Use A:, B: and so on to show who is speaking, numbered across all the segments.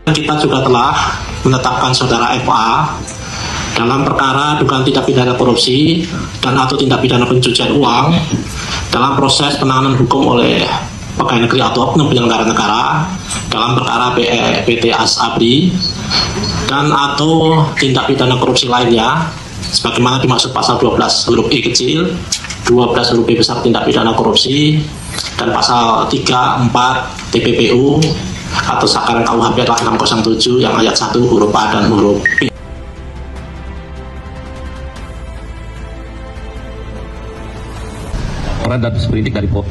A: Kita juga telah menetapkan saudara FA dalam perkara dugaan tindak pidana korupsi dan atau tindak pidana pencucian uang dalam proses penanganan hukum oleh pegawai negeri atau oknum penyelenggara negara dalam perkara PT Asabri dan atau tindak pidana korupsi lainnya sebagaimana dimaksud pasal 12 huruf I kecil, 12 huruf B besar tindak pidana korupsi, dan pasal 3, 4 TPPU atau Sakaran KUHP 607 yang ayat 1 huruf A dan huruf B.
B: Laporan dan sprindik dari Pop.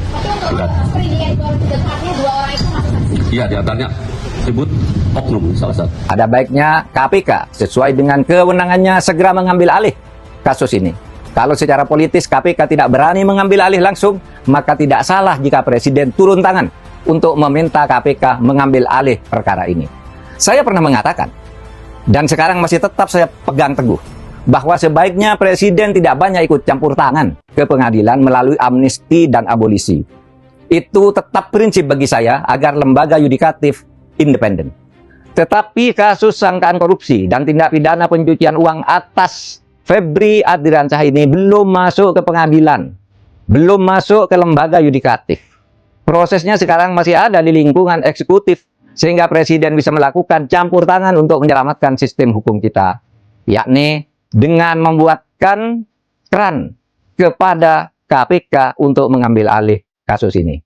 B: Iya, diantaranya disebut oknum salah satu.
C: Ada baiknya KPK sesuai dengan kewenangannya segera mengambil alih kasus ini. Kalau secara politis KPK tidak berani mengambil alih langsung, maka tidak salah jika Presiden turun tangan untuk meminta KPK mengambil alih perkara ini. Saya pernah mengatakan, dan sekarang masih tetap saya pegang teguh, bahwa sebaiknya Presiden tidak banyak ikut campur tangan ke pengadilan melalui amnesti dan abolisi. Itu tetap prinsip bagi saya agar lembaga yudikatif independen. Tetapi kasus sangkaan korupsi dan tindak pidana pencucian uang atas Febri Adriansyah ini belum masuk ke pengadilan, belum masuk ke lembaga yudikatif. Prosesnya sekarang masih ada di lingkungan eksekutif, sehingga Presiden bisa melakukan campur tangan untuk menyelamatkan sistem hukum kita, yakni dengan membuatkan keran kepada KPK untuk mengambil alih kasus ini.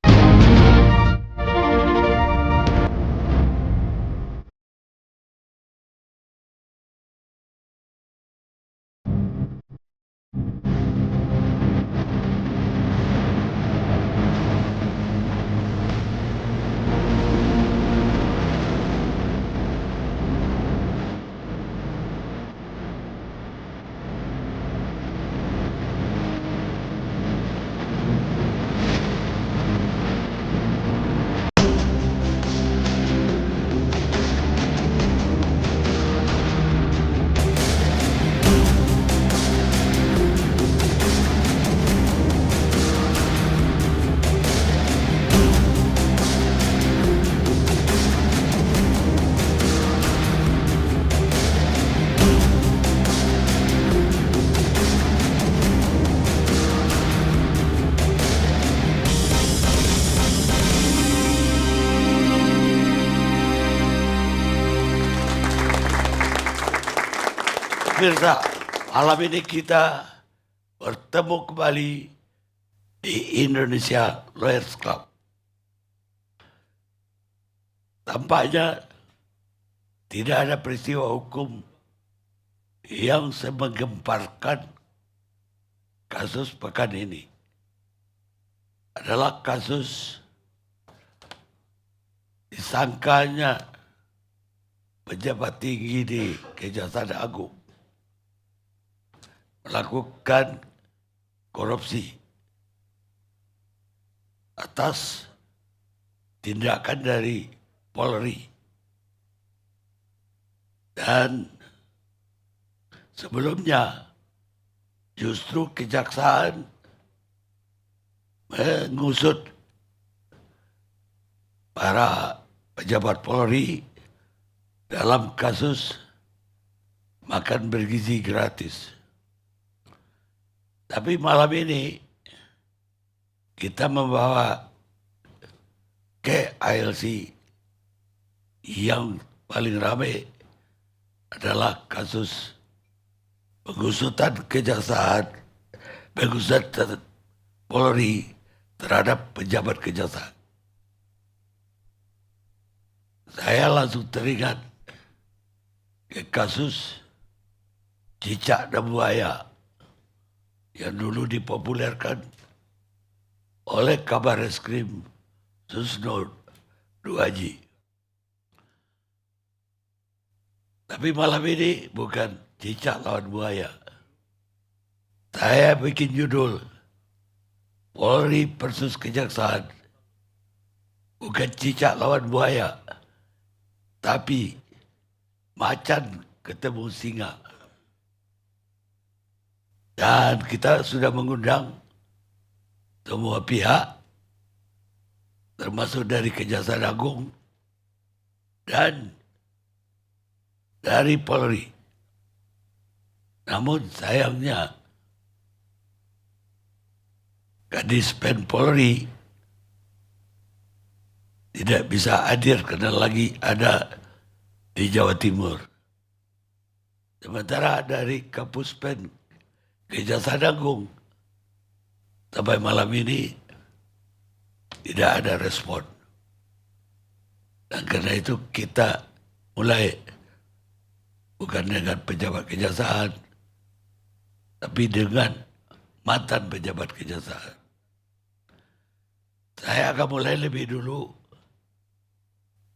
D: Pemirsa, malam ini kita bertemu kembali di Indonesia Lawyers Club. Tampaknya tidak ada peristiwa hukum yang semenggemparkan kasus pekan ini. Adalah kasus disangkanya pejabat tinggi di Kejaksaan Agung melakukan korupsi atas tindakan dari Polri. Dan sebelumnya justru kejaksaan mengusut para pejabat Polri dalam kasus makan bergizi gratis. Tapi malam ini kita membawa ke ALC yang paling ramai adalah kasus pengusutan kejaksaan, pengusutan Polri terhadap pejabat kejaksaan. Saya langsung teringat ke kasus cicak dan buaya yang dulu dipopulerkan oleh Kabar Reskrim Susno Duaji. Tapi malam ini bukan cicak lawan buaya. Saya bikin judul Polri versus Kejaksaan. Bukan cicak lawan buaya, tapi macan ketemu singa. Dan kita sudah mengundang semua pihak, termasuk dari Kejaksaan Agung dan dari Polri. Namun sayangnya Kadis Pen Polri tidak bisa hadir karena lagi ada di Jawa Timur. Sementara dari Kapus Pen Kejaksaan Agung sampai malam ini tidak ada respon. Dan karena itu kita mulai bukan dengan pejabat kejaksaan, tapi dengan mantan pejabat kejaksaan. Saya akan mulai lebih dulu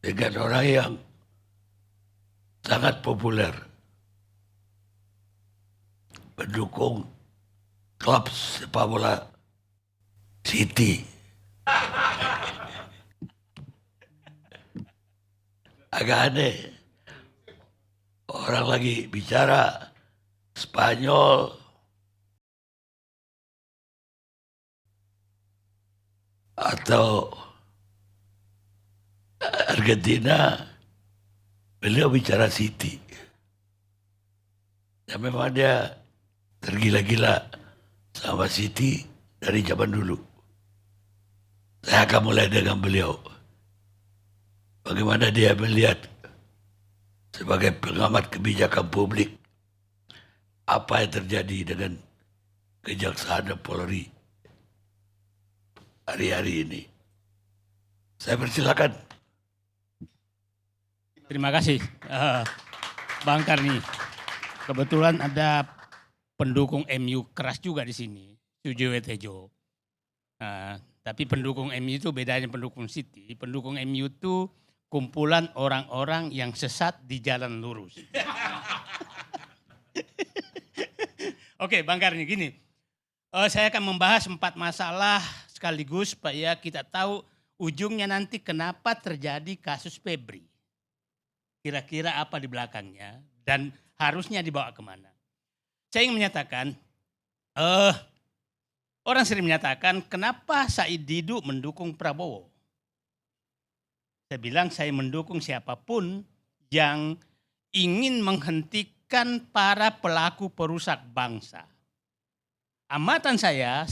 D: dengan orang yang sangat populer, pendukung klub sepak bola City. Agak aneh. Orang lagi bicara Spanyol atau Argentina, beliau bicara City. Ya memang dia tergila-gila sama City dari zaman dulu. Saya akan mulai dengan beliau. Bagaimana dia melihat sebagai pengamat kebijakan publik apa yang terjadi dengan Kejaksaan dan Polri hari-hari ini. Saya persilakan.
E: Terima kasih, Bang Karni. Kebetulan ada pendukung MU keras juga di sini, Sujoyo Tejo. Tapi pendukung MU itu bedanya pendukung City. Pendukung MU itu kumpulan orang-orang yang sesat di jalan lurus. Oke, Bang Karni, gini. Saya akan membahas 4 masalah sekaligus supaya kita tahu ujungnya nanti kenapa terjadi kasus Febri. Kira-kira apa di belakangnya dan harusnya dibawa kemana. Saya ingin menyatakan, orang sering menyatakan kenapa Said Didu mendukung Prabowo. Saya bilang saya mendukung siapapun yang ingin menghentikan para pelaku perusak bangsa. Amatan saya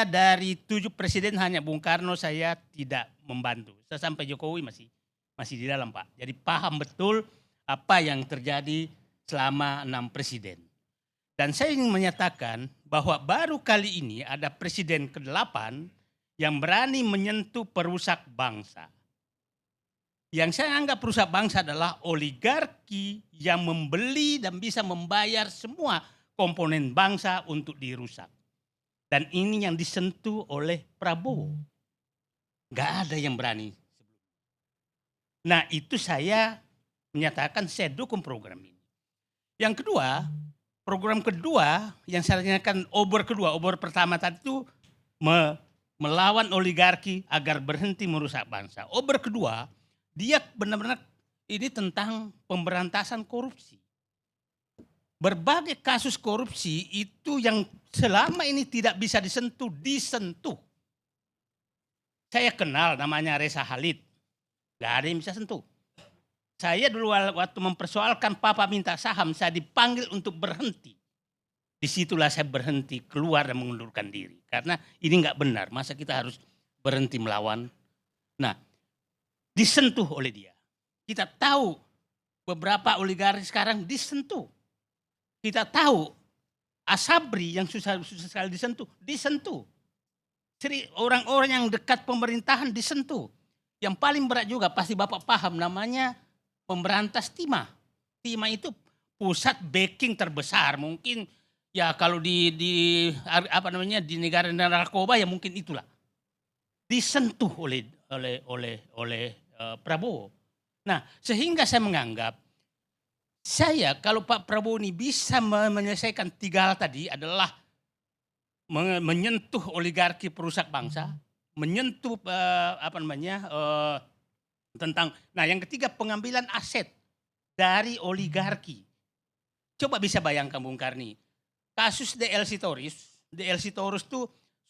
E: dari 7 presiden hanya Bung Karno saya tidak membantu. Saya sampai Jokowi masih di dalam, Pak. Jadi paham betul apa yang terjadi selama 6 presiden. Dan saya ingin menyatakan bahwa baru kali ini ada presiden ke-8 yang berani menyentuh perusak bangsa. Yang saya anggap perusak bangsa adalah oligarki yang membeli dan bisa membayar semua komponen bangsa untuk dirusak. Dan ini yang disentuh oleh Prabowo. Gak ada yang berani. Nah itu saya menyatakan saya dukung program ini. Yang kedua, program kedua yang saya nyatakan obor pertama tadi itu melawan oligarki agar berhenti merusak bangsa. Obor kedua, dia benar-benar ini tentang pemberantasan korupsi. Berbagai kasus korupsi itu yang selama ini tidak bisa disentuh. Saya kenal namanya Reza Khalid. Gak ada yang bisa sentuh. Saya dulu waktu mempersoalkan Papa minta saham, saya dipanggil untuk berhenti. Disitulah saya berhenti, keluar dan mengundurkan diri. Karena ini gak benar, masa kita harus berhenti melawan. Nah, disentuh oleh dia. Kita tahu beberapa oligarki sekarang disentuh. Kita tahu Asabri yang susah sekali disentuh. Orang-orang yang dekat pemerintahan disentuh. Yang paling berat juga pasti Bapak paham namanya pemberantas timah. Timah itu pusat backing terbesar. Mungkin ya kalau di negara narkoba ya mungkin itulah. Disentuh oleh Prabowo. Nah, sehingga saya menganggap kalau Pak Prabowo ini bisa menyelesaikan 3 hal tadi adalah menyentuh oligarki perusak bangsa, menyentuh yang ketiga pengambilan aset dari oligarki. Coba bisa bayangkan Bung Karni, kasus DL Sitorus itu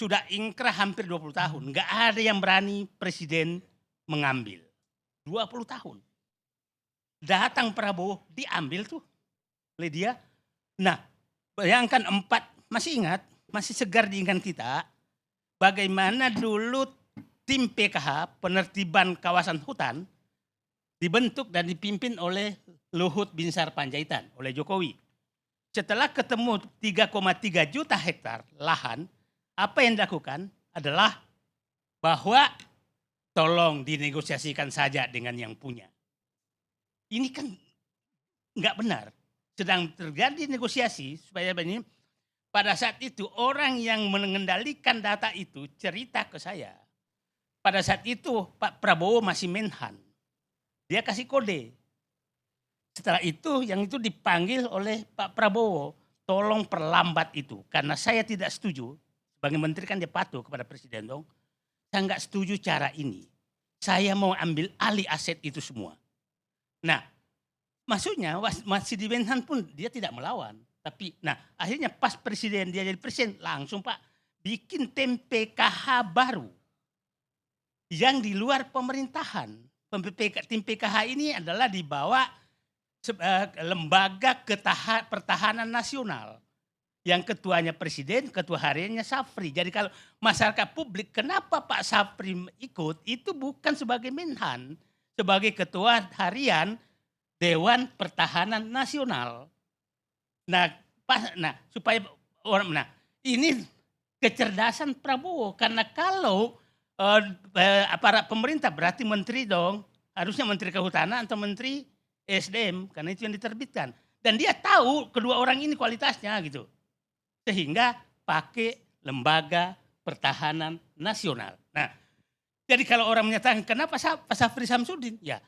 E: sudah ingkrah hampir 20 tahun, nggak ada yang berani presiden mengambil. 20 tahun. datang Prabowo diambil tuh oleh dia. Nah, bayangkan masih ingat, masih segar diingat kita bagaimana dulu tim PKH penertiban kawasan hutan dibentuk dan dipimpin oleh Luhut Binsar Panjaitan oleh Jokowi. Setelah ketemu 3,3 juta hektar lahan, apa yang dilakukan adalah bahwa tolong dinegosiasikan saja dengan yang punya. Ini kan nggak benar. Sedang terjadi negosiasi supaya ini. Pada saat itu orang yang mengendalikan data itu cerita ke saya. Pada saat itu Pak Prabowo masih Menhan. Dia kasih kode. Setelah itu yang itu dipanggil oleh Pak Prabowo. Tolong perlambat itu. Karena saya tidak setuju. Sebagai menteri kan dia patuh kepada presiden dong. Saya nggak setuju cara ini. Saya mau ambil alih aset itu semua. Nah, maksudnya masih di Menhan pun dia tidak melawan. Tapi, nah akhirnya pas presiden dia jadi presiden langsung Pak bikin tim PKH baru yang di luar pemerintahan. Tim PKH ini adalah di bawah lembaga pertahanan nasional yang ketuanya presiden, ketua hariannya Safri. Jadi kalau masyarakat publik kenapa Pak Safri ikut itu bukan sebagai Menhan, sebagai ketua harian Dewan Pertahanan Nasional. Nah, supaya orang, ini kecerdasan Prabowo karena kalau aparat pemerintah berarti menteri dong, harusnya menteri kehutanan atau menteri SDM karena itu yang diterbitkan dan dia tahu kedua orang ini kualitasnya gitu, sehingga pakai lembaga pertahanan nasional. Nah, jadi kalau orang menyatakan kenapa Pak Safri Samsudin, ya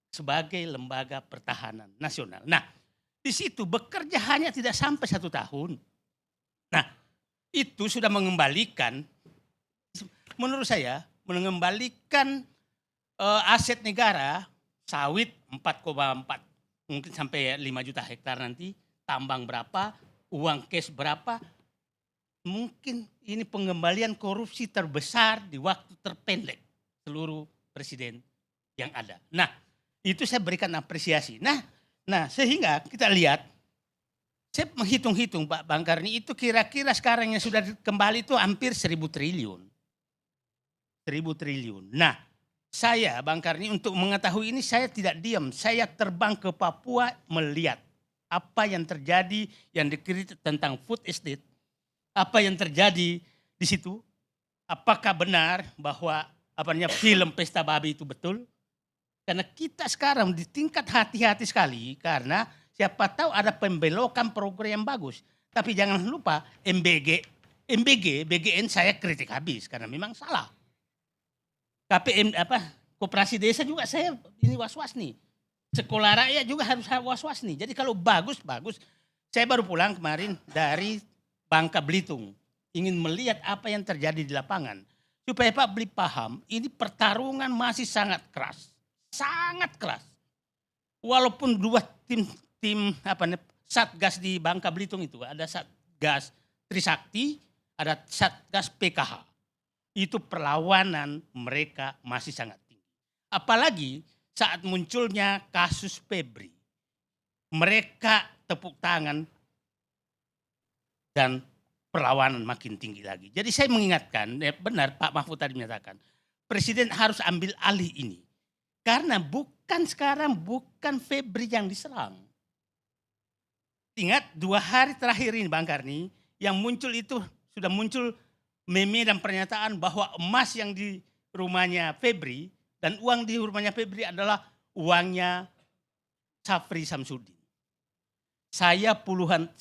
E: sebagai lembaga pertahanan nasional. Nah, di situ bekerja hanya tidak sampai 1 tahun. Nah, itu sudah mengembalikan, menurut saya, mengembalikan aset negara, sawit 4,4, mungkin sampai 5 juta hektar nanti, tambang berapa, uang cash berapa, mungkin ini pengembalian korupsi terbesar di waktu terpendek seluruh presiden yang ada. Nah, itu saya berikan apresiasi. Nah, sehingga kita lihat, saya menghitung-hitung Pak Bang Karni itu kira-kira sekarang yang sudah kembali itu hampir 1.000 triliun. 1.000 triliun. Nah, saya Bang Karni untuk mengetahui ini saya tidak diam. Saya terbang ke Papua melihat apa yang terjadi yang dikritik tentang food estate. Apa yang terjadi di situ. Apakah benar bahwa film Pesta Babi itu betul? Karena kita sekarang di tingkat hati-hati sekali karena siapa tahu ada pembelokan program yang bagus. Tapi jangan lupa BGN saya kritik habis karena memang salah. Koperasi desa juga saya ini was-was nih. Sekolah rakyat juga harus was-was nih. Jadi kalau bagus. Saya baru pulang kemarin dari Bangka Belitung. Ingin melihat apa yang terjadi di lapangan. Supaya Pak Beli paham ini pertarungan masih sangat keras. Sangat keras. Walaupun dua tim Satgas di Bangka Belitung itu ada Satgas Trisakti, ada Satgas PKH. Itu perlawanan mereka masih sangat tinggi. Apalagi saat munculnya kasus Febri. Mereka tepuk tangan dan perlawanan makin tinggi lagi. Jadi saya mengingatkan, benar Pak Mahfud tadi menyatakan, Presiden harus ambil alih ini. Karena bukan Febri yang diserang. Ingat 2 hari terakhir ini Bang Karni, yang muncul itu sudah muncul meme dan pernyataan bahwa emas yang di rumahnya Febri dan uang di rumahnya Febri adalah uangnya Safri Samsudin. Saya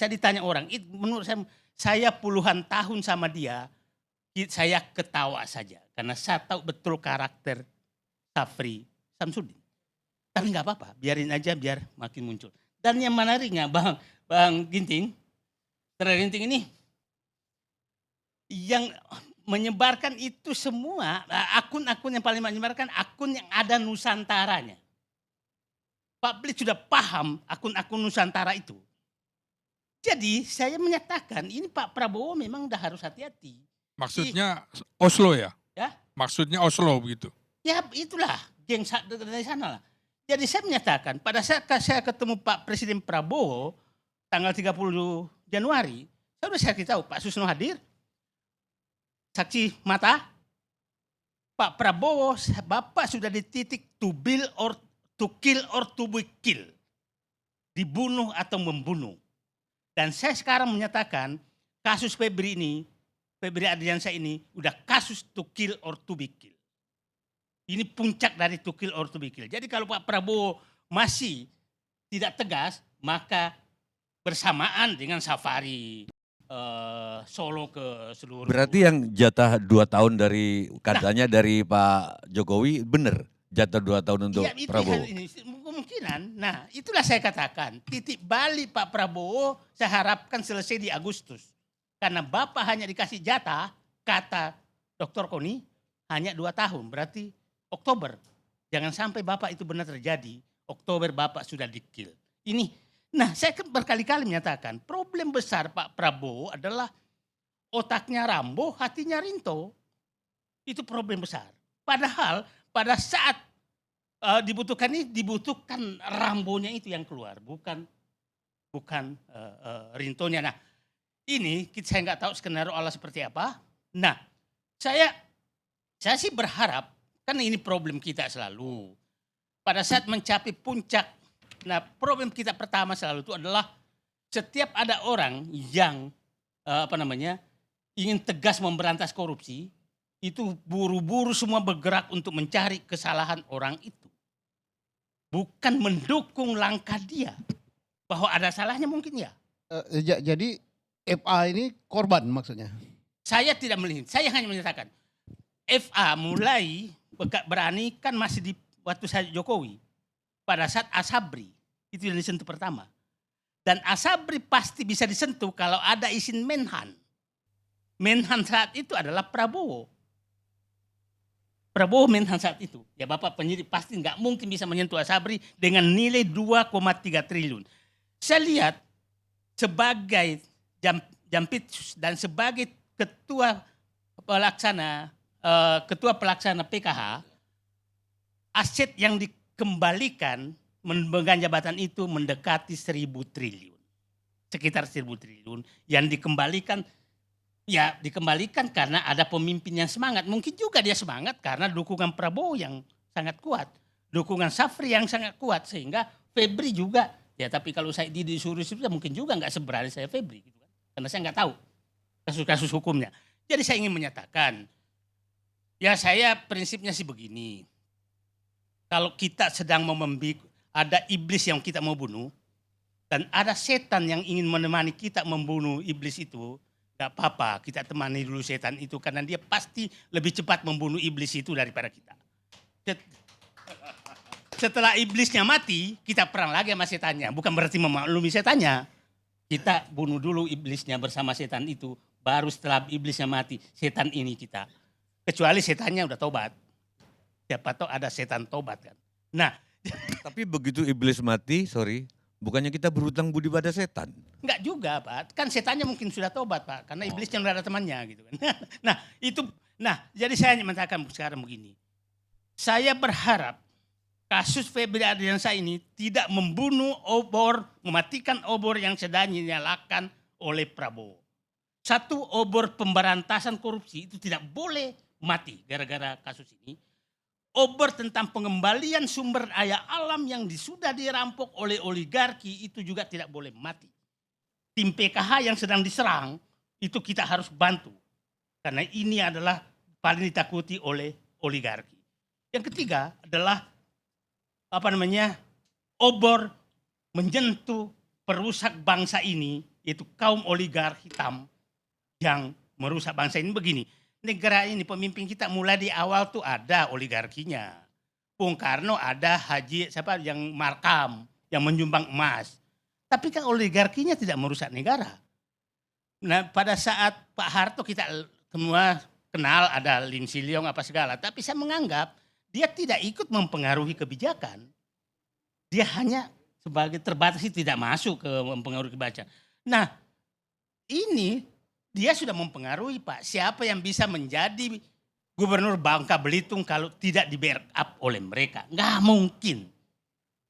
E: ditanya orang, menurut saya puluhan tahun sama dia, saya ketawa saja. Karena saya tahu betul karakter Safri Samsudin. Tapi nggak apa-apa, biarin aja biar makin muncul. Dan yang menariknya Bang Ginting, Saudara Ginting ini yang menyebarkan itu semua, akun-akun yang paling menyebarkan akun yang ada Nusantaranya. Pak Blit sudah paham akun-akun Nusantara itu. Jadi saya menyatakan ini Pak Prabowo memang udah harus hati-hati.
F: Maksudnya Oslo ya?
E: Ya?
F: Maksudnya Oslo begitu?
E: Ya itulah, geng dari sana lah. Jadi saya menyatakan pada saat saya ketemu Pak Presiden Prabowo tanggal 30 Januari, saya tahu Pak Susno hadir, saksi mata, Pak Prabowo, Bapak sudah di titik to kill or to be kill. Dibunuh atau membunuh. Dan saya sekarang menyatakan kasus Febri Ardiansyah ini udah kasus to kill or to be kill. Ini puncak dari to kill or to be kill. Jadi kalau Pak Prabowo masih tidak tegas, maka bersamaan dengan safari Solo ke seluruh.
F: Berarti yang jatah 2 tahun dari katanya dari Pak Jokowi benar jatah 2 tahun untuk
E: itu
F: Prabowo.
E: ini kemungkinan. Nah, itulah saya katakan titik balik Pak Prabowo saya harapkan selesai di Agustus. Karena Bapak hanya dikasih jatah, kata Dr. Koni, hanya 2 tahun. Berarti Oktober. Jangan sampai Bapak itu benar terjadi. Oktober Bapak sudah di-kill. Ini, nah saya berkali-kali menyatakan problem besar Pak Prabowo adalah otaknya Rambo, hatinya Rinto. Itu problem besar. Padahal pada saat dibutuhkan Rambonya itu yang keluar, bukan Rintonya. Nah, ini saya nggak tahu skenario Allah seperti apa. Nah, saya sih berharap, karena ini problem kita selalu. Pada saat mencapai puncak, nah problem kita pertama selalu itu adalah setiap ada orang yang ingin tegas memberantas korupsi, itu buru-buru semua bergerak untuk mencari kesalahan orang itu. Bukan mendukung langkah dia. Bahwa ada salahnya mungkin ya.
G: Jadi FA ini korban maksudnya?
E: Saya tidak melihat, saya hanya menyatakan FA mulai berani kan masih di waktu saya Jokowi. Pada saat Asabri, itu yang disentuh pertama. Dan Asabri pasti bisa disentuh kalau ada izin Menhan. Menhan saat itu adalah Prabowo. Prabowo Menhan saat itu. Ya Bapak penyidik pasti nggak mungkin bisa menyentuh Asabri dengan nilai 2,3 triliun. Saya lihat sebagai Jampitsus dan sebagai ketua pelaksana PKH, aset yang dikembalikan memegang jabatan itu mendekati 1.000 triliun. Sekitar 1.000 triliun yang dikembalikan karena ada pemimpin yang semangat. Mungkin juga dia semangat karena dukungan Prabowo yang sangat kuat. Dukungan Safri yang sangat kuat. Sehingga Febri juga. Ya tapi kalau saya disuruh mungkin juga nggak seberani saya Febri. Gitu kan. Karena saya nggak tahu kasus-kasus hukumnya. Jadi saya ingin menyatakan. Ya saya prinsipnya sih begini. Kalau kita sedang ada iblis yang kita mau bunuh. Dan ada setan yang ingin menemani kita membunuh iblis itu. Gak apa-apa, kita temani dulu setan itu karena dia pasti lebih cepat membunuh iblis itu daripada kita. Setelah iblisnya mati, kita perang lagi sama setannya. Bukan berarti memaklumi setannya. Kita bunuh dulu iblisnya bersama setan itu. Baru setelah iblisnya mati, setan ini kita. Kecuali setannya udah tobat. Siapa tahu ada setan tobat kan. Nah.
F: Tapi begitu iblis mati, bukannya kita berhutang budi pada setan?
E: Enggak juga Pak, kan setannya mungkin sudah tobat Pak, karena iblisnya udah ada temannya gitu kan. Jadi saya hanya mengatakan sekarang begini. Saya berharap kasus Febri Ardiansyah ini tidak mematikan obor yang sedang dinyalakan oleh Prabowo. Satu, obor pemberantasan korupsi itu tidak boleh mati gara-gara kasus ini. Obor tentang pengembalian sumber daya alam yang sudah dirampok oleh oligarki itu juga tidak boleh mati. Tim PKH yang sedang diserang itu kita harus bantu. Karena ini adalah paling ditakuti oleh oligarki. Yang ketiga adalah obor menyentuh perusak bangsa ini, yaitu kaum oligark hitam yang merusak bangsa ini begini. Negara ini pemimpin kita mulai di awal tuh ada oligarkinya. Bung Karno ada yang Markam yang menyumbang emas. Tapi kan oligarkinya tidak merusak negara. Nah pada saat Pak Harto kita semua kenal ada Lim Siliong apa segala. Tapi saya menganggap dia tidak ikut mempengaruhi kebijakan. Dia hanya sebagai terbatas tidak masuk ke mempengaruhi kebijakan. Nah ini dia sudah mempengaruhi Pak. Siapa yang bisa menjadi gubernur Bangka Belitung kalau tidak di backup oleh mereka? Nggak mungkin.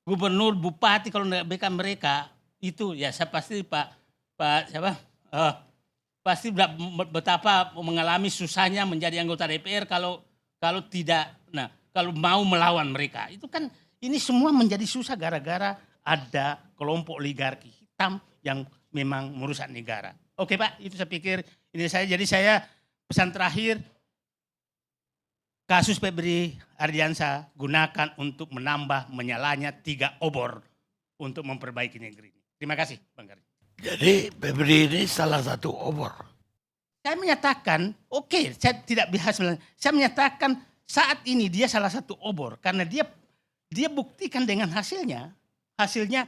E: gubernur, bupati kalau nggak backup mereka itu ya saya pasti Pak siapa? Pasti betapa mengalami susahnya menjadi anggota DPR kalau tidak, nah kalau mau melawan mereka. Itu kan ini semua menjadi susah gara-gara ada kelompok oligarki hitam yang memang merusak negara. Oke Pak, itu saya pikir ini saya. Jadi saya pesan terakhir, kasus Febri Ardiansyah gunakan untuk menambah menyalanya 3 obor untuk memperbaiki negeri ini. Terima kasih Bang Karim.
D: Jadi Febri ini salah satu obor.
E: Saya menyatakan, oke, saya tidak biasa. Saya menyatakan saat ini dia salah satu obor karena dia buktikan dengan hasilnya. Hasilnya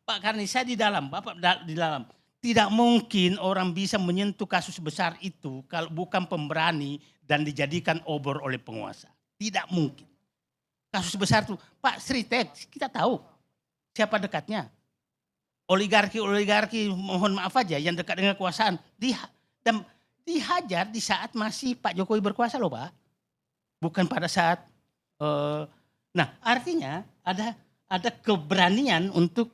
E: Pak Karni, saya di dalam, Bapak di dalam. Tidak mungkin orang bisa menyentuh kasus besar itu kalau bukan pemberani dan dijadikan obor oleh penguasa. Tidak mungkin. Kasus besar itu, Pak Sritek, kita tahu siapa dekatnya. Oligarki, mohon maaf aja, yang dekat dengan kekuasaan. Dan dihajar di saat masih Pak Jokowi berkuasa loh Pak. Bukan pada saat, nah artinya ada keberanian untuk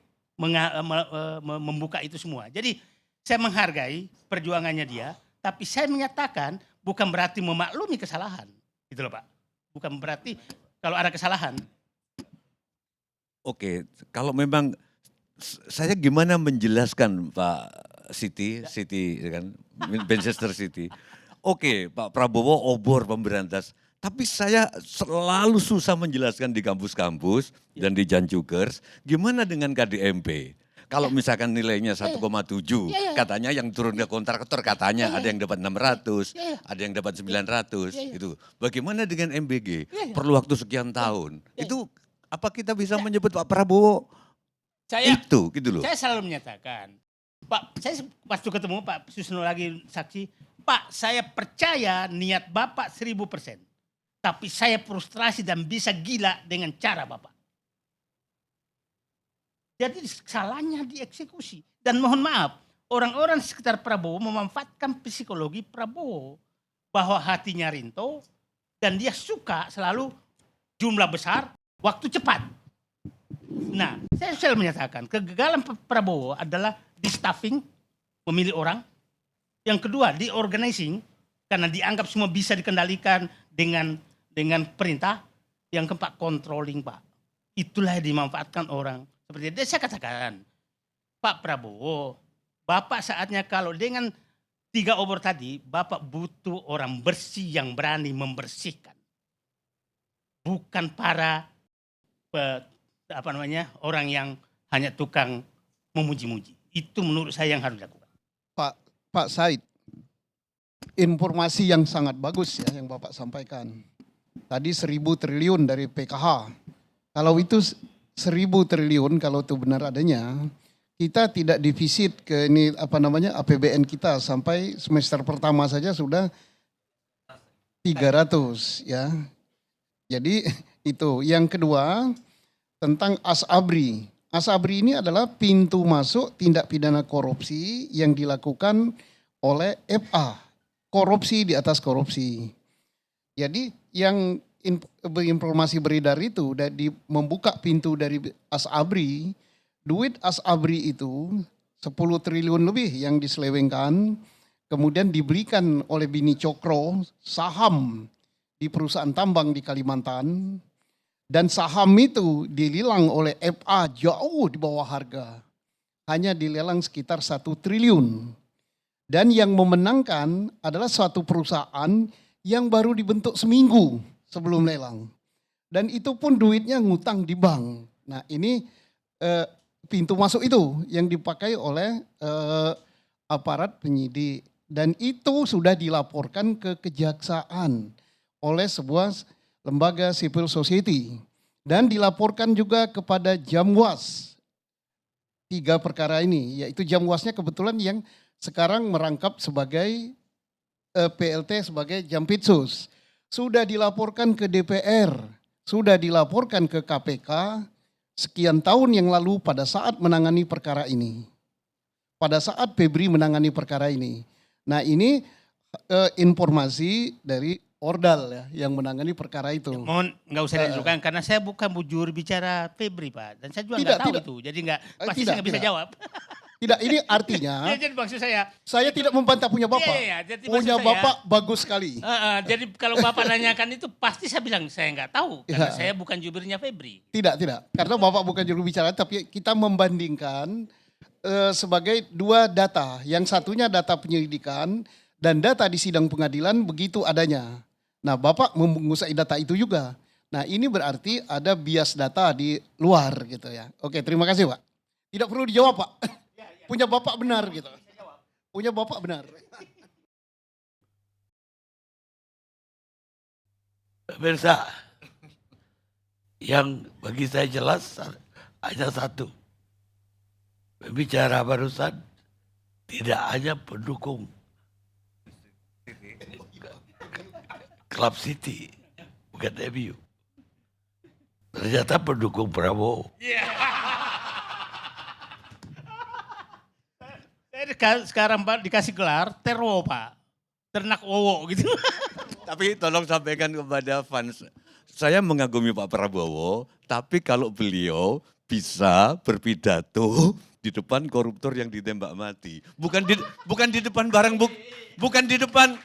E: membuka itu semua. Jadi saya menghargai perjuangannya dia, tapi saya menyatakan bukan berarti memaklumi kesalahan. Gitu loh Pak. Bukan berarti kalau ada kesalahan.
F: Oke, kalau memang saya gimana menjelaskan Pak City kan, Manchester City. Oke, Pak Prabowo obor pemberantas, tapi saya selalu susah menjelaskan di kampus-kampus dan di Jancukers, gimana dengan KDMP? Kalau misalkan nilainya 1,7, katanya yang turun ke kontraktor katanya ada yang dapat 600, ada yang dapat 900, itu. Bagaimana dengan MBG? Perlu waktu sekian tahun. Itu apa kita bisa menyebut Pak Prabowo itu gitu loh.
E: Saya selalu menyatakan, Pak, saya waktu ketemu Pak Susno lagi saksi, Pak saya percaya niat Bapak 1000%. Tapi saya frustrasi dan bisa gila dengan cara Bapak. Jadi salahnya dieksekusi. Dan mohon maaf, orang-orang sekitar Prabowo memanfaatkan psikologi Prabowo. Bahwa hatinya rinto dan dia suka selalu jumlah besar, waktu cepat. Nah, saya selalu menyatakan kegagalan Prabowo adalah di staffing, memilih orang. Yang kedua, di organizing, karena dianggap semua bisa dikendalikan dengan perintah. Yang keempat, controlling Pak. Itulah yang dimanfaatkan orang. Seperti itu saya katakan, Pak Prabowo, Bapak saatnya kalau dengan 3 obor tadi, Bapak butuh orang bersih yang berani membersihkan. Bukan para orang yang hanya tukang memuji-muji. Itu menurut saya yang harus dilakukan.
G: Pak Said, informasi yang sangat bagus ya yang Bapak sampaikan. Tadi 1.000 triliun dari PKH. Kalau itu 1.000 triliun kalau itu benar adanya, kita tidak defisit ke APBN kita sampai semester pertama saja sudah 300 ya. Jadi itu. Yang kedua tentang Asabri. Asabri ini adalah pintu masuk tindak pidana korupsi yang dilakukan oleh FA. Korupsi di atas korupsi. Jadi yang informasi beredar itu membuka pintu dari Asabri, duit Asabri itu 10 triliun lebih yang diselewengkan, kemudian dibelikan oleh Bini Cokro saham di perusahaan tambang di Kalimantan, dan saham itu dilelang oleh FA jauh di bawah harga, hanya dilelang sekitar 1 triliun. Dan yang memenangkan adalah suatu perusahaan yang baru dibentuk seminggu sebelum lelang. Dan itu pun duitnya ngutang di bank. Nah ini pintu masuk itu yang dipakai oleh aparat penyidik. Dan itu sudah dilaporkan ke kejaksaan oleh sebuah lembaga civil society. Dan dilaporkan juga kepada Jamwas. 3 perkara ini, yaitu Jamwasnya kebetulan yang sekarang merangkap sebagai PLT sebagai Jampitsus. Sudah dilaporkan ke DPR, sudah dilaporkan ke KPK sekian tahun yang lalu pada saat menangani perkara ini. Pada saat Febri menangani perkara ini. Nah ini informasi dari Ordal ya yang menangani perkara itu.
E: Mohon nggak usah ditunjukkan karena saya bukan juru bicara Febri Pak dan saya juga
G: Tidak,
E: nggak tahu
G: tidak.
E: itu jadi pasti
G: Tidak,
E: saya nggak bisa
G: tidak.
E: jawab.
G: Tidak, ini artinya
E: Jadi maksud saya
G: tidak membantah punya Bapak.
E: Iya, jadi
G: Punya
E: maksud saya-
G: Bapak bagus sekali.
E: jadi kalau Bapak nanyakan itu pasti saya bilang saya nggak tahu karena
G: Ya.
E: saya bukan jubirnya Febri.
G: Tidak. Karena Bapak bukan juru bicara, tapi kita membandingkan sebagai dua data. Yang satunya data penyelidikan dan data di sidang pengadilan begitu adanya. Nah, Bapak menguasai data itu juga. Nah, ini berarti ada bias data di luar gitu ya. Oke, terima kasih Pak. Tidak perlu dijawab Pak. Punya Bapak benar gitu. Punya Bapak benar.
D: Pemirsa, yang bagi saya jelas hanya satu. Pembicara barusan tidak hanya pendukung Klub City, bukan MU. Ternyata pendukung Prabowo.
E: Saya sekarang Pak dikasih gelar Terwo Pak. Ternak wowo gitu.
F: Tapi tolong sampaikan kepada fans, saya mengagumi Pak Prabowo, tapi kalau beliau bisa berpidato di depan koruptor yang ditembak mati, bukan di depan barang bukti, bukan di depan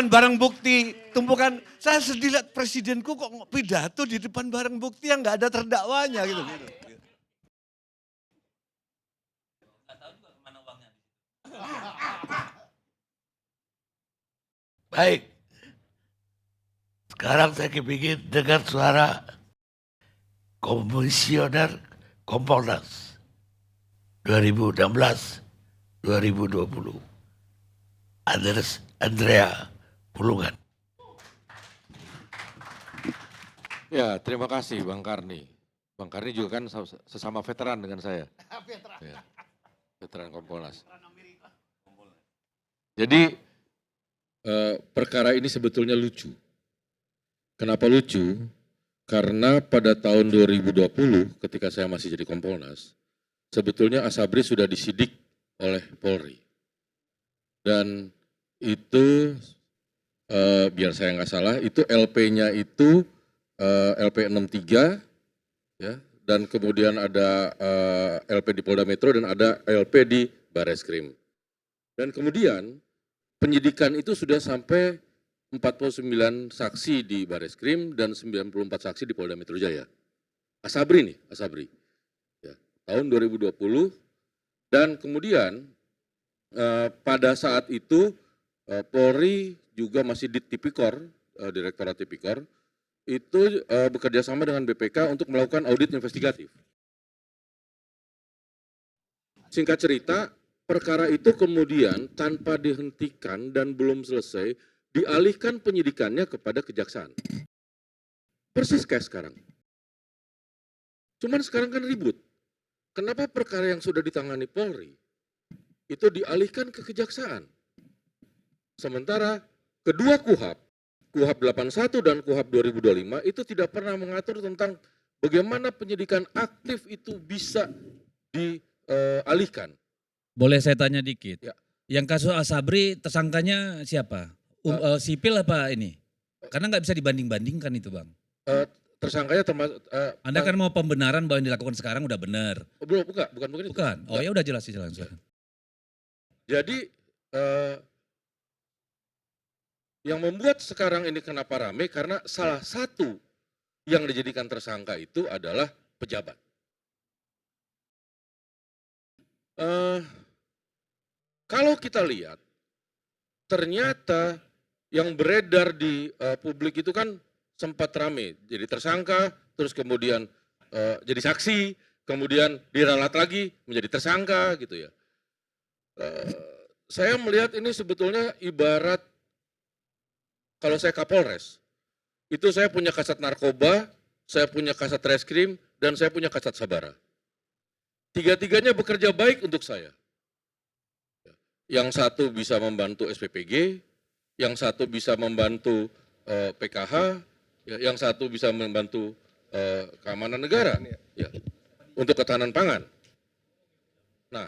F: barang bukti tumpukan. Saya sedih lihat presidenku kok pidato di depan barang bukti yang nggak ada terdakwanya gitu.
D: Baik. Sekarang saya kepingin dengar suara Komisioner Kompolnas 2016-2020. Andrea Pulungan.
H: Ya, terima kasih Bang Karni. Bang Karni juga kan sesama veteran dengan saya. Ya, veteran Kompolnas. Jadi perkara ini sebetulnya lucu. Kenapa lucu? Karena pada tahun 2020 ketika saya masih jadi Kompolnas, sebetulnya Asabri sudah disidik oleh Polri. Dan itu biar saya nggak salah, itu LP-nya itu LP 63 ya, dan kemudian ada LP di Polda Metro dan ada LP di Bareskrim. Dan kemudian penyidikan itu sudah sampai 49 saksi di Bareskrim dan 94 saksi di Polda Metro Jaya. Asabri. Ya, tahun 2020 dan kemudian pada saat itu Polri juga masih di Tipikor, Direktorat Tipikor, itu bekerja sama dengan BPK untuk melakukan audit investigatif. Singkat cerita, perkara itu kemudian tanpa dihentikan dan belum selesai, dialihkan penyidikannya kepada kejaksaan. Persis kayak sekarang. Cuman sekarang kan ribut. Kenapa perkara yang sudah ditangani Polri itu dialihkan ke kejaksaan? Sementara kedua KUHAP 81 dan KUHAP 2025 itu tidak pernah mengatur tentang bagaimana penyidikan aktif itu bisa dialihkan.
I: Boleh saya tanya dikit?
F: Ya.
I: Yang kasus Asabri tersangkanya siapa? Sipil apa ini? Karena nggak bisa dibanding-bandingkan itu Bang.
F: Tersangkanya termasuk...
I: Anda kan mau pembenaran bahwa yang dilakukan sekarang udah benar.
F: bukan itu.
I: Bukan? Oh ya udah jelas.
F: Jadi yang membuat sekarang ini kenapa rame karena salah satu yang dijadikan tersangka itu adalah pejabat. Kalau kita lihat, ternyata yang beredar di publik itu kan sempat rame. Jadi tersangka, terus kemudian jadi saksi, kemudian diralat lagi menjadi tersangka gitu ya. Saya melihat ini sebetulnya ibarat kalau saya Kapolres, itu saya punya kasat narkoba, saya punya kasat reskrim, dan saya punya kasat sabara. Tiga-tiganya bekerja baik untuk saya. Yang satu bisa membantu SPPG, yang satu bisa membantu PKH, yang satu bisa membantu keamanan negara, ya, untuk ketahanan pangan. Nah,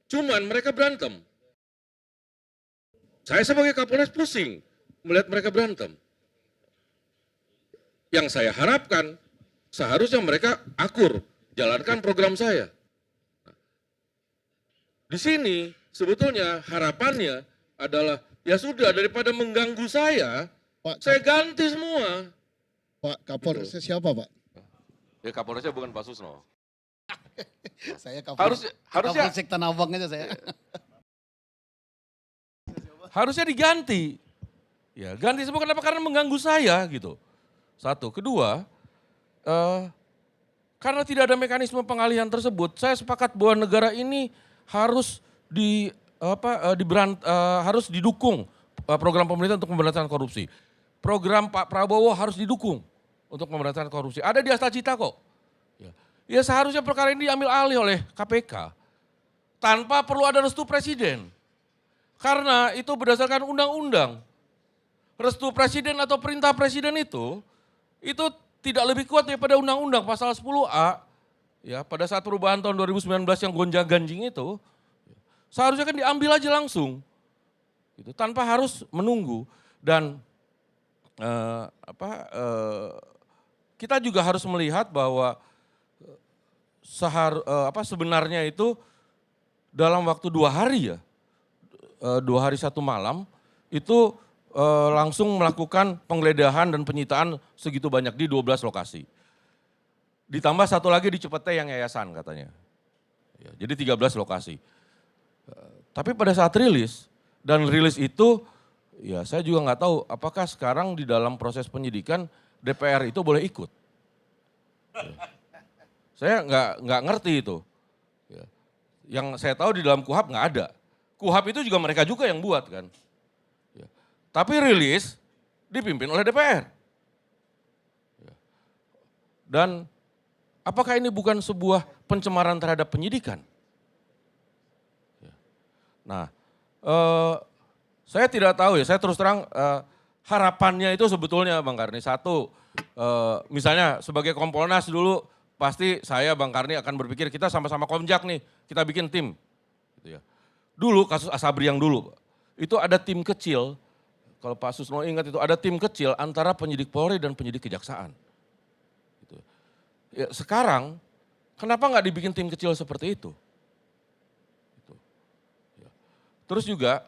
F: cuman mereka berantem. Saya sebagai Kapolres pusing
H: melihat mereka berantem. Yang saya harapkan seharusnya mereka akur, jalankan program saya. Di sini sebetulnya harapannya adalah ya sudah daripada mengganggu saya ganti semua.
G: Pak Kapolres siapa Pak?
H: Ya Kapolresnya bukan Pak Susno.
G: Saya Kapolres.
H: Harusnya
G: Kapolsek Tanah Abang aja saya.
J: Harusnya diganti. Ya, ganti semua kenapa? Karena mengganggu saya gitu. Satu, kedua, karena tidak ada mekanisme pengalihan tersebut, saya sepakat bahwa negara ini harus harus didukung program pemerintah untuk pemberantasan korupsi. Program Pak Prabowo harus didukung untuk pemberantasan korupsi. Ada di Astacita kok. Ya seharusnya perkara ini diambil alih oleh KPK tanpa perlu ada restu presiden. Karena itu berdasarkan undang-undang. Restu presiden atau perintah presiden itu tidak lebih kuat daripada undang-undang pasal 10A. Ya, pada saat perubahan tahun 2019 yang gonjang-ganjing itu, seharusnya kan diambil aja langsung. Gitu, tanpa harus menunggu. Dan kita juga harus melihat bahwa sebenarnya itu dalam waktu 2 hari ya, 2 hari 1 malam itu langsung melakukan penggeledahan dan penyitaan segitu banyak di 12 lokasi. Ditambah 1 lagi di Cipete yang yayasan katanya. Ya, jadi 13 lokasi. Tapi pada saat rilis itu ya saya juga nggak tahu apakah sekarang di dalam proses penyidikan DPR itu boleh ikut. Ya. Saya nggak ngerti itu. Ya. Yang saya tahu di dalam KUHAP nggak ada. KUHAP itu juga mereka juga yang buat kan. Ya. Tapi rilis dipimpin oleh DPR. Ya. Dan apakah ini bukan sebuah pencemaran terhadap penyidikan? Ya. Nah, saya tidak tahu ya, saya terus terang harapannya itu sebetulnya Bang Karni. Satu, misalnya sebagai Kompolnas dulu pasti saya Bang Karni akan berpikir kita sama-sama komjak nih, kita bikin tim. Gitu ya. Dulu kasus Asabri yang dulu, itu ada tim kecil, kalau Pak Susno ingat itu ada tim kecil antara penyidik Polri dan penyidik Kejaksaan. Gitu. Ya, sekarang kenapa nggak dibikin tim kecil seperti itu? Gitu. Ya. Terus juga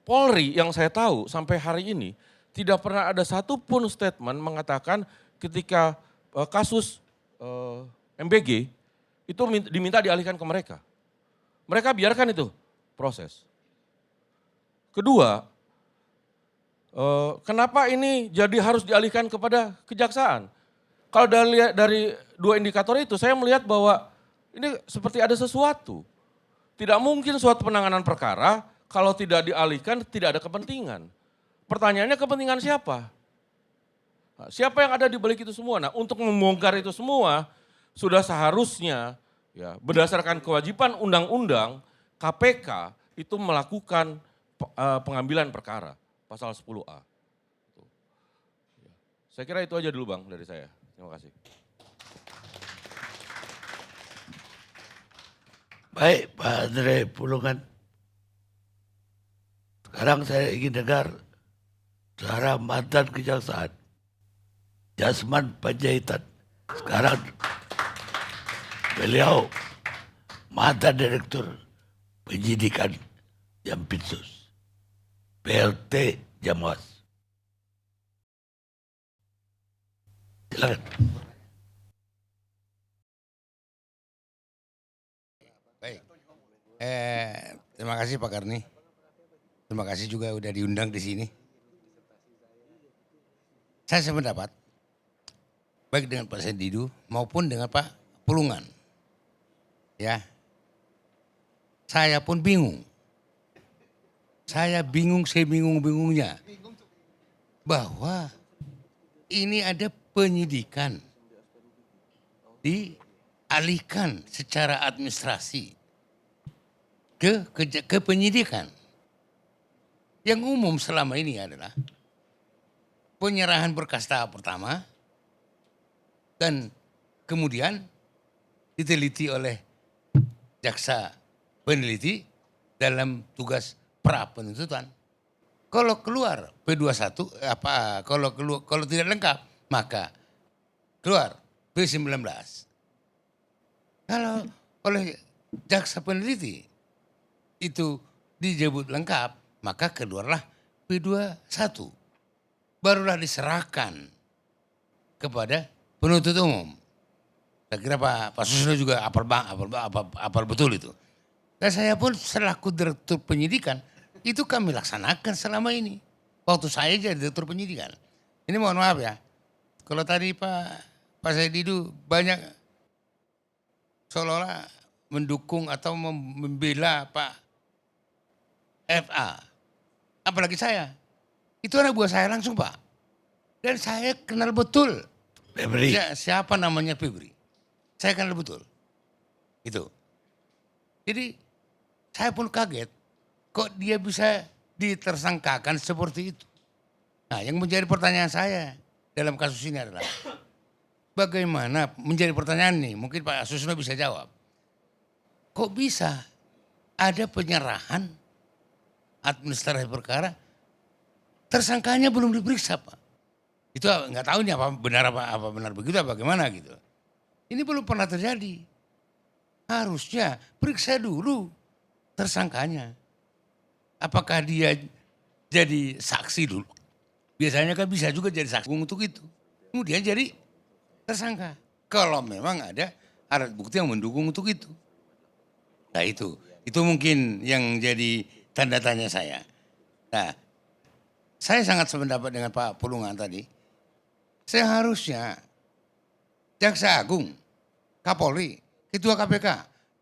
J: Polri yang saya tahu sampai hari ini tidak pernah ada satupun statement mengatakan ketika kasus MBG itu diminta dialihkan ke mereka. Mereka biarkan itu proses. Kedua, kenapa ini jadi harus dialihkan kepada kejaksaan? Kalau dari 2 indikator itu saya melihat bahwa ini seperti ada sesuatu. Tidak mungkin suatu penanganan perkara kalau tidak dialihkan tidak ada kepentingan. Pertanyaannya kepentingan siapa? Siapa yang ada di balik itu semua? Nah, untuk membongkar itu semua sudah seharusnya ya berdasarkan kewajiban undang-undang KPK itu melakukan pengambilan perkara pasal 10A. Saya kira itu aja dulu Bang dari saya. Terima kasih.
D: Baik Pak Andre Pulungan. Sekarang saya ingin dengar suara mantan kejaksaan. Jasman Panjaitan. Sekarang beliau mantan direktur penyidikan Jampitsus. PLT Jamwas. Silakan.
K: Baik. Terima kasih Pak Karni. Terima kasih juga udah diundang di sini. Saya sependapat baik dengan Pak Sendidu maupun dengan Pak Pulungan. Ya. Saya pun bingung. Saya bingung sebingung-bingungnya. Bahwa ini ada penyidikan dialihkan secara administrasi ke penyidikan. Yang umum selama ini adalah penyerahan berkas tahap pertama dan kemudian diteliti oleh jaksa peneliti dalam tugas pra penuntutan. Kalau keluar P21 kalau tidak lengkap maka keluar P19. Kalau oleh jaksa peneliti itu disebut lengkap, maka keluarlah P21. Barulah diserahkan kepada penuntut umum. Saya kira Pak Susno juga apal betul itu. Dan saya pun selaku direktur penyidikan, itu kami laksanakan selama ini. Waktu saya jadi direktur penyidikan. Ini mohon maaf ya, kalau tadi Pak Said Didu banyak seolah-olah mendukung atau membela Pak FA. Apalagi saya. Itu anak buah saya langsung Pak. Dan saya kenal betul.
D: Febri.
K: Siapa namanya Febri. Saya kenal betul. Itu. Jadi saya pun kaget. Kok dia bisa ditersangkakan seperti itu. Nah yang menjadi pertanyaan saya dalam kasus ini adalah. Bagaimana menjadi pertanyaan nih. Mungkin Pak Susno bisa jawab. Kok bisa ada penyerahan administrasi perkara. Tersangkanya belum diperiksa Pak. Itu nggak tahu nih apa benar begitu apa bagaimana gitu. Ini belum pernah terjadi. Harusnya periksa dulu tersangkanya. Apakah dia jadi saksi dulu? Biasanya kan bisa juga jadi saksi untuk itu. Kemudian jadi tersangka. Kalau memang ada alat bukti yang mendukung untuk itu. Nah itu mungkin yang jadi tanda tanya saya. Nah, saya sangat sependapat dengan Pak Pulungan tadi. Seharusnya Jaksa Agung, Kapolri, Ketua KPK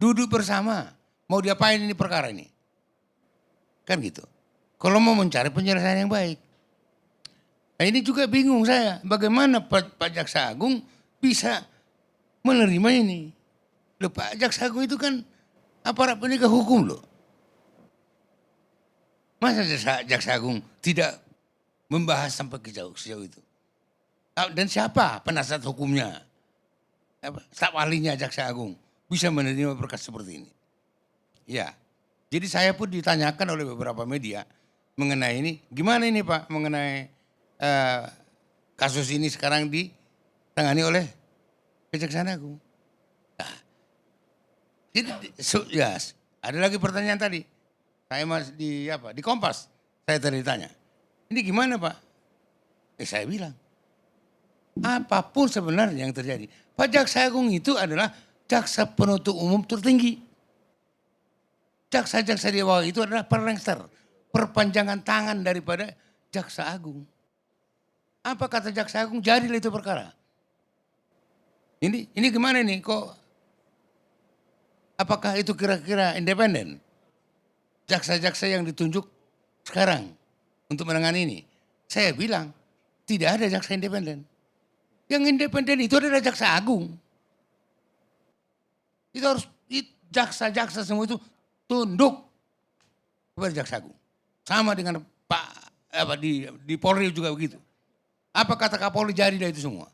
K: duduk bersama. Mau diapain ini perkara ini? Kan gitu. Kalau mau mencari penyelesaian yang baik. Nah ini juga bingung saya. Bagaimana Pak Jaksa Agung bisa menerima ini? Loh Pak Jaksa Agung itu kan aparat penegak hukum loh. Masa Jaksa Agung tidak membahas sampai sejauh itu? Dan siapa penasihat hukumnya? Staf ahlinya Jaksa Agung bisa menerima berkas seperti ini? Ya, jadi saya pun ditanyakan oleh beberapa media mengenai ini. Gimana ini Pak mengenai kasus ini sekarang ditangani oleh Kejaksaan Agung? Nah, jadi ya, ada lagi pertanyaan tadi. Saya masih di Kompas. Saya tadi ditanya. Ini gimana Pak? Saya bilang. Apapun sebenarnya yang terjadi. Pak Jaksa Agung itu adalah jaksa penuntut umum tertinggi. Jaksa-jaksa di bawah itu adalah perlengser. Perpanjangan tangan daripada Jaksa Agung. Apa kata Jaksa Agung? Jadilah itu perkara. Ini gimana nih kok? Apakah itu kira-kira independen? Jaksa-jaksa yang ditunjuk sekarang untuk menangani ini. Saya bilang tidak ada jaksa independen. Yang independen itu adalah Jaksa Agung. Itu harus jaksa-jaksa semua itu tunduk kepada Jaksa Agung. Sama dengan di Polri juga begitu. Apa kata Kapolri jadilah itu semua.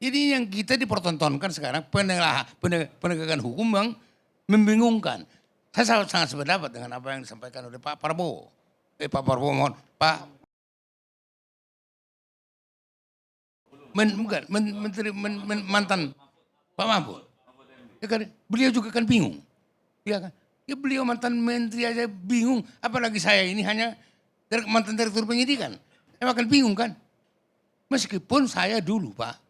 K: Jadi yang kita dipertontonkan sekarang penegakan hukum yang membingungkan. Saya sangat sependapat dengan apa yang disampaikan oleh Pak Prabowo. Pak Prabowo mohon. Mantan Pak Mahfud. Ya kan, beliau juga kan bingung. Ya kan? Ya beliau mantan menteri aja bingung. Apalagi saya ini hanya mantan direktur penyidikan. Saya akan bingung kan. Meskipun saya dulu Pak.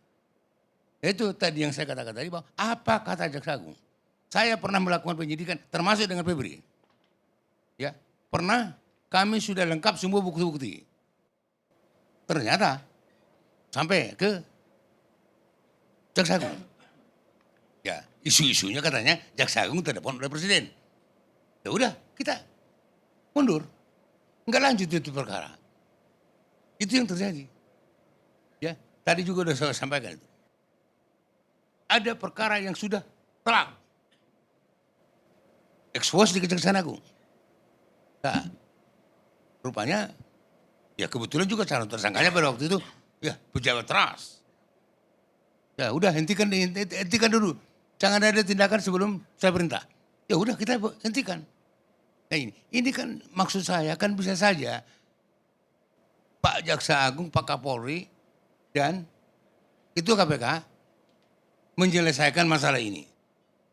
K: Itu tadi yang saya katakan tadi bahwa apa kata Jaksa Agung. Saya pernah melakukan penyidikan termasuk dengan Febri. Ya, pernah kami sudah lengkap semua bukti-bukti. Ternyata sampai ke Jaksa Agung. Ya, isu-isunya katanya Jaksa Agung telepon oleh Presiden. Ya udah, kita mundur. Enggak lanjut itu perkara. Itu yang terjadi. Ya, tadi juga sudah saya sampaikan itu. Ada perkara yang sudah telak. Ekspos di Kejaksaan Agung. Nah, rupanya ya kebetulan juga calon tersangkanya pada waktu itu ya pejabat teras. Ya udah hentikan dulu. Jangan ada tindakan sebelum saya perintah. Ya udah kita hentikan. Nah ini kan maksud saya kan bisa saja Pak Jaksa Agung, Pak Kapolri, dan Ketua KPK menyelesaikan masalah ini.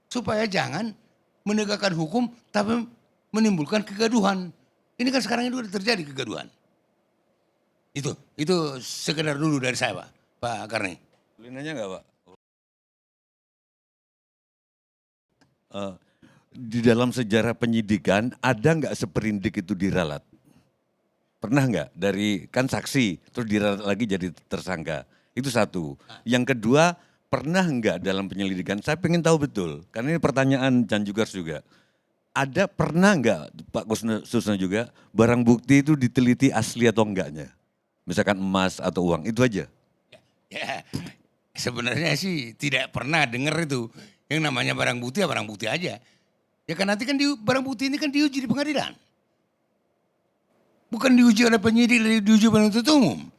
K: Supaya jangan menegakkan hukum tapi menimbulkan kegaduhan. Ini kan sekarang ini sudah terjadi kegaduhan. Itu sekedar dulu dari saya Pak Karni.
F: Boleh nanya nggak Pak? Di dalam sejarah penyidikan ada nggak seperindik itu diralat? Pernah nggak dari kan saksi terus diralat lagi jadi tersangka? Itu satu. Yang kedua, pernah nggak dalam penyelidikan? Saya pengen tahu betul, karena ini pertanyaan Jan Jugars juga. Ada pernah nggak Pak Susno juga barang bukti itu diteliti asli atau enggaknya? Misalkan emas atau uang, itu aja.
K: Ya, sebenarnya sih tidak pernah dengar itu. Yang namanya barang bukti ya barang bukti aja. Ya kan nanti kan barang bukti ini kan diuji di pengadilan. Bukan diuji oleh penyidik, diuji penuntut umum.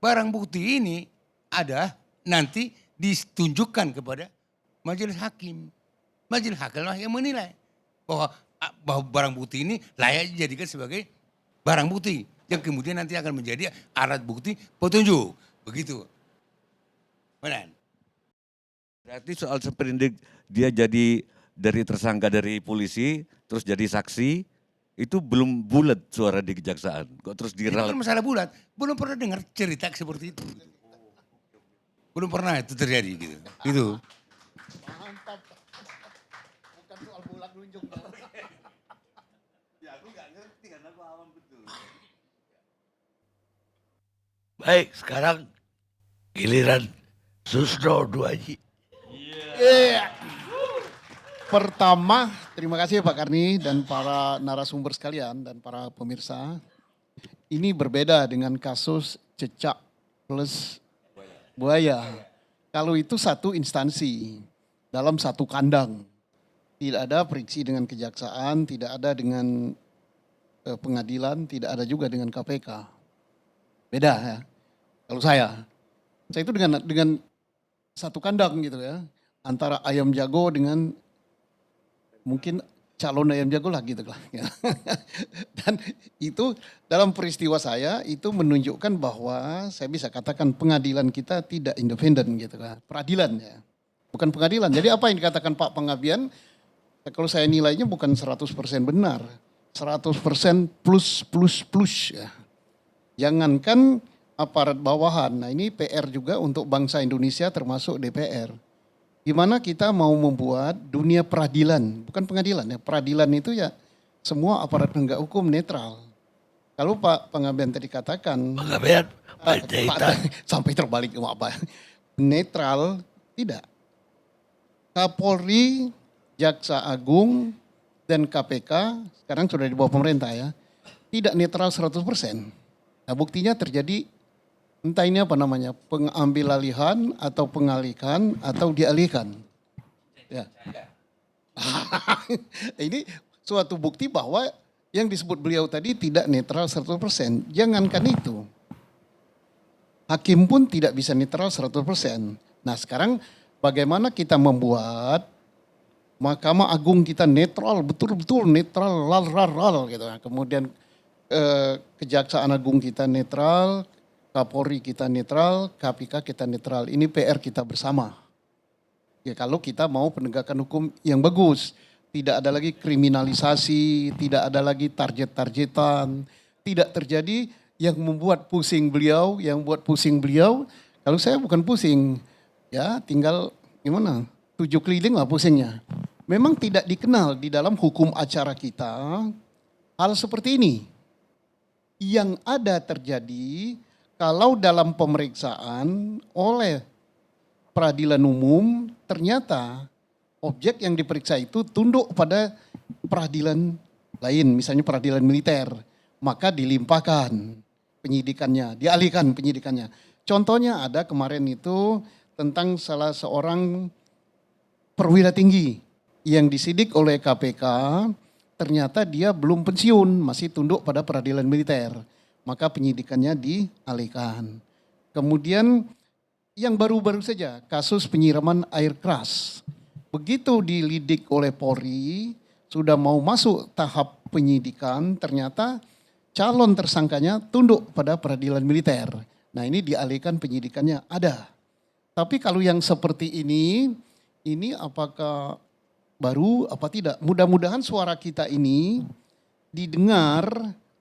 K: Barang bukti ini ada nanti ditunjukkan kepada majelis hakim. Majelis hakim lah yang menilai bahwa barang bukti ini layak dijadikan sebagai barang bukti yang kemudian nanti akan menjadi alat bukti petunjuk. Begitu. Benar.
F: Berarti soal seperindik dia jadi dari tersangka dari polisi terus jadi saksi itu belum bulat suara di kejaksaan. Kok terus
K: Ini
F: diralat?
K: bukan masalah bulat. Belum pernah dengar cerita seperti itu. Belum pernah itu terjadi gitu. Itu.
G: Mantap. Bukan soal bulat nunjuk.
F: Ya aku nggak ngerti karena aku awam betul.
D: Baik, sekarang giliran Susno Duaji.
G: Iya. Pertama, terima kasih Pak Karni dan para narasumber sekalian dan para pemirsa. Ini berbeda dengan kasus cecak plus buaya. Kalau itu satu instansi dalam satu kandang. Tidak ada periksi dengan kejaksaan, tidak ada dengan pengadilan, tidak ada juga dengan KPK. Beda ya. Kalau saya itu dengan satu kandang gitu ya. Antara ayam jago dengan mungkin calon ayam jago lah gitu lah. Dan itu dalam peristiwa saya itu menunjukkan bahwa saya bisa katakan pengadilan kita tidak independen gitu kan. Peradilan ya. Bukan pengadilan. Jadi apa yang dikatakan Pak Panggabean, kalau saya nilainya bukan 100% benar. 100% plus ya. Jangankan aparat bawahan. Nah ini PR juga untuk bangsa Indonesia termasuk DPR. Gimana kita mau membuat dunia peradilan, bukan pengadilan ya, peradilan itu ya semua aparat penegak hukum netral. Kalau Pak Panggabean tadi katakan, sampai terbalik apa, netral, tidak. Kapolri, Jaksa Agung, dan KPK, sekarang sudah di bawah pemerintah ya, tidak netral 100%. Nah buktinya terjadi entah ini apa namanya, pengambil alihan atau pengalihan atau dialihkan. Ya. Ini suatu bukti bahwa yang disebut beliau tadi tidak netral 100%. Jangankan itu. Hakim pun tidak bisa netral 100%. Nah sekarang bagaimana kita membuat Mahkamah Agung kita netral, betul-betul netral, lal gitu. Kemudian Kejaksaan Agung kita netral, Kapolri kita netral, KPK kita netral. Ini PR kita bersama. Ya kalau kita mau penegakan hukum yang bagus. Tidak ada lagi kriminalisasi, tidak ada lagi target-targetan. Tidak terjadi yang membuat pusing beliau, kalau saya bukan pusing. Ya tinggal gimana, 7 keliling lah pusingnya. Memang tidak dikenal di dalam hukum acara kita hal seperti ini. Yang ada terjadi kalau dalam pemeriksaan oleh peradilan umum ternyata objek yang diperiksa itu tunduk pada peradilan lain, misalnya peradilan militer, maka dilimpahkan penyidikannya, dialihkan penyidikannya. Contohnya ada kemarin itu tentang salah seorang perwira tinggi yang disidik oleh KPK, ternyata dia belum pensiun, masih tunduk pada peradilan militer. Maka penyidikannya dialihkan. Kemudian yang baru-baru saja kasus penyiraman air keras. Begitu dilidik oleh Polri, sudah mau masuk tahap penyidikan, ternyata calon tersangkanya tunduk pada peradilan militer. Nah ini dialihkan penyidikannya ada. Tapi kalau yang seperti ini apakah baru apa tidak? Mudah-mudahan suara kita ini didengar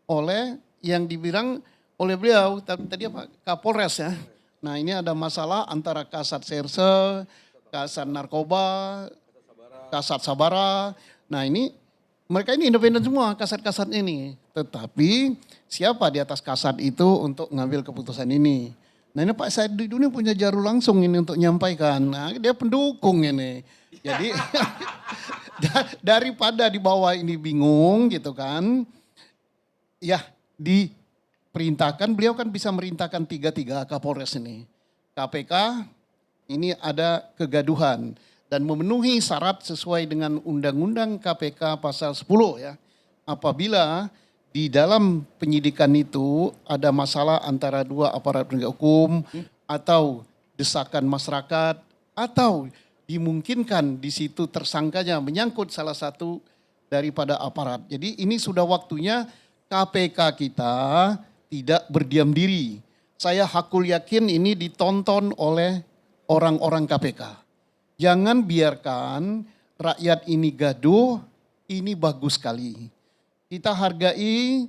G: oleh yang dibilang oleh beliau tadi apa Kapolres ya. Nah ini ada masalah antara Kasat Serse, Kasat Narkoba, Kasat Sabara. Nah ini mereka ini independen semua kasat-kasat ini. Tetapi siapa di atas kasat itu untuk ngambil keputusan ini? Nah ini Pak Said Didu ini punya jarum langsung ini untuk menyampaikan. Nah dia pendukung ini. Jadi daripada di bawah ini bingung gitu kan. Ya diperintahkan, beliau kan bisa merintahkan tiga Kapolres ini. KPK ini ada kegaduhan dan memenuhi syarat sesuai dengan Undang-Undang KPK pasal 10 ya. Apabila di dalam penyidikan itu ada masalah antara dua aparat penegak hukum atau desakan masyarakat atau dimungkinkan di situ tersangkanya menyangkut salah satu daripada aparat. Jadi ini sudah waktunya KPK kita tidak berdiam diri. Saya hakul yakin ini ditonton oleh orang-orang KPK. Jangan biarkan rakyat ini gaduh, ini bagus sekali. Kita hargai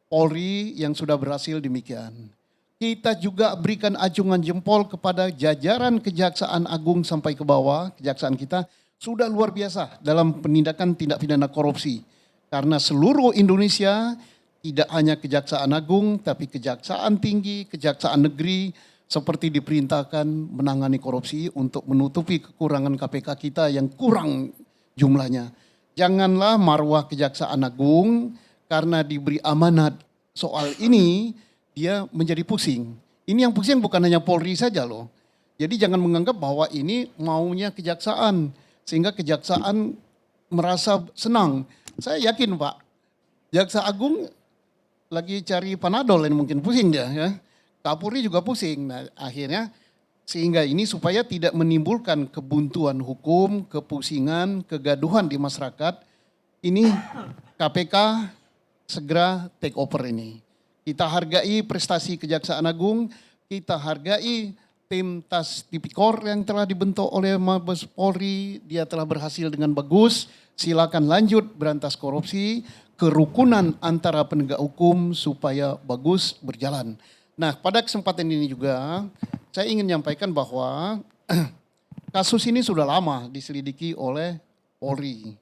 G: Polri yang sudah berhasil demikian. Kita juga berikan acungan jempol kepada jajaran Kejaksaan Agung sampai ke bawah, kejaksaan kita sudah luar biasa dalam penindakan tindak pidana korupsi. Karena seluruh Indonesia tidak hanya Kejaksaan Agung tapi Kejaksaan Tinggi, Kejaksaan Negeri seperti diperintahkan menangani korupsi untuk menutupi kekurangan KPK kita yang kurang jumlahnya. Janganlah marwah Kejaksaan Agung karena diberi amanat soal ini dia menjadi pusing. Ini yang pusing bukan hanya Polri saja loh. Jadi jangan menganggap bahwa ini maunya kejaksaan sehingga kejaksaan merasa senang. Saya yakin Pak, Jaksa Agung lagi cari Panadol ini mungkin pusing dia ya. Kapolri juga pusing. Nah, akhirnya sehingga ini supaya tidak menimbulkan kebuntuan hukum, kepusingan, kegaduhan di masyarakat. Ini KPK segera take over ini. Kita hargai prestasi Kejaksaan Agung, kita hargai tim Tas Tipikor yang telah dibentuk oleh Mabes Polri, dia telah berhasil dengan bagus. Silakan lanjut berantas korupsi, kerukunan antara penegak hukum supaya bagus berjalan. Nah, pada kesempatan ini juga saya ingin menyampaikan bahwa kasus ini sudah lama diselidiki oleh Polri.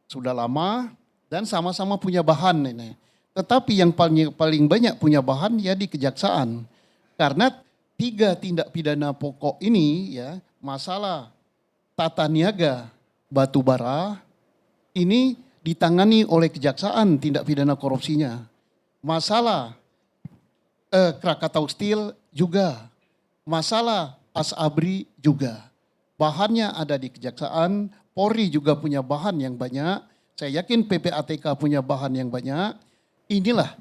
G: Sudah lama dan sama-sama punya bahan ini. Tetapi yang paling banyak punya bahan ya di kejaksaan. Karena 3 tindak pidana pokok ini ya, masalah tata niaga batu bara ini ditangani oleh kejaksaan tindak pidana korupsinya. Masalah Krakatau Steel juga. Masalah Asabri juga. Bahannya ada di kejaksaan, Polri juga punya bahan yang banyak. Saya yakin PPATK punya bahan yang banyak. Inilah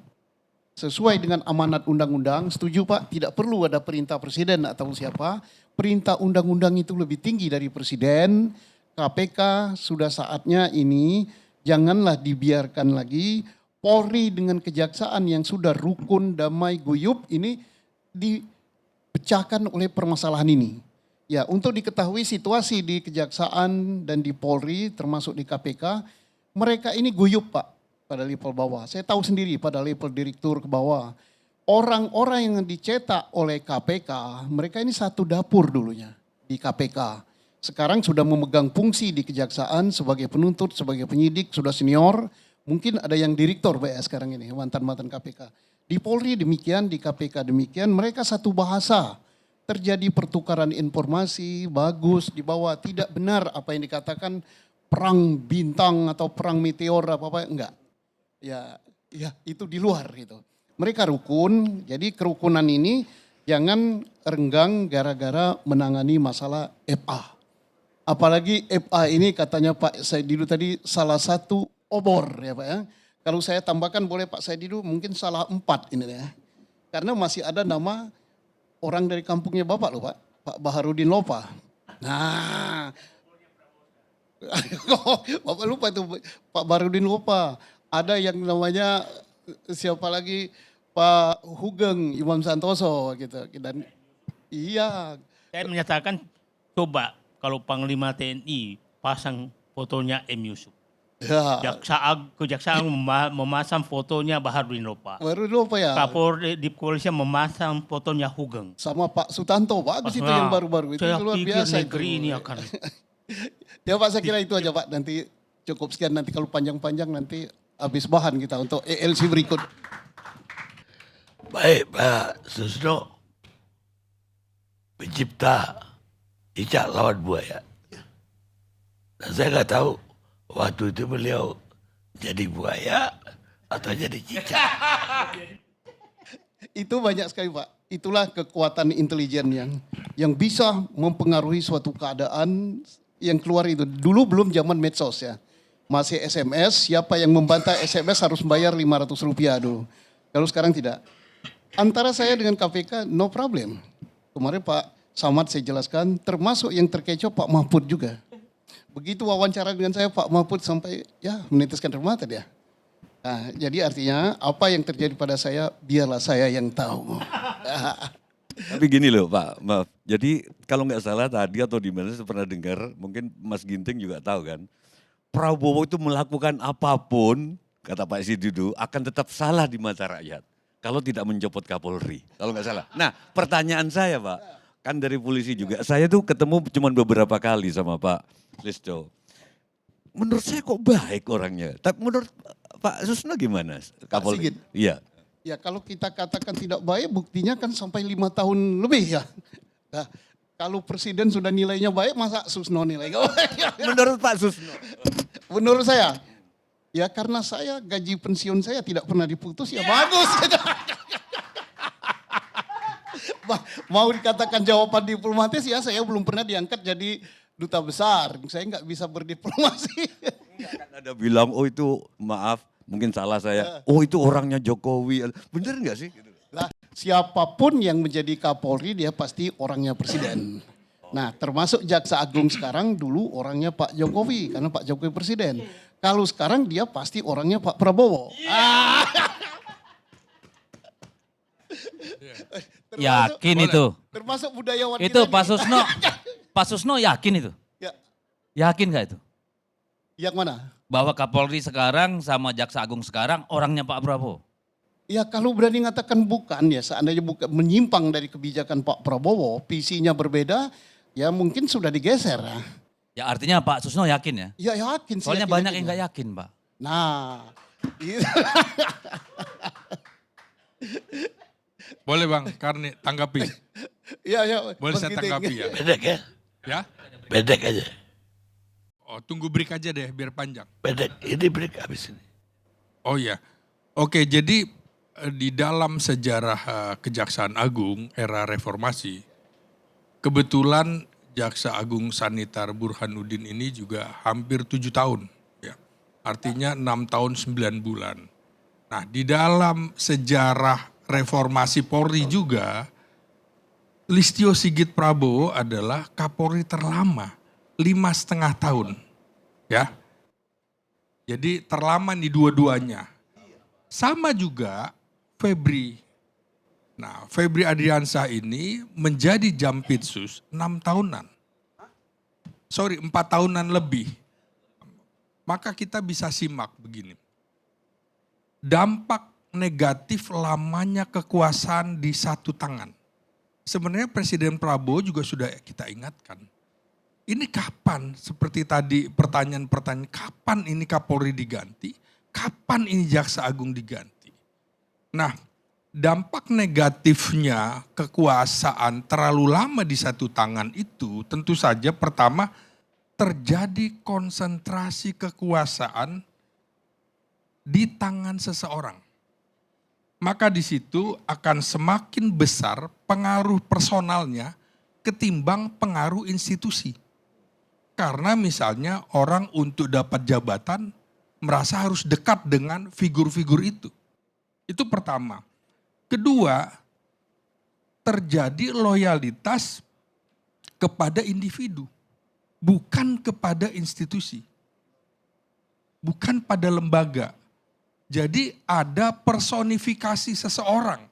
G: sesuai dengan amanat undang-undang, setuju Pak, tidak perlu ada perintah presiden atau siapa. Perintah undang-undang itu lebih tinggi dari presiden. KPK sudah saatnya ini janganlah dibiarkan lagi Polri dengan kejaksaan yang sudah rukun, damai, guyup ini dipecahkan oleh permasalahan ini. Ya, untuk diketahui situasi di kejaksaan dan di Polri termasuk di KPK, mereka ini guyup Pak pada level bawah. Saya tahu sendiri pada level direktur ke bawah. Orang-orang yang dicetak oleh KPK, mereka ini satu dapur dulunya di KPK. Sekarang sudah memegang fungsi di kejaksaan sebagai penuntut, sebagai penyidik, sudah senior. Mungkin ada yang direktur Pak ya sekarang ini, mantan-mantan KPK. Di Polri demikian, di KPK demikian, mereka satu bahasa. Terjadi pertukaran informasi, bagus, di bawah tidak benar apa yang dikatakan perang bintang atau perang meteor apa-apa, enggak. Ya itu di luar gitu. Mereka rukun, jadi kerukunan ini jangan renggang gara-gara menangani masalah FA. Apalagi FA ini katanya Pak Saididu tadi salah satu obor ya Pak ya. Kalau saya tambahkan boleh Pak Saididu mungkin salah 4 ini ya. Karena masih ada nama orang dari kampungnya Bapak loh Pak. Pak Baharudin Lopa. Nah. Bapak lupa itu Pak Baharudin Lopa. Ada yang namanya siapa lagi Pak Hugeng, Imam Santoso gitu. Dan iya,
E: Saya menyatakan coba kalau Panglima TNI pasang fotonya M. Yusuf.
G: ya,
E: Kejaksaan memasang fotonya Baharudin Lopa.
G: baru lupa ya.
E: Kapolri di kepolisian memasang fotonya Hugeng.
G: Sama Pak Sutanto, bagus itu yang baru-baru itu
E: Saya
G: luar
E: pikir
G: biasa
E: negeri
G: itu.
E: ini akan
G: Ya Pak, saya kira itu aja Pak. Nanti cukup sekian, nanti kalau panjang-panjang nanti habis bahan kita untuk ELC berikut.
D: Baik Pak Susno, pencipta cicak lawan buaya. Dan saya nggak tahu waktu itu beliau jadi buaya atau jadi cicak.
G: Itu banyak sekali Pak. Itulah kekuatan intelijen yang bisa mempengaruhi suatu keadaan yang keluar itu. Dulu belum zaman medsos ya. Masih SMS, siapa yang membantah SMS harus bayar Rp500 dulu. Kalau sekarang tidak. Antara saya dengan KPK no problem. Kemarin Pak Samad saya jelaskan, termasuk yang terkecoh Pak Mahfud juga. Begitu wawancara dengan saya Pak Mahfud sampai ya meneteskan air mata dia. Nah, jadi artinya apa yang terjadi pada saya biarlah saya yang tahu.
F: Tapi gini loh Pak, maaf. Jadi kalau nggak salah tadi atau di mana saya pernah dengar, mungkin Mas Ginting juga tahu kan, Prabowo itu melakukan apapun, kata Pak Sididu, akan tetap salah di mata rakyat. Kalau tidak mencopot Kapolri, kalau nggak salah. Nah pertanyaan saya Pak, kan dari polisi juga, saya tuh ketemu cuma beberapa kali sama Pak Listo. Menurut saya kok baik orangnya, tapi menurut Pak Susno gimana? Kapolri?
G: Sigit.
F: Iya.
G: Ya kalau kita katakan tidak baik buktinya kan sampai 5 tahun lebih ya. Nah, kalau presiden sudah nilainya baik masa Susno nilai nggak baik?
F: Menurut Pak Susno?
G: Menurut saya, ya karena saya gaji pensiun saya tidak pernah diputus ya bagus. Mau dikatakan jawaban diplomatis ya saya belum pernah diangkat jadi duta besar. Saya nggak bisa berdiplomasi.
F: Kan ada bilang, oh itu maaf mungkin salah saya, oh itu orangnya Jokowi. Bener nggak sih?
G: Lah, siapapun yang menjadi Kapolri dia pasti orangnya presiden. Nah termasuk Jaksa Agung sekarang dulu orangnya Pak Jokowi karena Pak Jokowi presiden. Kalau sekarang dia pasti orangnya Pak Prabowo.
I: Yakin itu.
G: Termasuk budayawan
I: Itu
G: kita
I: Pak
G: nih.
I: Susno, Pak Susno yakin itu?
G: Ya,
I: Yakin gak itu?
G: yang mana?
I: Bahwa Kapolri sekarang sama Jaksa Agung sekarang orangnya Pak Prabowo?
G: Ya kalau berani ngatakan bukan ya seandainya bukan menyimpang dari kebijakan Pak Prabowo, visinya berbeda, ya mungkin sudah digeser.
I: Ya artinya Pak Susno yakin ya?
G: Ya yakin.
I: Soalnya banyak yang gak yakin Pak.
G: Nah, itu.
L: Boleh Bang, Karni tanggapi.
G: Ya, ya.
L: Boleh saya
G: Bang Giting.
L: tanggapi ya?
D: Bedek ya?
L: Ya?
D: Bedek aja.
L: Oh, tunggu break aja deh biar panjang.
D: Bedek, ini break habis ini.
L: Oh iya. Oke, jadi di dalam sejarah Kejaksaan Agung era reformasi, kebetulan Jaksa Agung Sanitar Burhanuddin ini juga hampir 7 tahun. Ya. Artinya 6 tahun 9 bulan. Nah di dalam sejarah reformasi Polri juga, Listio Sigit Prabowo adalah Kapolri terlama, 5,5 tahun. Ya. Jadi terlama di dua-duanya. Sama juga Febri. Nah, Febri Adriansah ini menjadi Jampitsus 6 tahunan. 4 tahunan lebih. Maka kita bisa simak begini. Dampak negatif lamanya kekuasaan di satu tangan. Sebenarnya Presiden Prabowo juga sudah kita ingatkan. Ini kapan, seperti tadi pertanyaan-pertanyaan, kapan ini Kapolri diganti? Kapan ini Jaksa Agung diganti? Nah, dampak negatifnya kekuasaan terlalu lama di satu tangan itu tentu saja pertama terjadi konsentrasi kekuasaan di tangan seseorang. Maka di situ akan semakin besar pengaruh personalnya ketimbang pengaruh institusi. Karena misalnya orang untuk dapat jabatan merasa harus dekat dengan figur-figur itu. Itu pertama. Kedua, terjadi loyalitas kepada individu, bukan kepada institusi, bukan pada lembaga. Jadi ada personifikasi seseorang.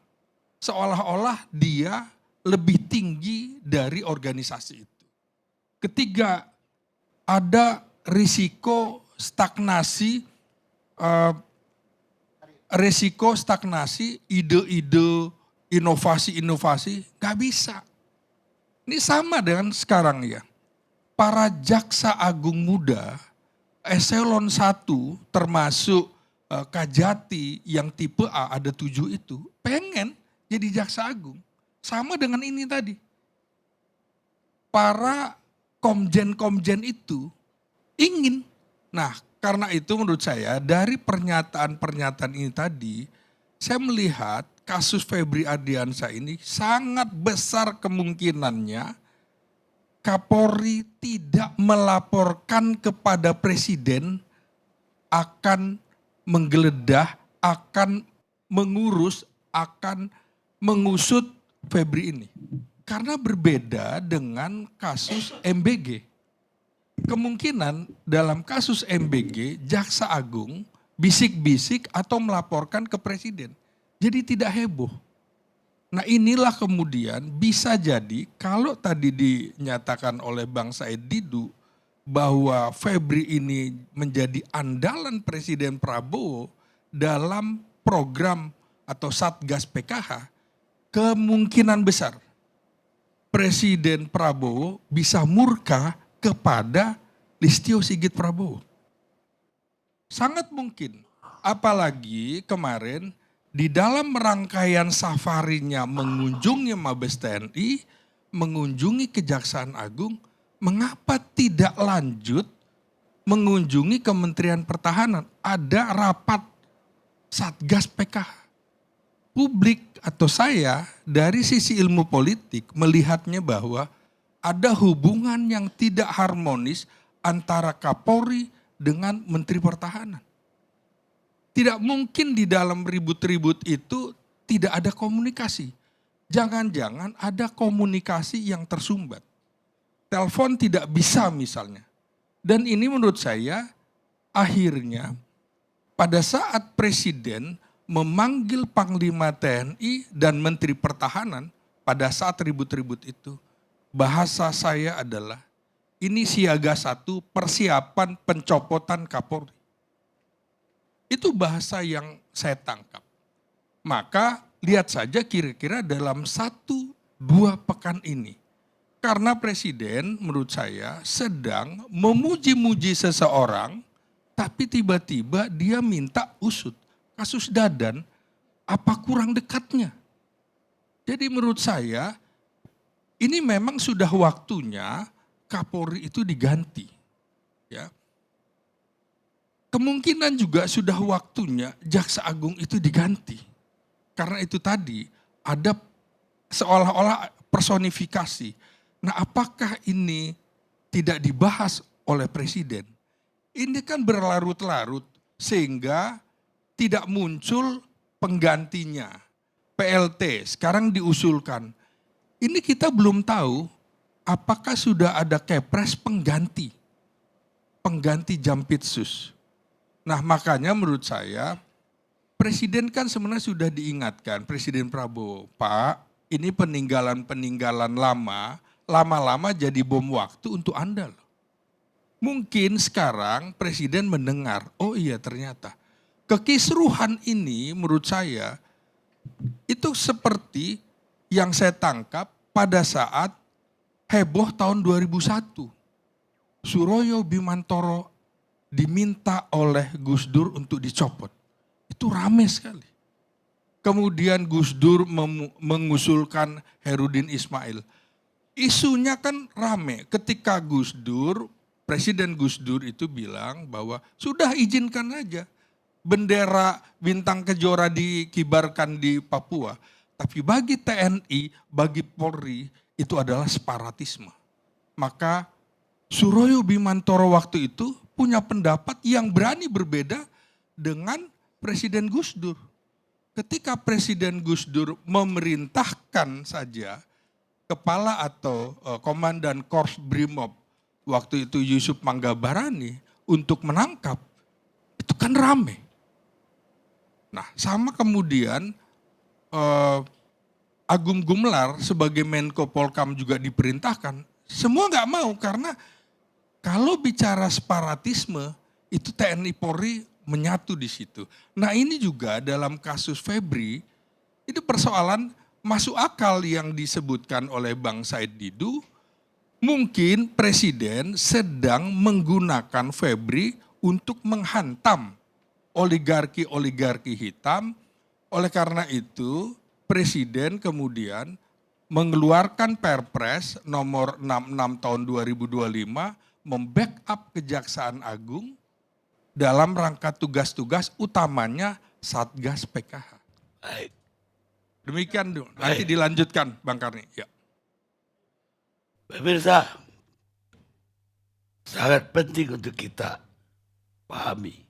L: Seolah-olah dia lebih tinggi dari organisasi itu. Ketiga, ada risiko stagnasi, ide-ide, inovasi-inovasi, nggak bisa. Ini sama dengan sekarang ya. Para jaksa agung muda, eselon 1 termasuk Kajati yang tipe A ada 7 itu, pengen jadi jaksa agung. Sama dengan ini tadi. Para komjen-komjen itu ingin. Nah, karena itu menurut saya dari pernyataan-pernyataan ini tadi, saya melihat kasus Febri Ardiansyah ini sangat besar kemungkinannya Kapolri tidak melaporkan kepada Presiden akan menggeledah, akan mengurus, akan mengusut Febri ini. Karena berbeda dengan kasus MBG. Kemungkinan dalam kasus MBG, Jaksa Agung bisik-bisik atau melaporkan ke Presiden. Jadi tidak heboh. Nah inilah kemudian bisa jadi kalau tadi dinyatakan oleh Bang Said Didu bahwa Febri ini menjadi andalan Presiden Prabowo dalam program atau Satgas PKH, kemungkinan besar Presiden Prabowo bisa murka kepada Listio Sigit Prabowo. Sangat mungkin, apalagi kemarin di dalam rangkaian safarinya mengunjungi Mabes TNI, mengunjungi Kejaksaan Agung, mengapa tidak lanjut mengunjungi Kementerian Pertahanan? Ada rapat Satgas PKH. Publik atau saya dari sisi ilmu politik melihatnya bahwa ada hubungan yang tidak harmonis antara Kapolri dengan Menteri Pertahanan. Tidak mungkin di dalam ribut-ribut itu tidak ada komunikasi. Jangan-jangan ada komunikasi yang tersumbat. Telepon tidak bisa misalnya. Dan ini menurut saya akhirnya pada saat Presiden memanggil Panglima TNI dan Menteri Pertahanan pada saat ribut-ribut itu, bahasa saya adalah ini siaga 1 persiapan pencopotan Kapolri. Itu bahasa yang saya tangkap. Maka lihat saja kira-kira dalam 1-2 pekan ini. Karena Presiden menurut saya sedang memuji-muji seseorang, tapi tiba-tiba dia minta usut. Kasus Dadan, apa kurang dekatnya? Jadi menurut saya, ini memang sudah waktunya Kapolri itu diganti. Ya. Kemungkinan juga sudah waktunya Jaksa Agung itu diganti. Karena itu tadi ada seolah-olah personifikasi. Nah apakah ini tidak dibahas oleh Presiden? Ini kan berlarut-larut sehingga tidak muncul penggantinya. PLT sekarang diusulkan. Ini kita belum tahu apakah sudah ada kepres pengganti Jampitsus. Nah makanya menurut saya Presiden kan sebenarnya sudah diingatkan, Presiden Prabowo, Pak ini peninggalan-peninggalan lama-lama jadi bom waktu untuk Anda loh. Mungkin sekarang Presiden mendengar, oh iya ternyata kekisruhan ini menurut saya itu seperti yang saya tangkap pada saat heboh tahun 2001. Suroyo Bimantoro diminta oleh Gus Dur untuk dicopot. Itu rame sekali. Kemudian Gus Dur mengusulkan Herudin Ismail. Isunya kan rame ketika Presiden Gus Dur itu bilang bahwa sudah izinkan aja bendera bintang kejora dikibarkan di Papua. Tapi bagi TNI, bagi Polri itu adalah separatisme. Maka Suroyo Bimantoro waktu itu punya pendapat yang berani berbeda dengan Presiden Gus Dur. Ketika Presiden Gus Dur memerintahkan saja kepala atau komandan Korps Brimob waktu itu Yusuf Manggabarani untuk menangkap, itu kan rame. Nah, sama kemudian Agung Gumelar sebagai Menko Polkam juga diperintahkan. Semua nggak mau karena kalau bicara separatisme itu TNI Polri menyatu di situ. Nah ini juga dalam kasus Febri itu persoalan masuk akal yang disebutkan oleh Bang Said Didu. Mungkin Presiden sedang menggunakan Febri untuk menghantam oligarki-oligarki hitam. Oleh karena itu Presiden kemudian mengeluarkan Perpres nomor 66 tahun 2025 membackup Kejaksaan Agung dalam rangka tugas-tugas utamanya Satgas PKH.
D: Baik.
L: Demikian dulu. Nanti dilanjutkan Bang Karni. Ya.
D: Pemirsa, sangat penting untuk kita pahami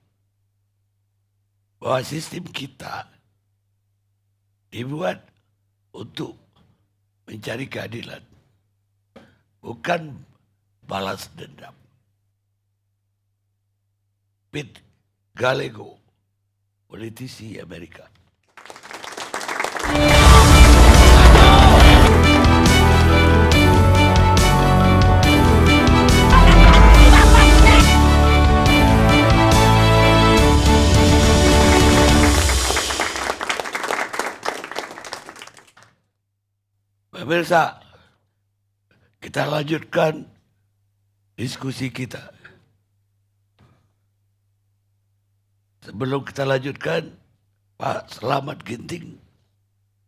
D: bahwa sistem kita dibuat untuk mencari keadilan, bukan balas dendam. Pete Gallego, politisi Amerika. Pemirsa, kita lanjutkan diskusi kita. Sebelum kita lanjutkan, Pak Selamat Ginting,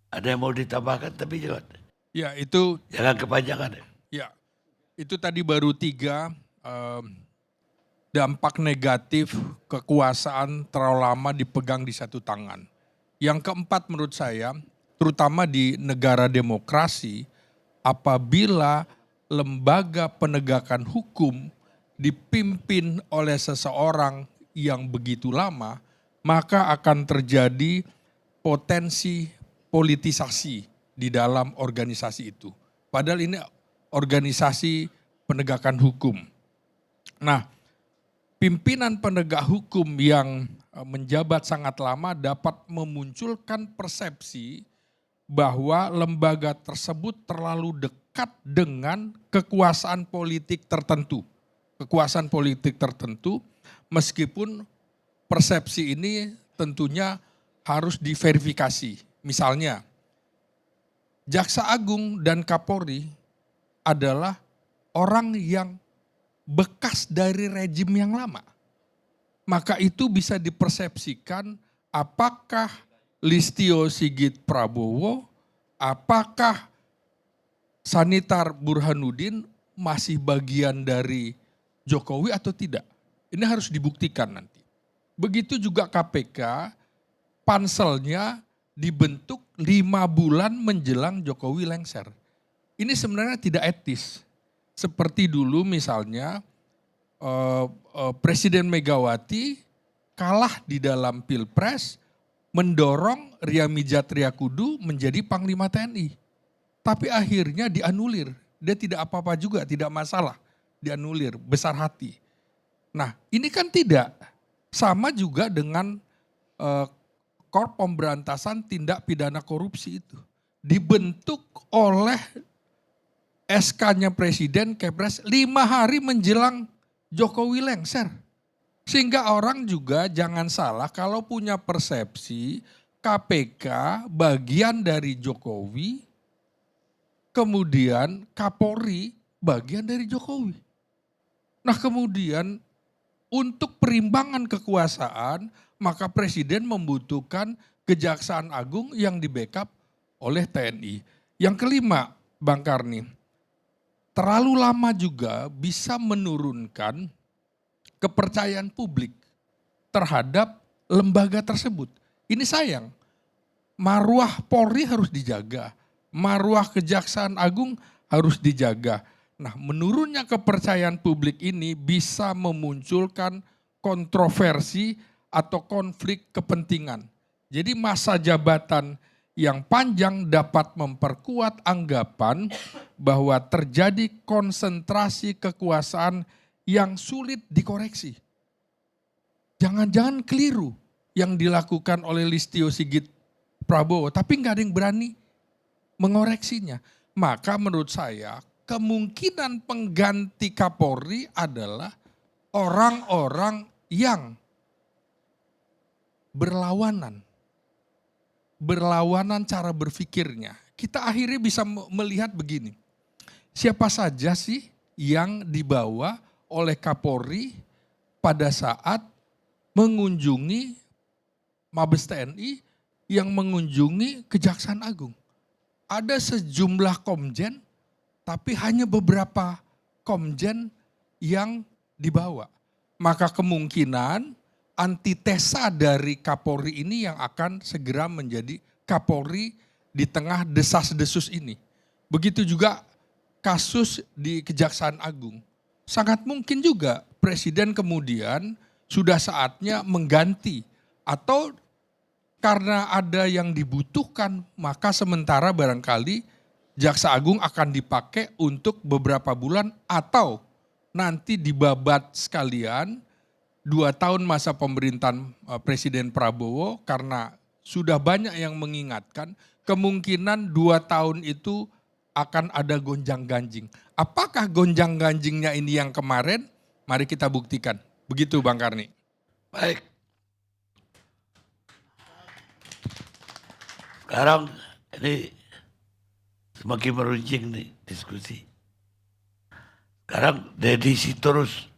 D: ada yang mau ditambahkan tapi jangan.
L: Ya itu.
D: Jangan kepanjangan.
L: Ya, itu tadi baru 3 dampak negatif kekuasaan terlalu lama dipegang di satu tangan. Yang keempat menurut saya, terutama di negara demokrasi, apabila lembaga penegakan hukum dipimpin oleh seseorang yang begitu lama, maka akan terjadi potensi politisasi di dalam organisasi itu. Padahal ini organisasi penegakan hukum. Nah, pimpinan penegak hukum yang menjabat sangat lama dapat memunculkan persepsi bahwa lembaga tersebut terlalu dekat dengan kekuasaan politik tertentu. Kekuasaan politik tertentu, meskipun persepsi ini tentunya harus diverifikasi. Misalnya, Jaksa Agung dan Kapolri adalah orang yang bekas dari rejim yang lama. Maka itu bisa dipersepsikan apakah Listio Sigit Prabowo, apakah Sanitar Burhanuddin masih bagian dari Jokowi atau tidak. Ini harus dibuktikan nanti. Begitu juga KPK, panselnya dibentuk 5 bulan menjelang Jokowi lengser. Ini sebenarnya tidak etis. Seperti dulu misalnya Presiden Megawati kalah di dalam Pilpres, mendorong Ria Mijat Triakudu menjadi Panglima TNI. Tapi akhirnya dianulir. Dia tidak apa-apa juga, tidak masalah. Dianulir, besar hati. Nah ini kan tidak. Sama juga dengan Korps Pemberantasan Tindak Pidana Korupsi itu. Dibentuk oleh SK-nya Presiden Kepres 5 hari menjelang Jokowi lengser. Sehingga orang juga jangan salah kalau punya persepsi KPK bagian dari Jokowi, kemudian Kapolri bagian dari Jokowi. Nah kemudian untuk perimbangan kekuasaan, maka Presiden membutuhkan Kejaksaan Agung yang di-backup oleh TNI. Yang kelima, Bang Karni, terlalu lama juga bisa menurunkan kepercayaan publik terhadap lembaga tersebut. Ini sayang, marwah Polri harus dijaga, marwah Kejaksaan Agung harus dijaga. Nah, menurunnya kepercayaan publik ini bisa memunculkan kontroversi atau konflik kepentingan. Jadi masa jabatan yang panjang dapat memperkuat anggapan bahwa terjadi konsentrasi kekuasaan yang sulit dikoreksi. Jangan-jangan keliru. yang dilakukan oleh Listio Sigit Prabowo, tapi nggak ada yang berani mengoreksinya. Maka menurut saya kemungkinan pengganti Kapolri adalah orang-orang yang berlawanan cara berpikirnya. Kita akhirnya bisa melihat begini, siapa saja sih yang dibawa oleh Kapolri pada saat mengunjungi Mabes TNI, yang mengunjungi Kejaksaan Agung. Ada sejumlah komjen, tapi hanya beberapa komjen yang dibawa. Maka kemungkinan antitesa dari Kapolri ini yang akan segera menjadi Kapolri di tengah desas-desus ini. Begitu juga kasus di Kejaksaan Agung. Sangat mungkin juga Presiden kemudian sudah saatnya mengganti, atau karena ada yang dibutuhkan, maka sementara barangkali Jaksa Agung akan dipakai untuk beberapa bulan, atau nanti dibabat sekalian 2 tahun masa pemerintahan Presiden Prabowo, karena sudah banyak yang mengingatkan kemungkinan 2 tahun itu akan ada gonjang-ganjing. Apakah gonjang-ganjingnya ini yang kemarin? Mari kita buktikan. Begitu Bang Karni.
D: Baik. Sekarang ini semakin meruncing nih diskusi. Sekarang Deddy Sitorus,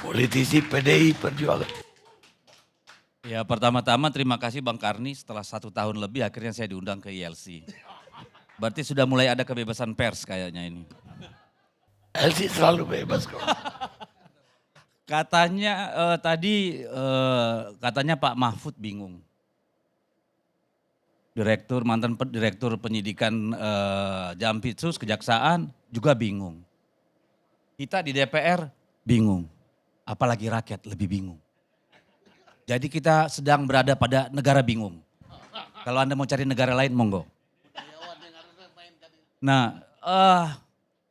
D: politisi PDI Perjuangan.
I: Ya pertama-tama terima kasih Bang Karni, setelah 1 tahun lebih akhirnya saya diundang ke ILC. Berarti sudah mulai ada kebebasan pers kayaknya ini.
D: ILC selalu bebas kok.
I: Katanya katanya Pak Mahfud bingung. Mantan direktur penyidikan Jampitsus Kejaksaan juga bingung. Kita di DPR bingung, apalagi rakyat lebih bingung. Jadi kita sedang berada pada negara bingung. Kalau Anda mau cari negara lain, monggo. Nah,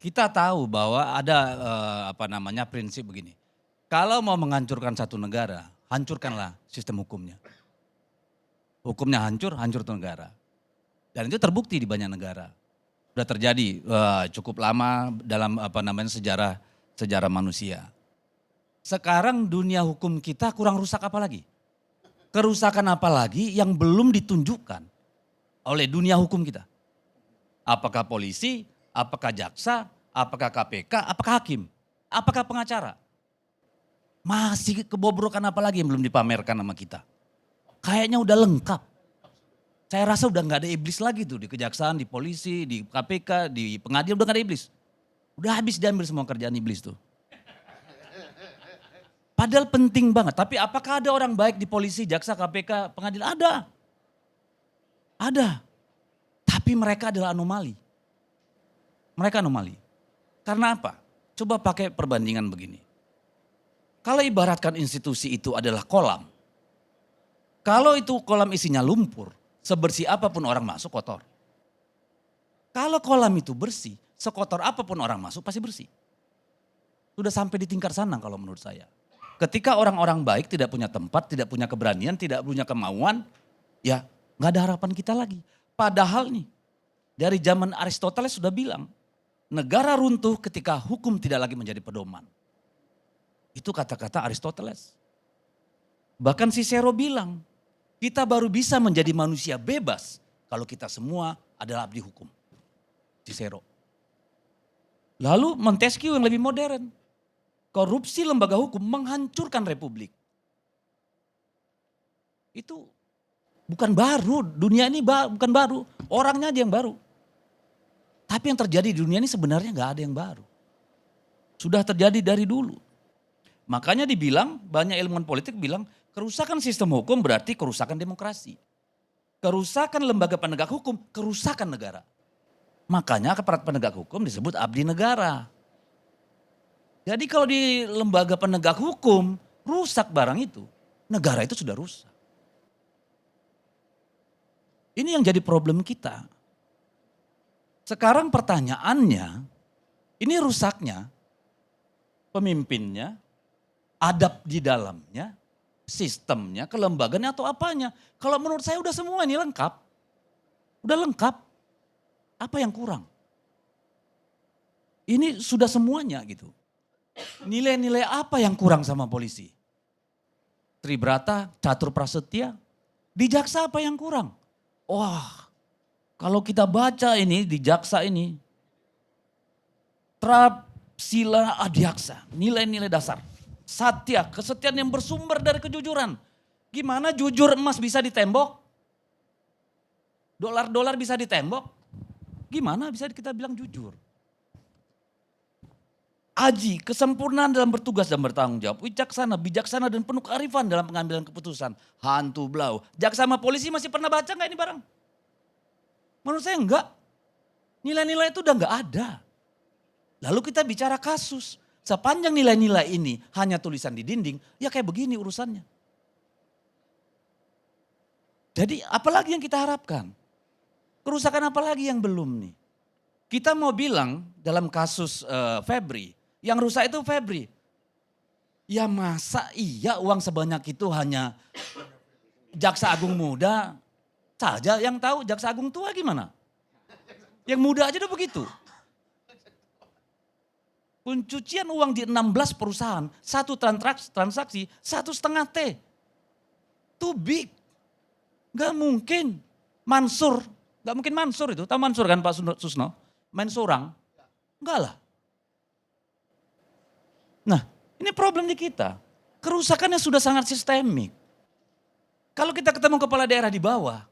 I: kita tahu bahwa ada prinsip begini. Kalau mau menghancurkan satu negara, hancurkanlah sistem hukumnya. Hukumnya hancur tuh negara. Dan itu terbukti di banyak negara. Sudah terjadi cukup lama dalam sejarah manusia. Sekarang dunia hukum kita kurang rusak apa lagi? Kerusakan apa lagi yang belum ditunjukkan oleh dunia hukum kita? Apakah polisi, apakah jaksa, apakah KPK, apakah hakim, apakah pengacara? Masih kebobrokan apa lagi yang belum dipamerkan sama kita? Kayaknya udah lengkap. Saya rasa udah gak ada iblis lagi tuh di kejaksaan, di polisi, di KPK, di pengadilan udah gak ada iblis. Udah habis diambil semua kerjaan iblis tuh. Padahal penting banget, tapi apakah ada orang baik di polisi, jaksa, KPK, pengadilan? Ada. Ada. Tapi mereka adalah anomali. Mereka anomali. Karena apa? Coba pakai perbandingan begini. Kalau ibaratkan institusi itu adalah kolam. Kalau itu kolam isinya lumpur, sebersih apapun orang masuk kotor. Kalau kolam itu bersih, sekotor apapun orang masuk pasti bersih. Sudah sampai di tingkat sana kalau menurut saya. Ketika orang-orang baik tidak punya tempat, tidak punya keberanian, tidak punya kemauan, ya gak ada harapan kita lagi. Padahal nih, dari zaman Aristoteles sudah bilang, negara runtuh ketika hukum tidak lagi menjadi pedoman. Itu kata-kata Aristoteles. Bahkan Cicero bilang, kita baru bisa menjadi manusia bebas kalau kita semua adalah abdi hukum. Cicero. Lalu Montesquieu yang lebih modern. Korupsi lembaga hukum menghancurkan republik. Itu bukan baru, dunia ini bukan baru, orangnya aja yang baru. Tapi yang terjadi di dunia ini sebenarnya gak ada yang baru. Sudah terjadi dari dulu. Makanya dibilang, banyak ilmuwan politik bilang, kerusakan sistem hukum berarti kerusakan demokrasi. Kerusakan lembaga penegak hukum, kerusakan negara. Makanya aparat penegak hukum disebut abdi negara. Jadi kalau di lembaga penegak hukum, rusak barang itu, negara itu sudah rusak. Ini yang jadi problem kita. Sekarang pertanyaannya, ini rusaknya, pemimpinnya, adab di dalamnya, sistemnya, kelembagaannya atau apanya. Kalau menurut saya udah semua ini lengkap. Udah lengkap. Apa yang kurang? Ini sudah semuanya gitu. Nilai-nilai apa yang kurang sama polisi? Tribrata, Catur Prasetya, di jaksa apa yang kurang? Wah, kalau kita baca ini di jaksa ini, Trap, Sila, Adiaksa, nilai-nilai dasar. Satya, kesetiaan yang bersumber dari kejujuran. Gimana jujur emas bisa ditembok? Dolar-dolar bisa ditembok? Gimana bisa kita bilang jujur? Aji, kesempurnaan dalam bertugas dan bertanggung jawab. Wicaksana, bijaksana dan penuh kearifan dalam pengambilan keputusan. Hantu blau. Jaksa sama polisi masih pernah baca nggak ini barang? Menurut saya enggak. Nilai-nilai itu udah nggak ada. Lalu kita bicara kasus. Sepanjang nilai-nilai ini hanya tulisan di dinding, ya kayak begini urusannya. Jadi apalagi yang kita harapkan? Kerusakan apa lagi yang belum nih? Kita mau bilang dalam kasus Febri, yang rusak itu Febri. Ya masa iya uang sebanyak itu hanya Jaksa Agung muda saja yang tahu, Jaksa Agung tua gimana? Yang muda aja udah begitu. Pencucian uang di 16 perusahaan, satu transaksi 1,5 T. Too big. Gak mungkin Mansur, gak mungkin Mansur itu, tahu Mansur kan Pak Susno? Main seorang, enggak lah. Nah ini problem di kita, kerusakannya sudah sangat sistemik. Kalau kita ketemu kepala daerah di bawah,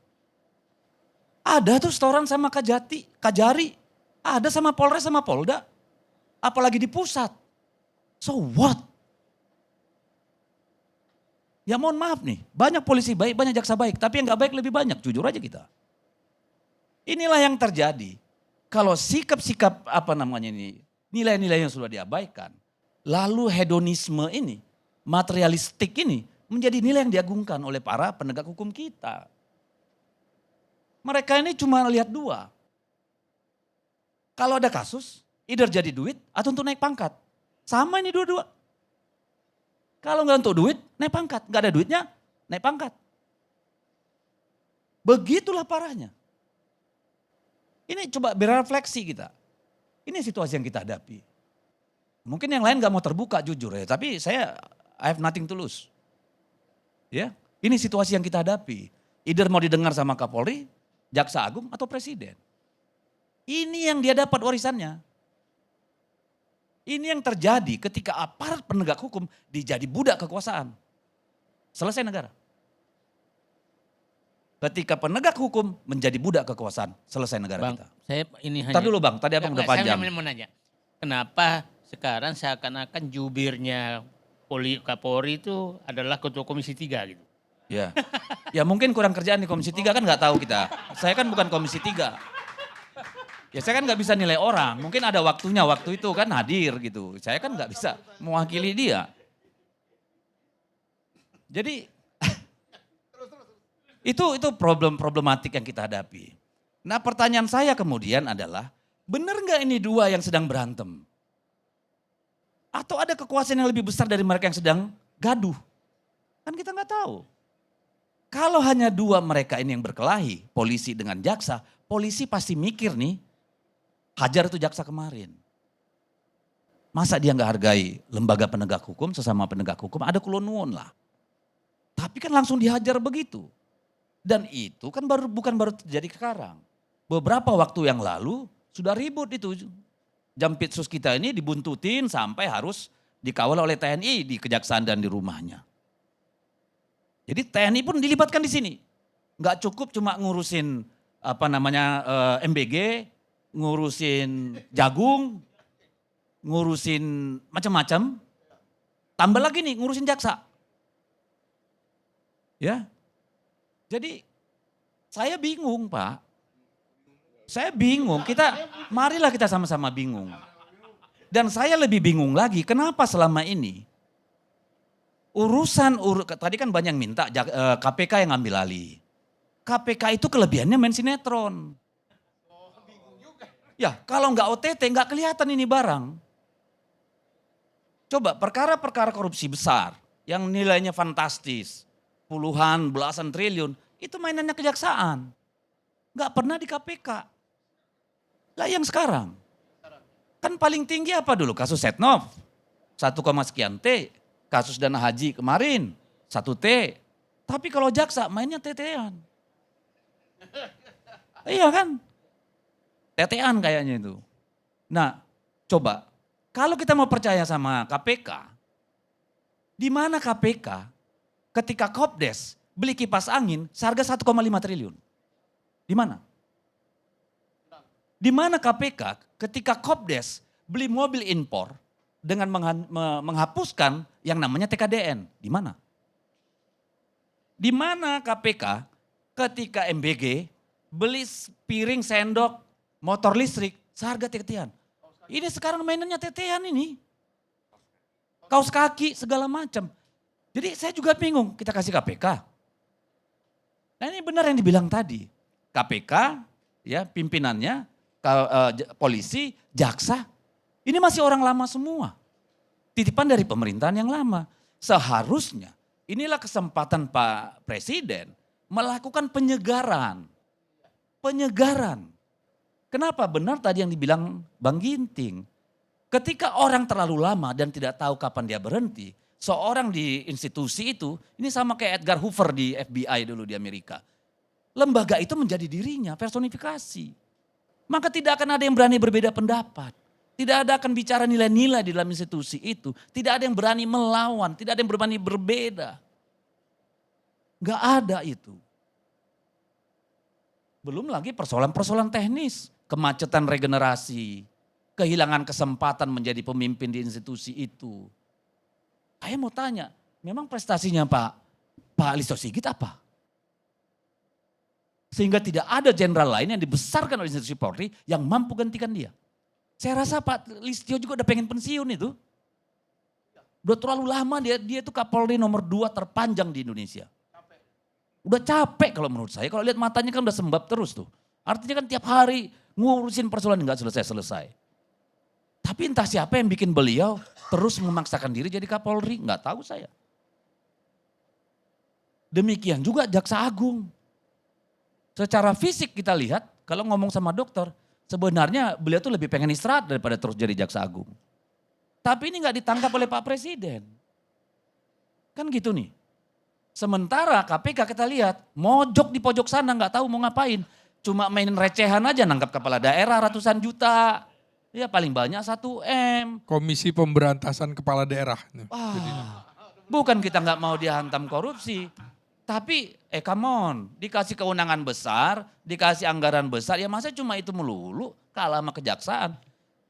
I: ada tuh setoran sama Kajari, ada sama Polres sama Polda, apalagi di pusat. So what? Ya mohon maaf nih, banyak polisi baik, banyak jaksa baik, tapi yang gak baik lebih banyak, jujur aja kita. Inilah yang terjadi. Kalau sikap-sikap nilai-nilai yang sudah diabaikan, lalu hedonisme ini, materialistik ini menjadi nilai yang diagungkan oleh para penegak hukum kita. Mereka ini cuma lihat dua. Kalau ada kasus, either jadi duit atau untuk naik pangkat. Sama ini dua-dua. Kalau nggak untuk duit, naik pangkat. Nggak ada duitnya, naik pangkat. Begitulah parahnya. Ini coba berefleksi kita. Ini situasi yang kita hadapi. Mungkin yang lain gak mau terbuka jujur ya, tapi I have nothing to lose. Ya, ini situasi yang kita hadapi. Either mau didengar sama Kapolri, Jaksa Agung atau Presiden. Ini yang dia dapat warisannya. Ini yang terjadi ketika aparat penegak hukum dijadi budak kekuasaan. Selesai negara. Ketika penegak hukum menjadi budak kekuasaan, selesai negara
E: Bang,
I: kita.
E: saya ini hanya...
I: Tadi dulu Bang, tadi abang udah panjang.
E: Saya mau nanya, kenapa sekarang seakan-akan jubirnya Kapolri itu adalah ketua Komisi 3 gitu?
I: Ya, ya mungkin kurang kerjaan di Komisi 3 kan nggak tahu kita. Saya kan bukan Komisi 3. Ya saya kan nggak bisa nilai orang, mungkin ada waktunya, waktu itu kan hadir gitu. Saya kan nggak bisa mewakili dia. Jadi itu problematik yang kita hadapi. Nah pertanyaan saya kemudian adalah, benar nggak ini dua yang sedang berantem? Atau ada kekuasaan yang lebih besar dari mereka yang sedang gaduh? Kan kita nggak tahu. Kalau hanya dua mereka ini yang berkelahi, polisi dengan jaksa, polisi pasti mikir nih, hajar itu jaksa kemarin. Masa dia nggak hargai lembaga penegak hukum, sesama penegak hukum, ada kulon lah. Tapi kan langsung dihajar begitu. Dan itu kan bukan baru terjadi sekarang. Beberapa waktu yang lalu sudah ribut itu. Jampitsus kita ini dibuntutin sampai harus dikawal oleh TNI di kejaksaan dan di rumahnya. Jadi TNI pun dilibatkan di sini. Nggak cukup cuma ngurusin MBG, ngurusin jagung, ngurusin macam-macam. Tambah lagi nih ngurusin jaksa. Ya. Jadi saya bingung Pak. Saya bingung, marilah kita sama-sama bingung. Dan saya lebih bingung lagi, kenapa selama ini tadi kan banyak yang minta KPK yang ngambil alih. KPK itu kelebihannya main sinetron. Ya kalau nggak OTT nggak kelihatan ini barang. Coba perkara-perkara korupsi besar yang nilainya fantastis, puluhan, belasan triliun, itu mainannya kejaksaan. Nggak pernah di KPK. Lah yang sekarang, kan paling tinggi apa dulu? Kasus Setnov, 1, sekian T. Kasus dana haji kemarin, 1 T. Tapi kalau jaksa mainnya tetean. Iya kan? Tetean kayaknya itu. Nah, coba kalau kita mau percaya sama KPK, di mana KPK ketika Kopdes beli kipas angin seharga 1,5 triliun? Di mana? Di mana KPK ketika Kopdes beli mobil impor dengan menghapuskan yang namanya TKDN? Di mana? Di mana KPK ketika MBG beli piring, sendok, motor listrik seharga tetean? Ini sekarang mainannya tetean ini. Kaos kaki segala macam. Jadi saya juga bingung, kita kasih KPK. Nah ini benar yang dibilang tadi. KPK, ya pimpinannya, polisi, jaksa, ini masih orang lama semua. Titipan dari pemerintahan yang lama. Seharusnya inilah kesempatan Pak Presiden melakukan penyegaran. Penyegaran. Kenapa? Benar tadi yang dibilang Bang Ginting. Ketika orang terlalu lama dan tidak tahu kapan dia berhenti, seorang di institusi itu, ini sama kayak Edgar Hoover di FBI dulu di Amerika. Lembaga itu menjadi dirinya, personifikasi. Maka tidak akan ada yang berani berbeda pendapat. Tidak ada akan bicara nilai-nilai di dalam institusi itu. Tidak ada yang berani melawan, tidak ada yang berani berbeda. Gak ada itu. Belum lagi persoalan-persoalan teknis, kemacetan regenerasi, kehilangan kesempatan menjadi pemimpin di institusi itu. Saya mau tanya, memang prestasinya Pak Listio Sigit apa? Sehingga tidak ada jenderal lain yang dibesarkan oleh institusi Polri yang mampu gantikan dia. Saya rasa Pak Listio juga udah pengen pensiun itu. Udah terlalu lama dia itu Kapolri nomor 2 terpanjang di Indonesia. Udah capek kalau menurut saya, kalau lihat matanya kan udah sembab terus tuh. Artinya kan tiap hari ngurusin persoalan nggak selesai-selesai. Tapi entah siapa yang bikin beliau terus memaksakan diri jadi Kapolri, nggak tahu saya. Demikian juga Jaksa Agung. Secara fisik kita lihat, kalau ngomong sama dokter, sebenarnya beliau tuh lebih pengen istirahat daripada terus jadi Jaksa Agung. Tapi ini nggak ditangkap oleh Pak Presiden. Kan gitu nih. Sementara KPK kita lihat, mojok di pojok sana nggak tahu mau ngapain. Cuma mainin recehan aja nangkap kepala daerah ratusan juta. Ya paling banyak 1 M.
L: Komisi Pemberantasan Kepala Daerah.
I: Bukan kita nggak mau dia hantam korupsi. Tapi come on, dikasih kewenangan besar, dikasih anggaran besar, ya masa cuma itu melulu kalah sama kejaksaan.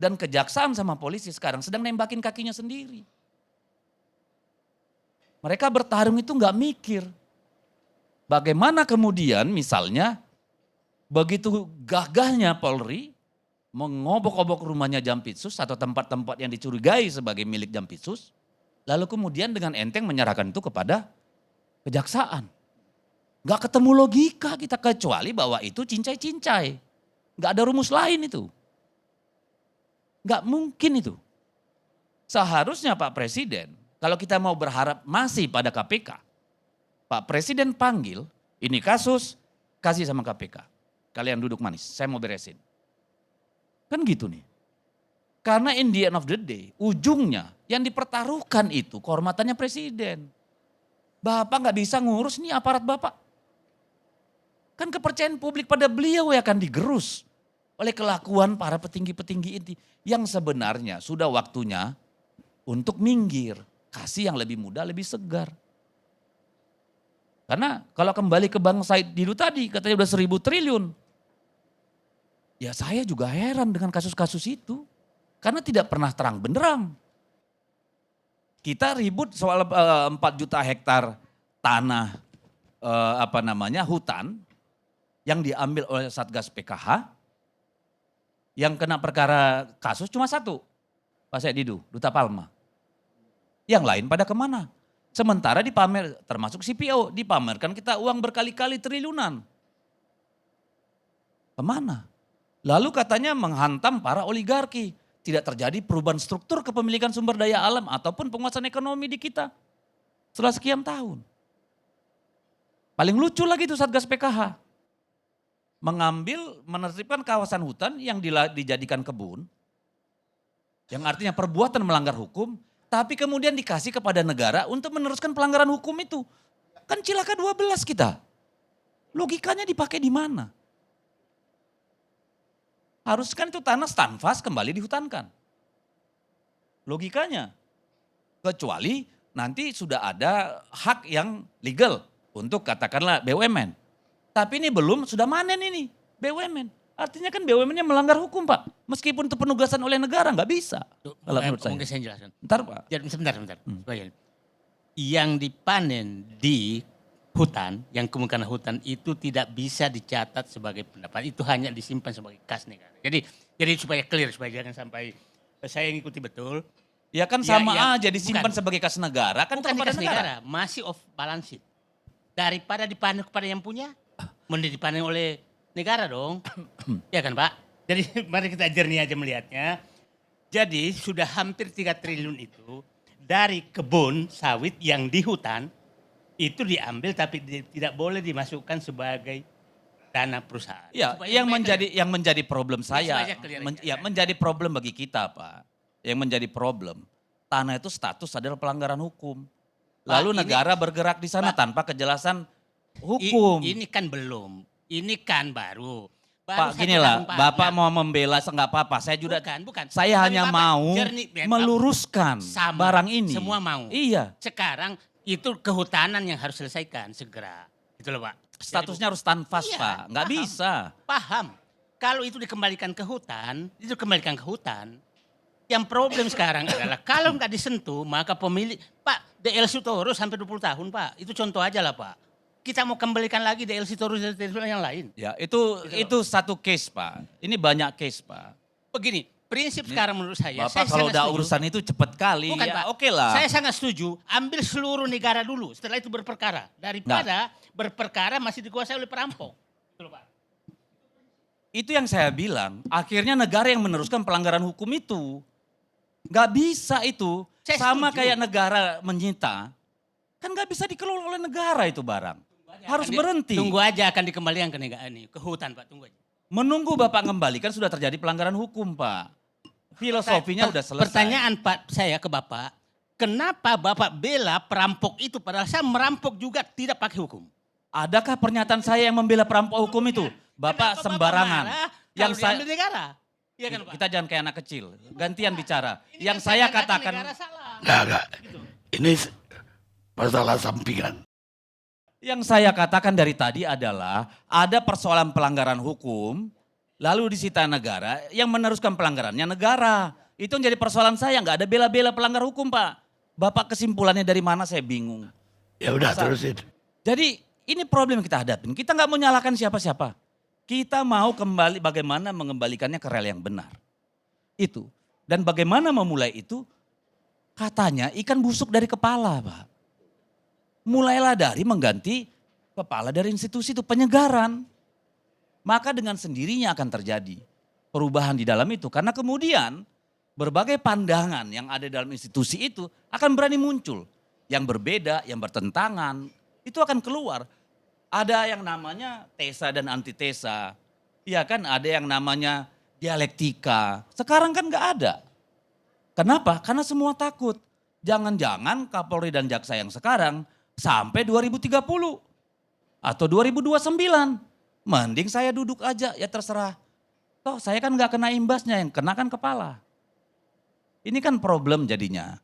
I: Dan kejaksaan sama polisi sekarang sedang nembakin kakinya sendiri. Mereka bertarung itu nggak mikir. Bagaimana kemudian misalnya begitu gagahnya Polri mengobok-obok rumahnya Jampitsus atau tempat-tempat yang dicurigai sebagai milik Jampitsus, lalu kemudian dengan enteng menyerahkan itu kepada kejaksaan. Gak ketemu logika kita kecuali bahwa itu cincai-cincai. Gak ada rumus lain itu. Gak mungkin itu. Seharusnya Pak Presiden, kalau kita mau berharap masih pada KPK, Pak Presiden panggil, ini kasus, kasih sama KPK. Kalian duduk manis, saya mau beresin. Kan gitu nih. Karena in the end of the day, ujungnya yang dipertaruhkan itu kehormatannya Presiden. Bapak gak bisa ngurus nih aparat Bapak. Kan kepercayaan publik pada beliau yang akan digerus oleh kelakuan para petinggi-petinggi inti. Yang sebenarnya sudah waktunya untuk minggir. Kasih yang lebih muda, lebih segar. Karena kalau kembali ke Bang Said Didu tadi, katanya udah 1.000 triliun. Ya saya juga heran dengan kasus-kasus itu. Karena tidak pernah terang benderang. Kita ribut soal 4 juta hektar tanah hutan yang diambil oleh Satgas PKH. Yang kena perkara kasus cuma 1. Pak Said Didu, Duta Palma. Yang lain pada kemana? Sementara dipamer, termasuk CPO, dipamerkan kita uang berkali-kali triliunan. Kemana? Lalu katanya menghantam para oligarki. Tidak terjadi perubahan struktur kepemilikan sumber daya alam ataupun penguasaan ekonomi di kita. Setelah sekian tahun. Paling lucu lagi itu Satgas PKH. Menertibkan kawasan hutan yang dijadikan kebun. Yang artinya perbuatan melanggar hukum. Tapi kemudian dikasih kepada negara untuk meneruskan pelanggaran hukum itu. Kan cilaka 12 kita. Logikanya dipakai di mana? Harus kan itu tanah stanfas kembali dihutankan. Logikanya. Kecuali nanti sudah ada hak yang legal untuk katakanlah BUMN. Tapi ini belum, sudah manen ini BUMN. Artinya kan BUMN-nya melanggar hukum Pak. Meskipun itu penugasan oleh negara, nggak bisa. Kalau menurut saya.
E: Mungkin saya jelaskan.
I: Bentar Pak.
E: Jadi sebentar. Yang dipanen di hutan, yang kemungkinan hutan itu tidak bisa dicatat sebagai pendapat. Itu hanya disimpan sebagai kas negara. Jadi supaya clear, supaya jangan sampai saya ngikuti betul.
I: Ya kan sama aja disimpan sebagai kas negara kan
E: bukan
I: kepada
E: kas negara, masih off balance sheet. Daripada dipanen kepada yang punya, mending dipanen oleh negara dong. Ya kan Pak? Jadi mari kita jernih aja melihatnya. Jadi sudah hampir 3 triliun itu dari kebun sawit yang di hutan itu diambil tapi tidak boleh dimasukkan sebagai dana perusahaan.
I: Ya, yang menjadi problem saya, menjadi problem bagi kita Pak. Yang menjadi problem, tanah itu status adalah pelanggaran hukum. Lalu negara bergerak di sana tanpa kejelasan hukum.
E: Ini kan belum, ini kan baru.
I: Pak gini lah, Bapak mau membela nggak apa-apa, saya juga
E: bukan.
I: Saya hanya mau meluruskan barang ini.
E: Semua mau.
I: Iya.
E: Sekarang itu kehutanan yang harus selesaikan segera. Gitu loh Pak.
I: Statusnya harus tanfas Pak, nggak bisa.
E: Paham. Kalau itu dikembalikan ke hutan, itu kembalikan ke hutan. Yang problem sekarang adalah kalau nggak disentuh maka pemilik, Pak DL Sitorus sampai 20 tahun Pak. Itu contoh aja lah Pak. Kita mau kembalikan lagi DL Sitorus dan yang lain.
I: Ya itu satu case Pak. Ini banyak case Pak.
E: Begini, prinsip sekarang menurut saya.
I: Bapak kalau udah urusan itu cepat kali.
E: Bukan,
I: ya
E: Pak.
I: oke lah.
E: Saya sangat setuju, ambil seluruh negara dulu. Setelah itu berperkara. Daripada berperkara masih dikuasai oleh perampok. Betul, Pak.
I: Itu yang saya bilang, akhirnya negara yang meneruskan pelanggaran hukum itu. Nggak bisa itu, sama kayak negara menyita, kan nggak bisa dikelola oleh negara itu barang. Harus berhenti.
E: Tunggu aja akan dikembalikan ke negara ini, ke hutan Pak, tunggu aja.
I: Menunggu Bapak kembalikan sudah terjadi pelanggaran hukum Pak. Filosofinya udah selesai.
E: Pertanyaan Pak saya ke Bapak, kenapa Bapak bela perampok itu padahal saya merampok juga tidak pakai hukum?
I: Adakah pernyataan saya yang membela perampok hukum itu? Bapak sembarangan.
E: Yang saya negara.
I: Ya kan, Pak? Kita jangan kayak anak kecil, gantian bicara. Yang saya katakan,
D: enggak. Ini masalah sampingan.
I: Yang saya katakan dari tadi adalah ada persoalan pelanggaran hukum, lalu disita negara, yang meneruskan pelanggarannya negara. Itu yang jadi persoalan saya, nggak ada bela-bela pelanggar hukum Pak. Bapak kesimpulannya dari mana saya bingung.
D: Ya udah terusin.
I: Jadi ini problem yang kita hadapin, kita nggak mau nyalakan siapa-siapa. Kita mau kembali bagaimana mengembalikannya ke rel yang benar. Itu. Dan bagaimana memulai itu? Katanya ikan busuk dari kepala Pak. Mulailah dari mengganti kepala dari institusi itu, penyegaran. Maka dengan sendirinya akan terjadi perubahan di dalam itu. Karena kemudian berbagai pandangan yang ada dalam institusi itu akan berani muncul. Yang berbeda, yang bertentangan, itu akan keluar. Ada yang namanya tesa dan antitesa. Ya kan ada yang namanya dialektika. Sekarang kan nggak ada. Kenapa? Karena semua takut. Jangan-jangan Kapolri dan Jaksa yang sekarang sampai 2030 atau 2029. Mending saya duduk aja, ya terserah. Toh saya kan nggak kena imbasnya, yang kena kan kepala. Ini kan problem jadinya.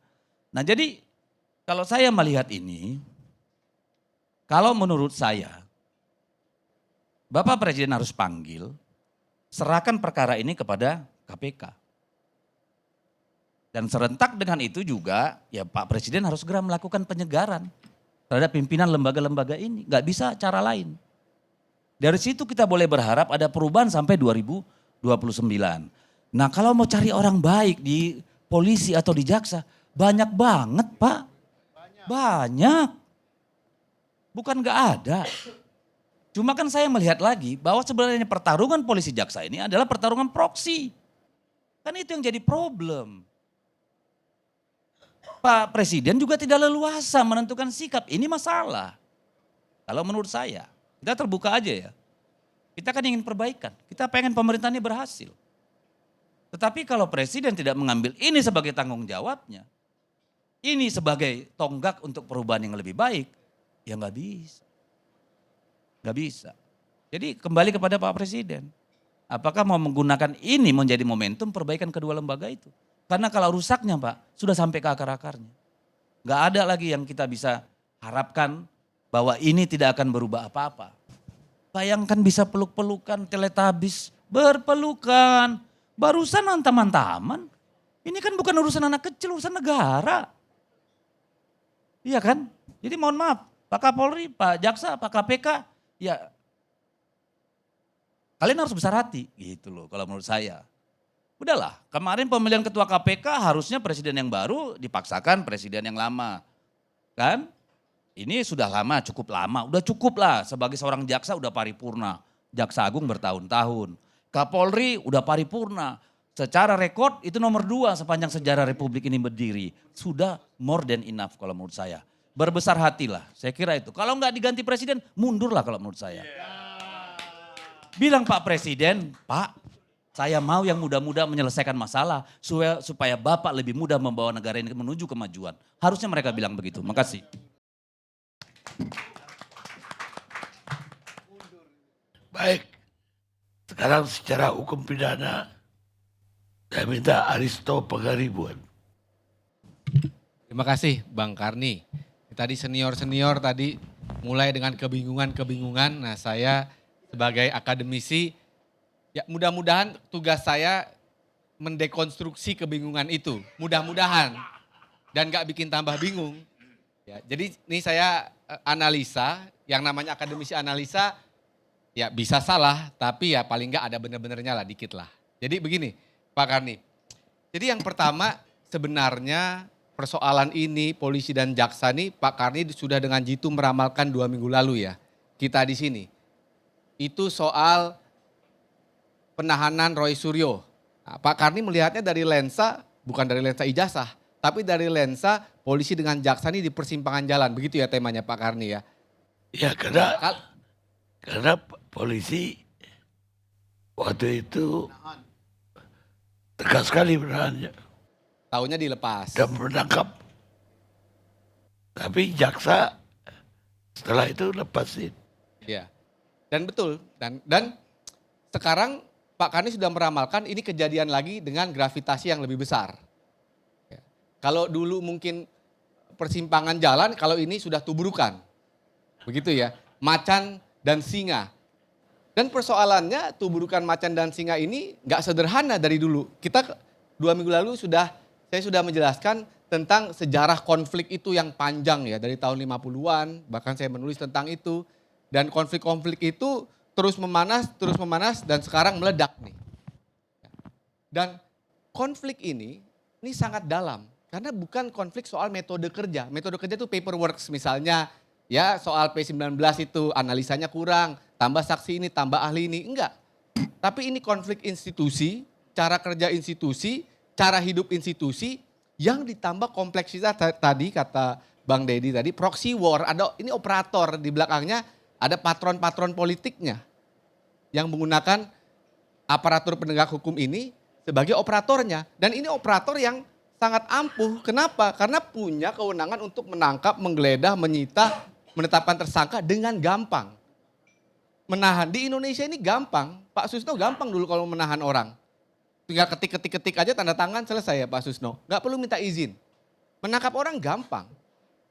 I: Nah jadi kalau saya melihat ini, kalau menurut saya, Bapak Presiden harus panggil, serahkan perkara ini kepada KPK. Dan serentak dengan itu juga, ya Pak Presiden harus segera melakukan penyegaran terhadap pimpinan lembaga-lembaga ini. Gak bisa cara lain. Dari situ kita boleh berharap ada perubahan sampai 2029. Nah kalau mau cari orang baik di polisi atau di jaksa, banyak banget Pak. Banyak. Bukan gak ada. Cuma kan saya melihat lagi bahwa sebenarnya pertarungan polisi jaksa ini adalah pertarungan proksi. Kan itu yang jadi problem. Pak Presiden juga tidak leluasa menentukan sikap. Ini masalah. Kalau menurut saya, kita terbuka aja ya. Kita kan ingin perbaikan. Kita pengen pemerintah ini berhasil. Tetapi kalau Presiden tidak mengambil ini sebagai tanggung jawabnya, ini sebagai tonggak untuk perubahan yang lebih baik, ya nggak bisa. Nggak bisa. Jadi kembali kepada Pak Presiden. Apakah mau menggunakan ini menjadi momentum perbaikan kedua lembaga itu? Karena kalau rusaknya Pak, sudah sampai ke akar-akarnya. Nggak ada lagi yang kita bisa harapkan bahwa ini tidak akan berubah apa-apa. Bayangkan bisa peluk-pelukan, teletabis, berpelukan. Barusan hantam-hantaman. Ini kan bukan urusan anak kecil, urusan negara. Iya kan? Jadi mohon maaf, Pak Kapolri, Pak Jaksa, Pak KPK, ya kalian harus besar hati gitu loh kalau menurut saya. Udahlah, kemarin pemilihan ketua KPK harusnya presiden yang baru dipaksakan presiden yang lama. Kan? Ini sudah lama, cukup lama. Udah cukup lah sebagai seorang jaksa udah paripurna. Jaksa Agung bertahun-tahun. Kapolri udah paripurna. Secara rekod itu nomor 2 sepanjang sejarah Republik ini berdiri. Sudah more than enough kalau menurut saya. Berbesar hatilah, saya kira itu. Kalau nggak diganti presiden, mundurlah kalau menurut saya. Bilang Pak Presiden, Pak, saya mau yang muda-muda menyelesaikan masalah supaya Bapak lebih mudah membawa negara ini menuju kemajuan. Harusnya mereka bilang begitu. Makasih.
D: Baik, sekarang secara hukum pidana, saya minta Aristo Pagaribuan.
M: Terima kasih Bang Karni. Tadi senior-senior tadi mulai dengan kebingungan-kebingungan. Nah saya sebagai akademisi, ya mudah-mudahan tugas saya mendekonstruksi kebingungan itu. Mudah-mudahan. Dan gak bikin tambah bingung. Ya, jadi ini saya analisa, yang namanya akademisi analisa, ya bisa salah, tapi ya paling gak ada bener-benernya lah, dikit lah. Jadi begini Pak Karni. Jadi yang pertama sebenarnya persoalan ini polisi dan jaksa ini Pak Karni sudah dengan jitu meramalkan 2 minggu lalu ya. Kita di sini. Itu soal penahanan Roy Suryo. Nah, Pak Karni melihatnya dari lensa, bukan dari lensa ijazah, tapi dari lensa polisi dengan jaksa ini di persimpangan jalan. Begitu ya temanya Pak Karni ya?
D: Ya karena polisi waktu itu tegas sekali menahannya.
M: Taunya dilepas.
D: Dan menangkap. Tapi jaksa setelah itu lepasin.
M: Ya. Dan betul, dan sekarang Pak Karni sudah meramalkan ini kejadian lagi dengan gravitasi yang lebih besar. Ya. Kalau dulu mungkin persimpangan jalan, kalau ini sudah tubrukan. Begitu ya, macan dan singa. Dan persoalannya tubrukan macan dan singa ini nggak sederhana dari dulu. Kita 2 minggu lalu saya sudah menjelaskan tentang sejarah konflik itu yang panjang ya, dari tahun 50-an, bahkan saya menulis tentang itu. Dan konflik-konflik itu terus memanas, dan sekarang meledak nih. Dan konflik ini sangat dalam. Karena bukan konflik soal metode kerja. Metode kerja itu paperwork misalnya. Ya soal P19 itu analisanya kurang, tambah saksi ini, tambah ahli ini. Enggak. Tapi ini konflik institusi, cara kerja institusi, cara hidup institusi, yang ditambah kompleksitas tadi kata Bang Deddy tadi, proxy war, ada ini operator di belakangnya, ada patron-patron politiknya yang menggunakan aparatur penegak hukum ini sebagai operatornya. Dan ini operator yang sangat ampuh. Kenapa? Karena punya kewenangan untuk menangkap, menggeledah, menyita, menetapkan tersangka dengan gampang. Menahan di Indonesia ini gampang. Pak Susno gampang dulu kalau menahan orang. Tinggal ketik aja tanda tangan selesai ya Pak Susno. Gak perlu minta izin. Menangkap orang gampang.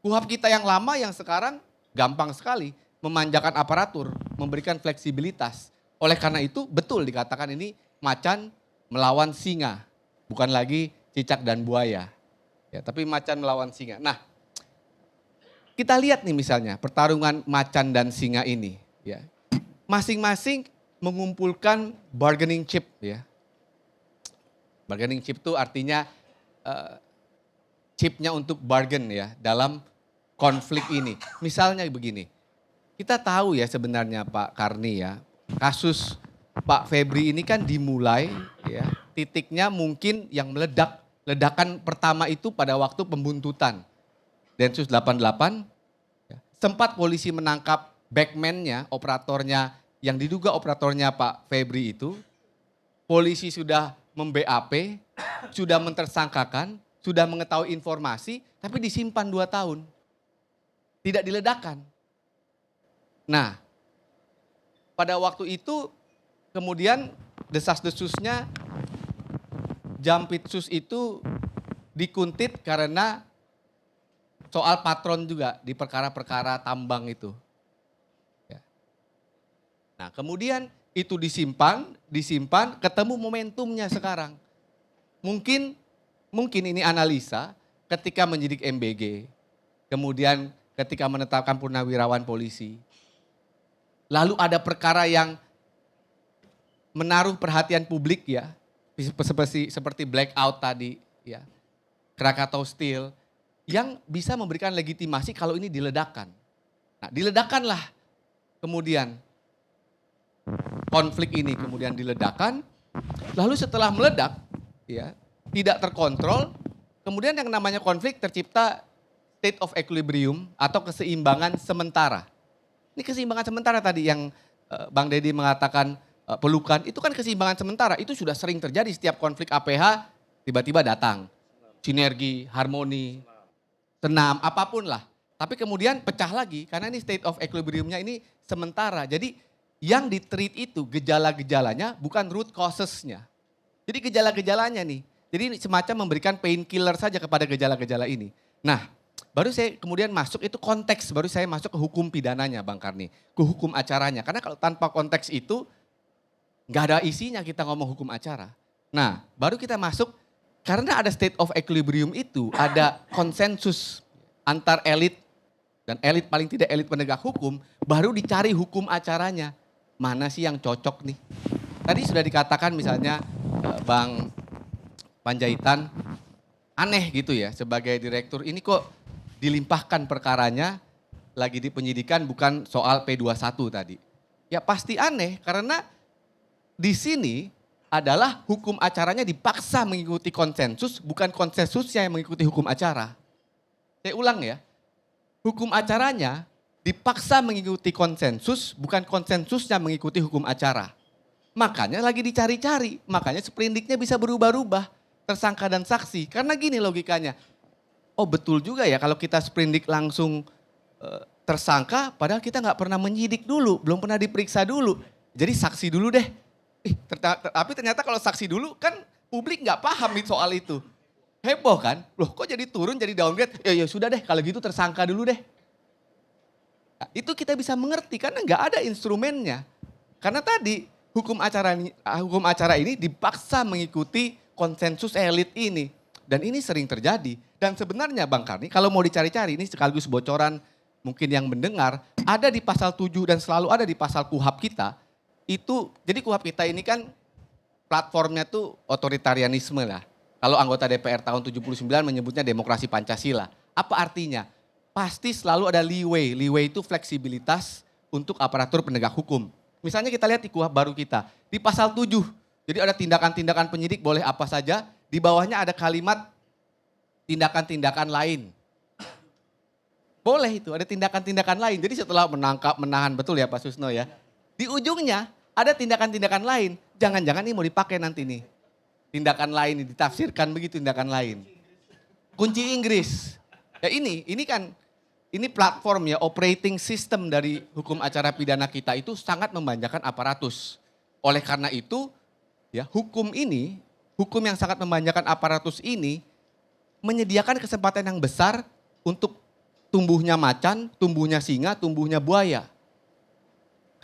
M: KUHP kita yang lama yang sekarang gampang sekali. Memanjakan aparatur, memberikan fleksibilitas. Oleh karena itu betul dikatakan ini macan melawan singa. Bukan lagi cicak dan buaya. Ya, tapi macan melawan singa. Nah, kita lihat nih misalnya pertarungan macan dan singa ini. Ya. Masing-masing mengumpulkan bargaining chip. Ya. Bargaining chip itu artinya chipnya untuk bargain ya dalam konflik ini. Misalnya begini. Kita tahu ya sebenarnya Pak Karni ya, kasus Pak Febri ini kan dimulai ya, titiknya mungkin yang meledak ledakan pertama itu pada waktu pembuntutan Densus 88, sempat polisi menangkap backman-nya, operatornya, yang diduga operatornya Pak Febri itu. Polisi sudah mem-BAP, sudah mentersangkakan, sudah mengetahui informasi, tapi disimpan 2 tahun. Tidak diledakkan. Nah, pada waktu itu kemudian desas-desusnya Jampitsus itu dikuntit karena soal patron juga di perkara-perkara tambang itu. Ya. Nah, kemudian itu disimpan, ketemu momentumnya sekarang. Mungkin ini analisa ketika menyidik MBG, kemudian ketika menetapkan purnawirawan polisi. Lalu ada perkara yang menaruh perhatian publik ya, seperti blackout tadi ya, Krakatau Steel, yang bisa memberikan legitimasi kalau ini diledakkan. Nah, diledakkanlah kemudian konflik ini kemudian diledakkan, lalu setelah meledak ya, tidak terkontrol, kemudian yang namanya konflik tercipta state of equilibrium atau keseimbangan sementara. Ini keseimbangan sementara tadi yang Bang Deddy mengatakan pelukan, itu kan keseimbangan sementara, itu sudah sering terjadi setiap konflik APH tiba-tiba datang. Sinergi, harmoni, senam, apapun lah. Tapi kemudian pecah lagi karena ini state of equilibriumnya ini sementara. Jadi yang di-treat itu gejala-gejalanya bukan root causes-nya. Jadi gejala-gejalanya nih. Jadi semacam memberikan painkiller saja kepada gejala-gejala ini. Nah, baru saya kemudian masuk itu konteks, baru saya masuk ke hukum pidananya Bang Karni. Ke hukum acaranya. Karena kalau tanpa konteks itu nggak ada isinya kita ngomong hukum acara. Nah, baru kita masuk karena ada state of equilibrium itu, ada konsensus antar elit dan elit paling tidak elit penegak hukum, baru dicari hukum acaranya. Mana sih yang cocok nih? Tadi sudah dikatakan misalnya Bang Panjaitan, aneh gitu ya sebagai direktur ini kok dilimpahkan perkaranya lagi di penyidikan bukan soal P21 tadi. Ya pasti aneh karena di sini adalah hukum acaranya dipaksa mengikuti konsensus, bukan konsensusnya yang mengikuti hukum acara. Saya ulang ya, hukum acaranya dipaksa mengikuti konsensus, bukan konsensusnya mengikuti hukum acara. Makanya lagi dicari-cari, makanya sprindiknya bisa berubah-ubah, tersangka dan saksi. Karena gini logikanya, oh betul juga ya kalau kita sprindik langsung tersangka, padahal kita nggak pernah menyidik dulu, belum pernah diperiksa dulu. Jadi saksi dulu deh. Tapi ternyata kalau saksi dulu kan publik nggak paham soal itu. Heboh kan? Loh kok jadi turun, jadi downgrade? Ya sudah deh kalau gitu tersangka dulu deh. Nah, itu kita bisa mengerti karena nggak ada instrumennya. Karena tadi hukum acara ini dipaksa mengikuti konsensus elit ini. Dan ini sering terjadi. Dan sebenarnya Bang Karni kalau mau dicari-cari ini sekaligus bocoran mungkin yang mendengar. Ada di pasal 7 dan selalu ada di pasal KUHAP kita. Itu, jadi KUHAP kita ini kan platformnya tuh otoritarianisme lah. Kalau anggota DPR tahun 79 menyebutnya demokrasi Pancasila. Apa artinya? Pasti selalu ada leeway. Leeway itu fleksibilitas untuk aparatur penegak hukum. Misalnya kita lihat di KUHAP baru kita. Di pasal 7, jadi ada tindakan-tindakan penyidik boleh apa saja. Di bawahnya ada kalimat tindakan-tindakan lain. Boleh itu, ada tindakan-tindakan lain. Jadi setelah menangkap, menahan, betul ya Pak Susno ya. Di ujungnya ada tindakan-tindakan lain. Jangan-jangan ini mau dipakai nanti nih. Tindakan lain, ditafsirkan begitu tindakan lain. Kunci Inggris. Ya ini kan, ini platform ya, operating system dari hukum acara pidana kita itu sangat memanjakan aparatus. Oleh karena itu, ya hukum ini, hukum yang sangat memanjakan aparatus ini, menyediakan kesempatan yang besar untuk tumbuhnya macan, tumbuhnya singa, tumbuhnya buaya.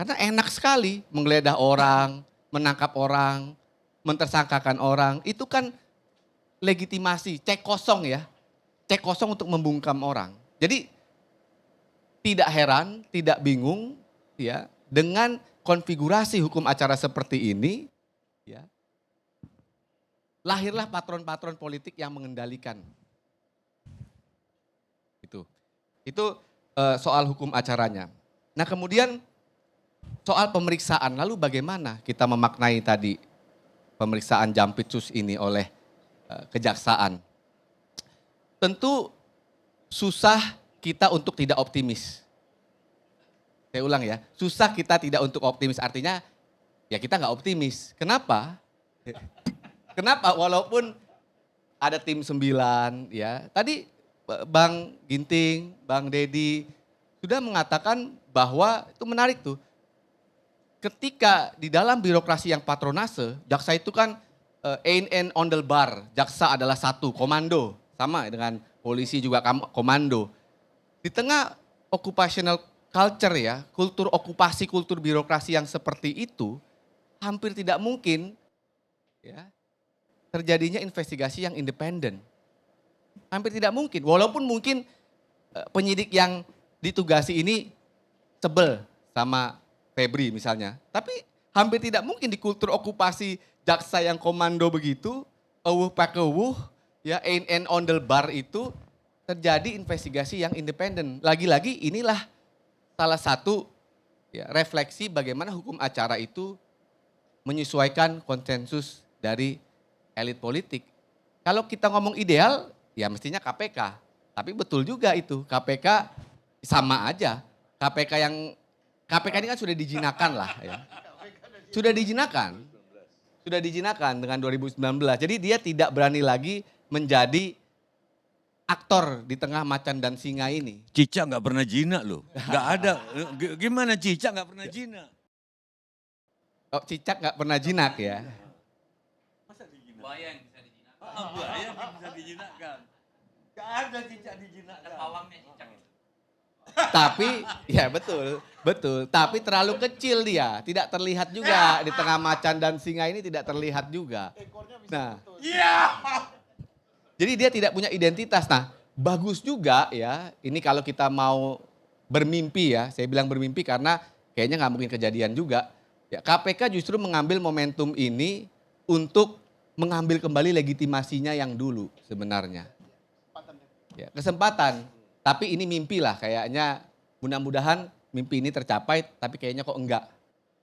M: Karena enak sekali menggeledah orang, menangkap orang, mentersangkakan orang. Itu kan legitimasi, cek kosong ya. Cek kosong untuk membungkam orang. Jadi tidak heran, tidak bingung ya dengan konfigurasi hukum acara seperti ini ya. Lahirlah patron-patron politik yang mengendalikan. Itu soal hukum acaranya. Nah kemudian soal pemeriksaan, lalu bagaimana kita memaknai tadi pemeriksaan Jampitsus ini oleh kejaksaan. Tentu susah kita untuk tidak optimis. Saya ulang ya, susah kita tidak untuk optimis. Artinya ya kita nggak optimis. Kenapa? Kenapa? Walaupun ada tim 9 ya. Tadi Bang Ginting, Bang Dedi sudah mengatakan bahwa itu menarik tuh. Ketika di dalam birokrasi yang patronase, jaksa itu kan ein onderbar, jaksa adalah satu, komando. Sama dengan polisi juga komando. Di tengah occupational culture ya, kultur okupasi, kultur birokrasi yang seperti itu, hampir tidak mungkin ya, terjadinya investigasi yang independen. Hampir tidak mungkin, walaupun mungkin penyidik yang ditugasi ini sebel sama Febri misalnya. Tapi hampir tidak mungkin di kultur okupasi jaksa yang komando begitu, eueuh pak eueuh, ya ein onderbar itu terjadi investigasi yang independen. Lagi-lagi inilah salah satu ya, refleksi bagaimana hukum acara itu menyesuaikan konsensus dari elit politik. Kalau kita ngomong ideal, ya mestinya KPK. Tapi betul juga itu, KPK sama aja. KPK ini kan sudah dijinakan lah ya. Sudah dijinakan dengan 2019. Jadi dia tidak berani lagi menjadi aktor di tengah macan dan singa ini.
F: Cica nggak pernah jinak loh. Nggak ada. Gimana Cica nggak pernah jinak?
M: Oh, Cicak nggak pernah jinak ya.
B: Buaya yang bisa dijinakkan.
F: Buaya yang bisa dijinakkan. Nggak ada cicak dijinakkan.
B: Pawangnya cicak.
M: Tapi ya betul. Tapi terlalu kecil dia, tidak terlihat juga di tengah macan dan singa ini tidak terlihat juga. Nah, jadi dia tidak punya identitas. Nah, bagus juga ya. Ini kalau kita mau bermimpi ya, saya bilang bermimpi karena kayaknya nggak mungkin kejadian juga. Ya, KPK justru mengambil momentum ini untuk mengambil kembali legitimasinya yang dulu sebenarnya. Ya, kesempatan. Tapi ini mimpi lah kayaknya, mudah-mudahan mimpi ini tercapai, tapi kayaknya kok enggak.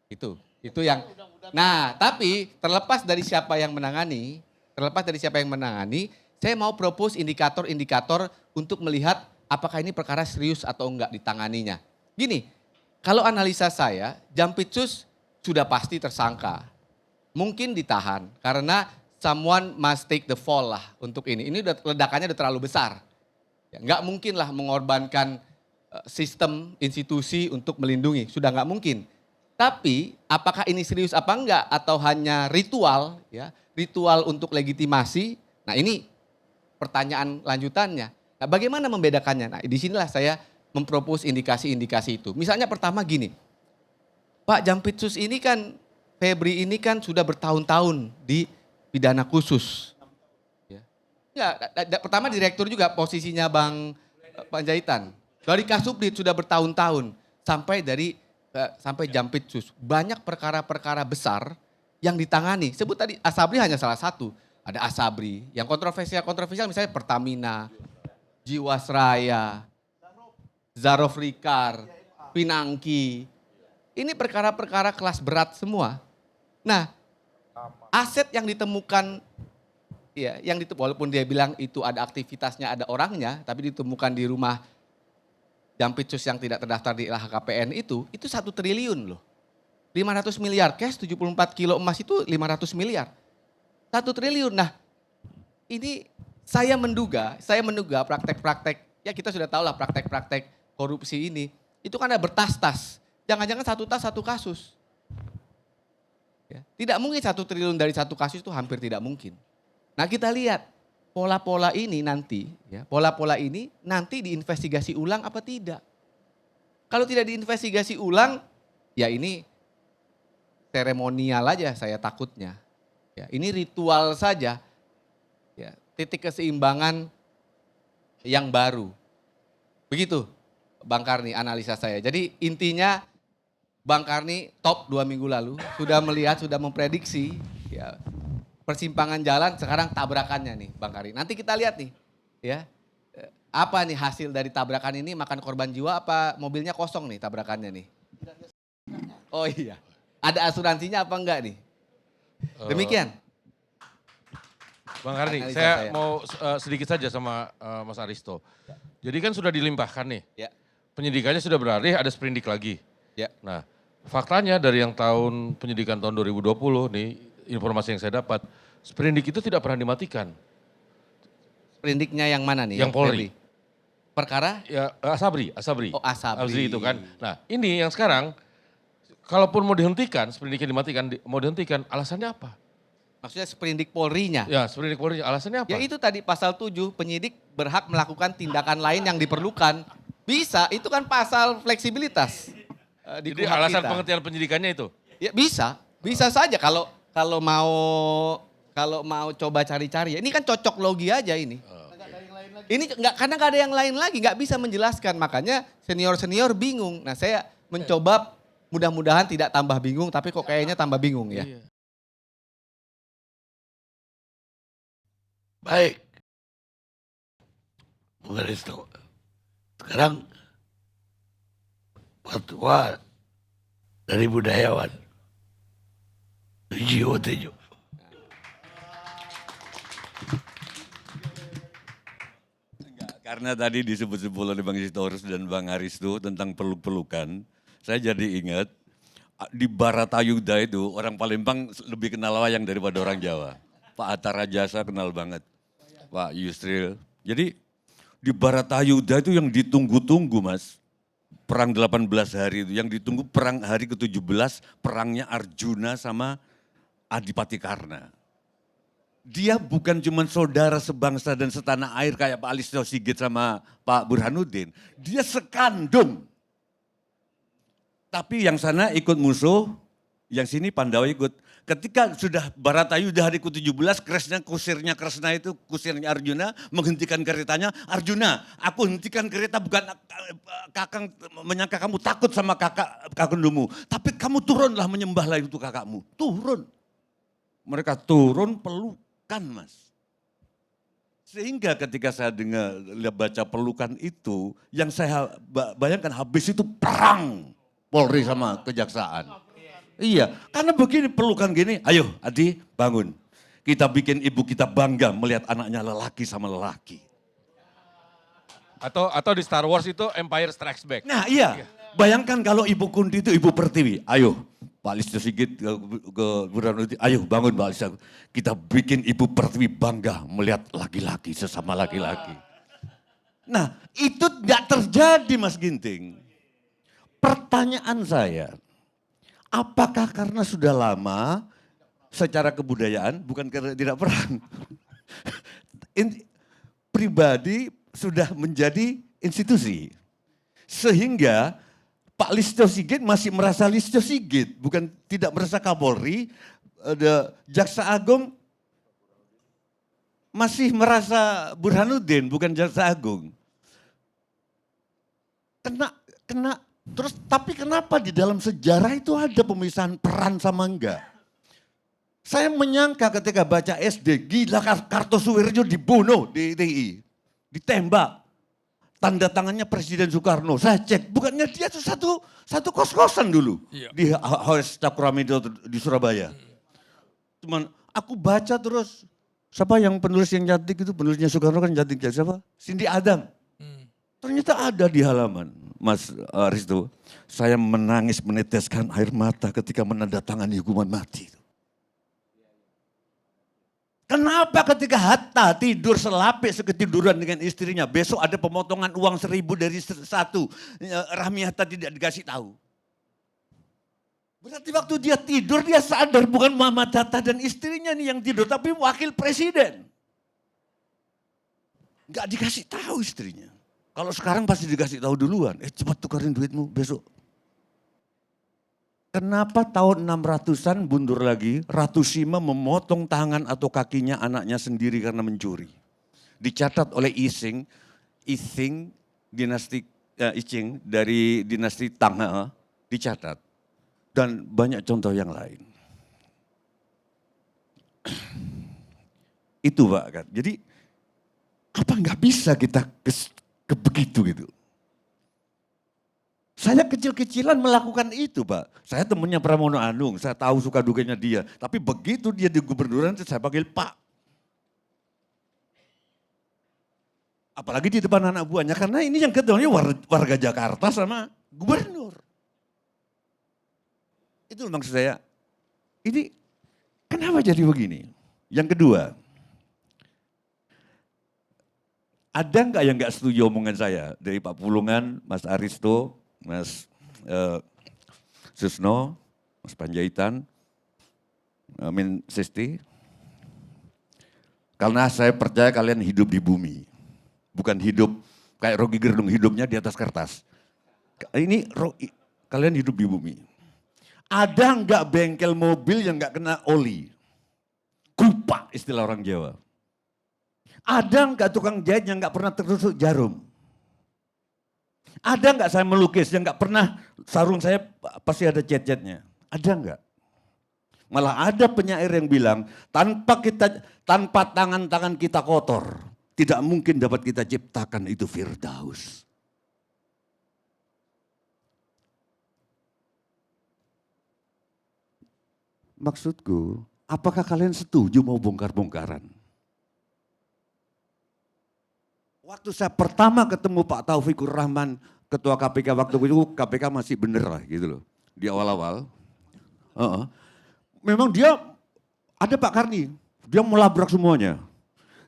M: Itu yang. Nah, tapi terlepas dari siapa yang menangani, saya mau propose indikator-indikator untuk melihat apakah ini perkara serius atau enggak ditanganinya. Gini, kalau analisa saya, Jampitsus sudah pasti tersangka. Mungkin ditahan karena someone must take the fall lah untuk ini. Ini ledakannya udah terlalu besar. Ya, nggak mungkin lah mengorbankan sistem, institusi untuk melindungi. Sudah nggak mungkin. Tapi apakah ini serius apa enggak atau hanya ritual, ya, ritual untuk legitimasi? Nah ini pertanyaan lanjutannya. Nah, bagaimana membedakannya? Nah disinilah saya mempropos indikasi-indikasi itu. Misalnya pertama gini, Pak Jampitsus ini kan, Febri ini kan sudah bertahun-tahun di pidana khusus. Ya, pertama direktur juga posisinya Bang Panjaitan. Dari Kasubdit sudah bertahun-tahun sampai Jampitsus. Banyak perkara-perkara besar yang ditangani. Sebut tadi Asabri hanya salah satu. Ada Asabri, yang kontroversial misalnya Pertamina, Jiwasraya, Zarof Rikar, Pinangki. Ini perkara-perkara kelas berat semua. Nah, aset yang ditemukan, ya, walaupun dia bilang itu ada aktivitasnya, ada orangnya, tapi ditemukan di rumah Jampitsus yang tidak terdaftar di LHKPN itu 1 triliun loh. 500 miliar cash, 74 kilo emas itu 500 miliar. 1 triliun. Nah, ini saya menduga praktek-praktek, ya kita sudah tahu lah praktek-praktek korupsi ini, itu kan ada bertas-tas. Jangan-jangan satu tas satu kasus. Ya, tidak mungkin 1 triliun dari satu kasus itu hampir tidak mungkin. Nah kita lihat pola-pola ini nanti diinvestigasi ulang apa tidak. Kalau tidak diinvestigasi ulang, ya ini seremonial aja saya takutnya. Ya, ini ritual saja, ya, titik keseimbangan yang baru. Begitu Bang Karni analisa saya. Jadi intinya Bang Karni top 2 minggu lalu sudah melihat, sudah memprediksi ya, persimpangan jalan, sekarang tabrakannya nih Bang Karni. Nanti kita lihat nih ya, apa nih hasil dari tabrakan ini, makan korban jiwa apa mobilnya kosong nih tabrakannya nih. Oh iya, ada asuransinya apa enggak nih? Demikian.
J: Bang Harni,
M: Analisa
J: saya
M: saya.
J: mau sedikit saja sama Mas Aristo. Jadi kan sudah dilimpahkan nih.
M: Ya.
J: Penyidikannya sudah beralih, ada sprindik lagi.
M: Ya.
J: Nah, faktanya dari yang penyidikan tahun 2020 nih, informasi yang saya dapat, sprindik itu tidak pernah dimatikan.
M: Sprindiknya yang mana nih?
J: Yang Polri.
M: Perkara?
J: Ya, Asabri.
M: Oh, Asabri.
J: itu kan. Nah, ini yang sekarang, kalaupun mau dihentikan, sprindiknya dimatikan, mau dihentikan, alasannya apa?
M: Maksudnya sprindik Polrinya?
J: Ya, sprindik Polri, alasannya apa?
M: Ya itu tadi pasal 7, penyidik berhak melakukan tindakan lain yang diperlukan. Bisa, itu kan pasal fleksibilitas. Di
J: Jadi
M: KUHP
J: alasan
M: kita.
J: penghentian penyidikannya itu?
M: Ya bisa saja kalau mau coba cari-cari. Ini kan cocok logi aja ini. Ini karena nggak ada yang lain lagi, nggak bisa menjelaskan. Makanya senior bingung. Nah saya mencoba mudah-mudahan tidak tambah bingung, tapi kok kayaknya tambah bingung ya.
J: Iya.
D: Baik. Bung Aristo. Sekarang fatwa dari budayawan. Tujuh.
F: Karena tadi disebut-sebut oleh Bang Sitorus dan Bang Aristo tentang peluk-pelukan, saya jadi ingat di Baratayuda itu orang Palembang lebih kenal wayang daripada orang Jawa. Pak Hatta Rajasa kenal banget, Pak Yusril. Jadi di Baratayuda itu yang ditunggu-tunggu Mas, perang 18 hari itu, yang ditunggu perang hari ke-17, perangnya Arjuna sama Adipati Karna. Dia bukan cuma saudara sebangsa dan setanah air kayak Pak Listio Sigit sama Pak Burhanuddin. Dia sekandung. Tapi yang sana ikut musuh, yang sini Pandawa ikut. Ketika sudah Baratayuda hari ke-17, kusirnya Kresna itu, kusirnya Arjuna, menghentikan keretanya. Arjuna, aku hentikan kereta bukan kakang menyangka kamu takut sama kakundumu. Tapi kamu turunlah menyembahlah itu kakakmu. Turun. Mereka turun pelukan Mas. Sehingga ketika saya baca pelukan itu, yang saya bayangkan habis itu perang Polri sama Kejaksaan. Iya, karena begini pelukan gini, ayo Adi bangun. Kita bikin ibu kita bangga melihat anaknya lelaki sama lelaki.
J: Atau di Star Wars itu Empire Strikes Back.
F: Nah iya, bayangkan kalau Ibu Kunti itu Ibu Pertiwi. Ayo Pak Listio Sigit ke Burhanuddin, ayo bangun Pak Listio. Kita bikin Ibu Pertiwi bangga melihat laki-laki sesama laki-laki. Nah itu tidak terjadi Mas Ginting. Pertanyaan saya, apakah karena sudah lama secara kebudayaan, bukan karena tidak perang. Pribadi sudah menjadi institusi. Sehingga Pak Listio Sigit masih merasa Listio Sigit, bukan tidak merasa Kapolri. Jaksa Agung masih merasa Burhanuddin, bukan Jaksa Agung. Tapi kenapa di dalam sejarah itu ada pemisahan peran sama enggak? Saya menyangka ketika baca SD, gila Kartosuwiryo dibunuh di TI. Ditembak. Tanda tangannya Presiden Soekarno. Saya cek, bukannya dia itu satu kos-kosan dulu.
L: Iya.
F: Di House Cakramido di Surabaya. Cuman aku baca terus, siapa yang penulis yang cantik itu, penulisnya Soekarno kan cantik, siapa? Cindy Adam. Ternyata ada di halaman, Mas Aristo. Saya menangis meneteskan air mata ketika menandatangani hukuman mati. Kenapa ketika Hatta tidur selapik seketiduran dengan istrinya, besok ada pemotongan uang 1.000 dari satu, Rahmi Hatta tidak dikasih tahu. Berarti waktu dia tidur dia sadar bukan Muhammad Hatta dan istrinya nih yang tidur, tapi wakil presiden. Gak dikasih tahu istrinya. Kalau sekarang pasti dikasih tahu duluan, cepat tukarin duitmu besok. Kenapa tahun 600-an mundur lagi, Ratu Sima memotong tangan atau kakinya anaknya sendiri karena mencuri. Dicatat oleh Ising dinasti Icing dari dinasti Tang, dicatat. Dan banyak contoh yang lain. Itu Pak kan. Jadi apa nggak bisa kita begitu gitu. Saya kecil-kecilan melakukan itu Pak. Saya temannya Pramono Anung, saya tahu suka dukanya dia. Tapi begitu dia di gubernuran saya panggil Pak. Apalagi di depan anak buahnya, karena ini yang ketuanya warga Jakarta sama gubernur. Itu maksud saya, ini kenapa jadi begini? Yang kedua, ada nggak yang nggak setuju omongan saya? Dari Pak Pulungan, Mas Aristo, Mas Susno, Mas Panjaitan, Min Sisti. Karena saya percaya kalian hidup di bumi. Bukan hidup kayak Rocky Gerung, hidupnya di atas kertas. Ini kalian hidup di bumi. Ada nggak bengkel mobil yang nggak kena oli? Kupak istilah orang Jawa. Ada nggak tukang jahit yang nggak pernah tertusuk jarum? Ada nggak saya melukis yang nggak pernah sarung saya pasti ada cet-cetnya? Ada nggak? Malah ada penyair yang bilang tanpa tangan-tangan kita kotor, tidak mungkin dapat kita ciptakan itu Firdaus. Maksudku, apakah kalian setuju mau bongkar-bongkaran? Waktu saya pertama ketemu Pak Taufikur Rahman, Ketua KPK waktu itu, KPK masih bener lah gitu loh. Di awal-awal. Memang dia, ada Pak Karni, dia mau labrak semuanya.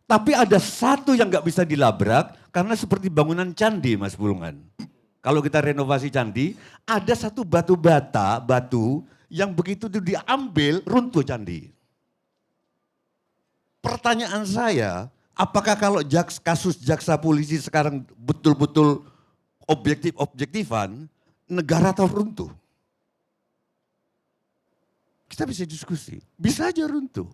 F: Tapi ada satu yang gak bisa dilabrak, karena seperti bangunan candi Mas Pulungan. Kalau kita renovasi candi, ada satu batu yang begitu itu diambil, runtuh candi. Pertanyaan saya, apakah kalau kasus jaksa polisi sekarang betul-betul objektif-objektifan, negara tahu runtuh? Kita bisa diskusi, bisa aja runtuh.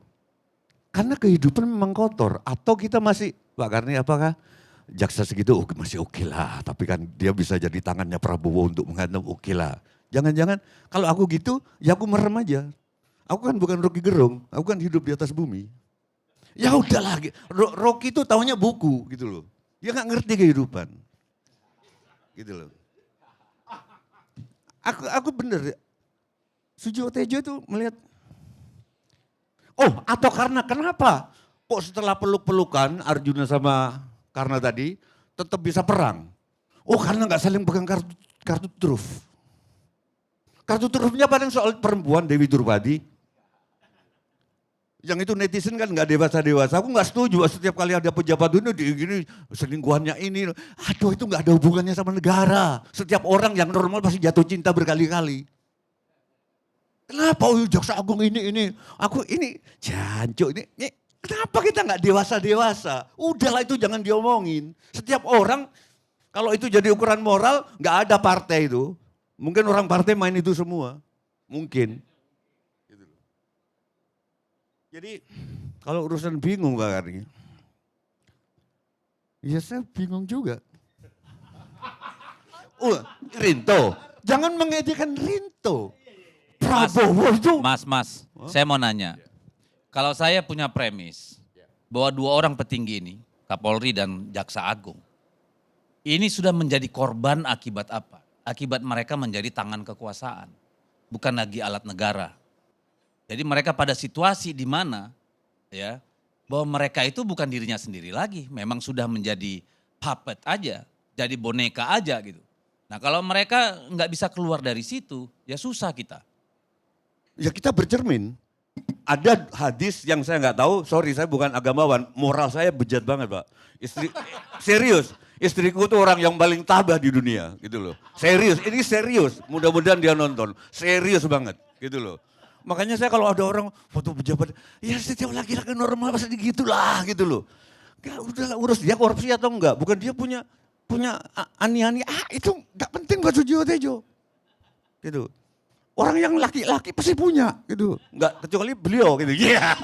F: Karena kehidupan memang kotor. Atau kita masih, Pak Karni apakah jaksa segitu masih oke lah. Tapi kan dia bisa jadi tangannya Prabowo untuk menghantam oke lah. Jangan-jangan kalau aku gitu, ya aku merem aja. Aku kan bukan Rocky Gerung, aku kan hidup di atas bumi. Ya udahlah, Rocky itu taunya buku gitu loh. Dia gak ngerti kehidupan. Gitu loh. Aku bener, Sujiwo Tejo itu melihat, oh atau karena kenapa? Kok setelah peluk-pelukan Arjuna sama Karna tadi tetap bisa perang? Oh karena gak saling pegang kartu truf. Kartu trufnya paling soal perempuan Dewi Durpadi. Yang itu netizen kan gak dewasa-dewasa. Aku gak setuju setiap kali ada pejabat ini gini selingkuhannya ini. Aduh itu gak ada hubungannya sama negara. Setiap orang yang normal pasti jatuh cinta berkali-kali. Kenapa jaksa agung ini? Aku ini jancuk ini. Kenapa kita gak dewasa-dewasa? Udahlah itu jangan diomongin. Setiap orang kalau itu jadi ukuran moral gak ada partai itu. Mungkin orang partai main itu semua. Mungkin. Jadi kalau urusan bingung Pak Karni. Ya saya bingung juga. Rinto. Jangan mengejekan Rinto. Prabowo itu.
I: Mas, saya mau nanya. Kalau saya punya premis bahwa dua orang petinggi ini, Kapolri dan Jaksa Agung, ini sudah menjadi korban akibat apa? Akibat mereka menjadi tangan kekuasaan, bukan lagi alat negara. Jadi mereka pada situasi di mana ya bahwa mereka itu bukan dirinya sendiri lagi, memang sudah menjadi puppet aja, jadi boneka aja gitu. Nah kalau mereka nggak bisa keluar dari situ, ya susah kita.
F: Ya kita bercermin. Ada hadis yang saya nggak tahu, sorry saya bukan agamawan, moral saya bejat banget Pak. Serius, istriku tuh orang yang paling tabah di dunia gitu loh. Serius, ini serius, mudah-mudahan dia nonton. Serius banget gitu loh. Makanya saya kalau ada orang foto pejabat, ya setiap laki-laki normal pasti gitulah gitu loh. Ya udah urus dia korupsi atau enggak, bukan dia punya ani-ani, itu nggak penting buat Sujiwo Tejo. Gitu. Orang yang laki-laki pasti punya gitu. Enggak kecuali beliau gitu. Iya.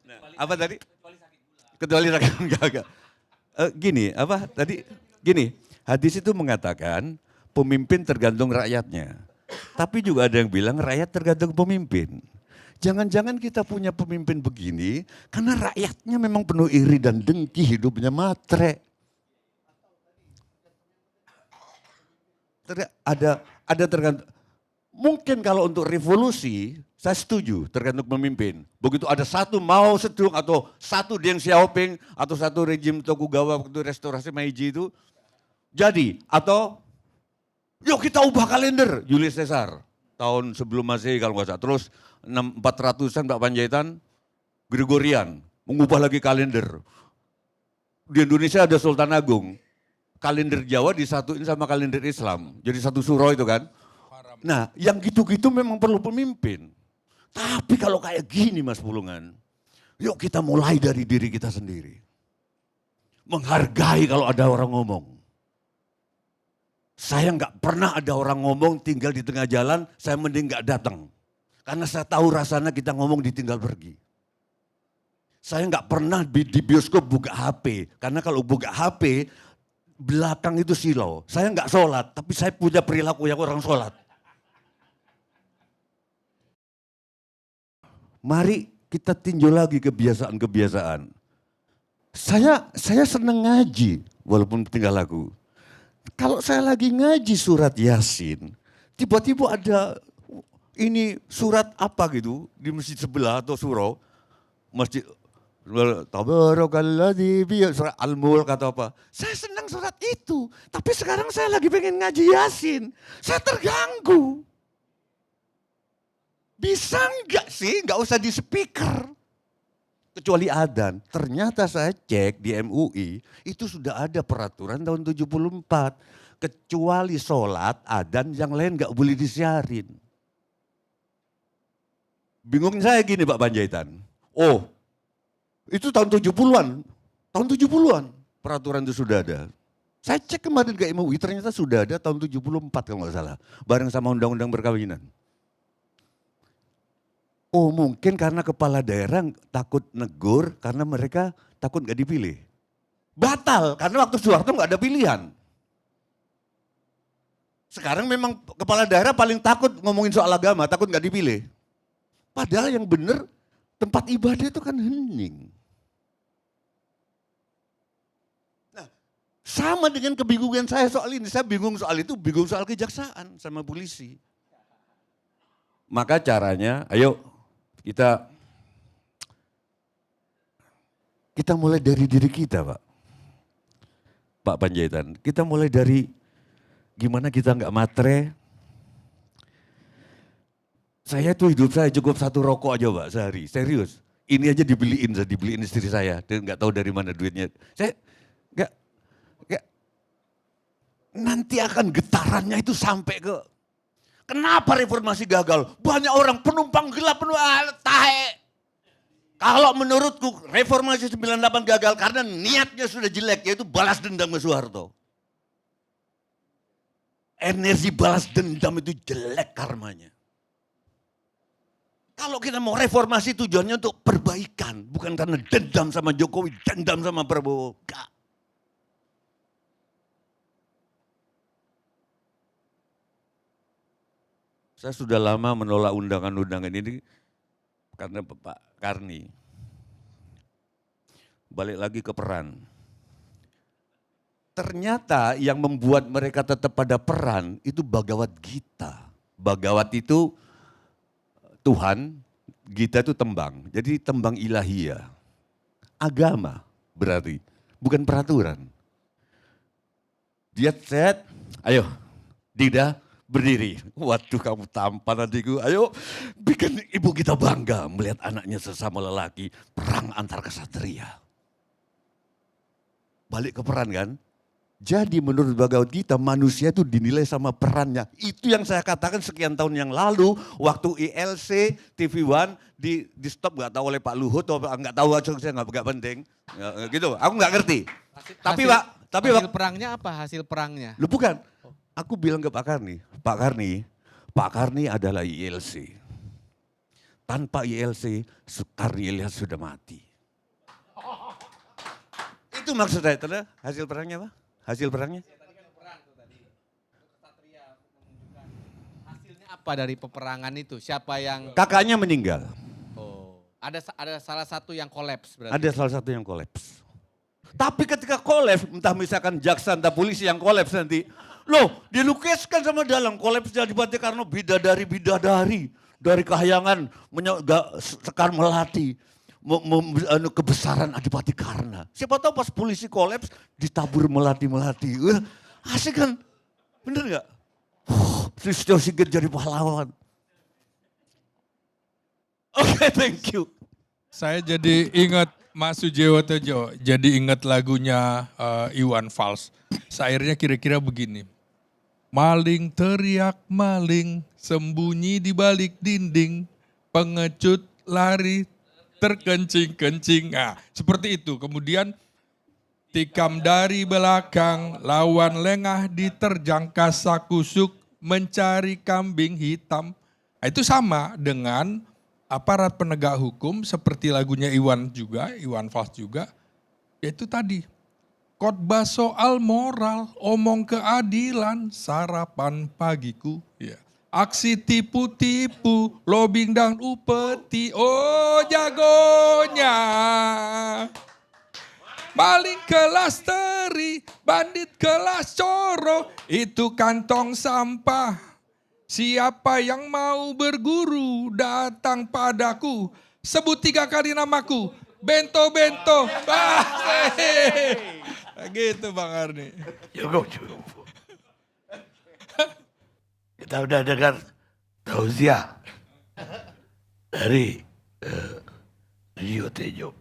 F: Nah, apa tadi? Kecuali sakit enggak. Gini, hadis itu mengatakan pemimpin tergantung rakyatnya. Tapi juga ada yang bilang rakyat tergantung pemimpin. Jangan-jangan kita punya pemimpin begini karena rakyatnya memang penuh iri dan dengki, hidupnya matre. Ada tergantung. Mungkin kalau untuk revolusi, saya setuju tergantung pemimpin. Begitu ada satu Mao Zedong atau satu Deng Xiaoping atau satu rejim Tokugawa waktu restorasi Meiji itu jadi. Atau yuk kita ubah kalender Julius Caesar tahun sebelum Masehi kalau nggak salah. Terus 400-an Pak Panjaitan Gregorian mengubah lagi kalender. Di Indonesia ada Sultan Agung. Kalender Jawa disatuin sama kalender Islam. Jadi satu suro itu kan. Nah yang gitu-gitu memang perlu pemimpin. Tapi kalau kayak gini Mas Pulungan, yuk kita mulai dari diri kita sendiri. Menghargai kalau ada orang ngomong. Saya nggak pernah ada orang ngomong tinggal di tengah jalan, saya mending nggak datang. Karena saya tahu rasanya kita ngomong ditinggal pergi. Saya nggak pernah di bioskop buka HP, karena kalau buka HP, belakang itu silau. Saya nggak sholat, tapi saya punya perilaku yang orang sholat. Mari kita tinjau lagi kebiasaan-kebiasaan. Saya senang ngaji, walaupun tinggal lagu. Kalau saya lagi ngaji surat Yasin, tiba-tiba ada ini surat apa gitu di masjid sebelah atau surau, masjid Tabarakalladzi bi surat Al-Mulk atau apa. Saya senang surat itu, tapi sekarang saya lagi pengen ngaji Yasin. Saya terganggu. Bisa enggak sih, enggak usah di speaker. Kecuali adzan. Ternyata saya cek di MUI, itu sudah ada peraturan tahun 74. Kecuali sholat, adzan, yang lain enggak boleh disiarin. Bingung saya gini Pak Panjaitan. Oh, itu tahun 70-an. Tahun 70-an peraturan itu sudah ada. Saya cek kemarin ke MUI, ternyata sudah ada tahun 74 kalau nggak salah. Bareng sama undang-undang perkawinan. Oh mungkin karena kepala daerah takut negur karena mereka takut nggak dipilih. Batal karena waktu Soeharto nggak ada pilihan. Sekarang memang kepala daerah paling takut ngomongin soal agama, takut nggak dipilih. Padahal yang benar tempat ibadah itu kan hening. Nah sama dengan kebingungan saya soal ini, saya bingung soal itu, bingung soal kejaksaan sama polisi. Maka caranya, ayo kita mulai dari diri kita Pak Panjaitan. Kita mulai dari gimana kita nggak matre. Saya tuh hidup saya cukup satu rokok aja Pak sehari, serius. Ini aja dibeliin istri saya, dan nggak tahu dari mana duitnya. Saya nggak nanti akan getarannya itu sampai ke kenapa reformasi gagal? Banyak orang penumpang gelap, tahe. Kalau menurutku reformasi 98 gagal karena niatnya sudah jelek, yaitu balas dendam ke Soeharto. Energi balas dendam itu jelek karmanya. Kalau kita mau reformasi tujuannya untuk perbaikan, bukan karena dendam sama Jokowi, dendam sama Prabowo. Enggak. Saya sudah lama menolak undangan-undangan ini karena Pak Karni. Balik lagi ke peran. Ternyata yang membuat mereka tetap pada peran itu Bhagavad Gita. Bhagavad itu Tuhan, Gita itu tembang. Jadi tembang ilahiyah. Agama berarti, bukan peraturan. Dia set, ayo Dida, berdiri. Waduh kamu tampan adikku. Ayo bikin ibu kita bangga melihat anaknya sesama lelaki. Perang antar kesatria. Balik ke peran kan. Jadi menurut Bhagavad Gita manusia itu dinilai sama perannya. Itu yang saya katakan sekian tahun yang lalu. Waktu ILC TV One di stop gak tahu oleh Pak Luhut. Atau gak tahu aja saya gak penting. Ya, gitu aku gak ngerti. Hasil
M: perangnya apa hasil perangnya?
F: Lu bukan. Aku bilang ke Pak Karni adalah ILC. Tanpa ILC, Karni Ilyas sudah mati. Itu maksud saya, hasil perangnya apa? Hasil perangnya?
M: Hasilnya apa dari peperangan itu? Siapa yang...
F: Kakaknya meninggal.
M: Oh, ada salah satu yang kolaps berarti?
F: Ada salah satu yang kolaps. Tapi ketika kolaps, entah misalkan jaksa, entah polisi yang kolaps nanti,
D: Loh, dilukiskan sama dalam kolapsnya Adipati Karno bidadari-bidadari dari kahyangan Sekar Melati. Kebesaran Adipati Karna. Siapa tahu pas polisi kolaps ditabur melati-melati. Asik kan? Bener gak? Listio Sigit jadi pahlawan. Oke, thank you.
L: Saya jadi ingat Mas Sujiwo Tejo, jadi ingat lagunya Iwan Fals. Sairnya kira-kira begini. Maling teriak maling, sembunyi di balik dinding, pengecut lari terkencing-kencing. Nah, seperti itu. Kemudian tikam dari belakang, lawan lengah diterjang kasakusuk, mencari kambing hitam. Nah, itu sama dengan aparat penegak hukum seperti lagunya Iwan Fals juga. Yaitu tadi, khotbah soal moral, omong keadilan, sarapan pagiku. Ya. Aksi tipu-tipu, lobbying dan upeti, oh jagonya. Maling kelas teri, bandit kelas coro, itu kantong sampah. Siapa yang mau berguru datang padaku, sebut 3 kali namaku, bento-bento. Gitu Bang Arni.
D: Cukup. Kita udah dengar tausiah dari Rio Tejo,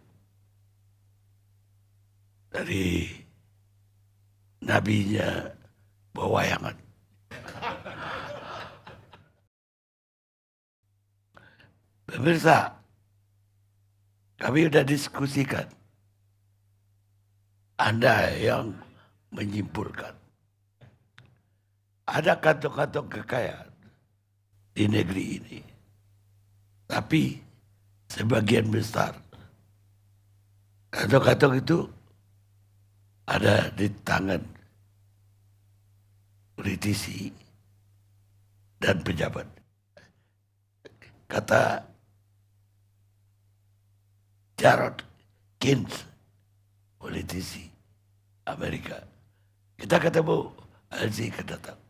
D: dari nabinya Bawayangan. Pemirsa, kami udah diskusikan. Anda yang menyimpulkan. Ada kantong-kantong kekayaan di negeri ini. Tapi sebagian besar kantong-kantong itu ada di tangan politisi dan pejabat. Kata Jarrod Keynes, politisi Amerika. Kita ketemu Alzi kedatang.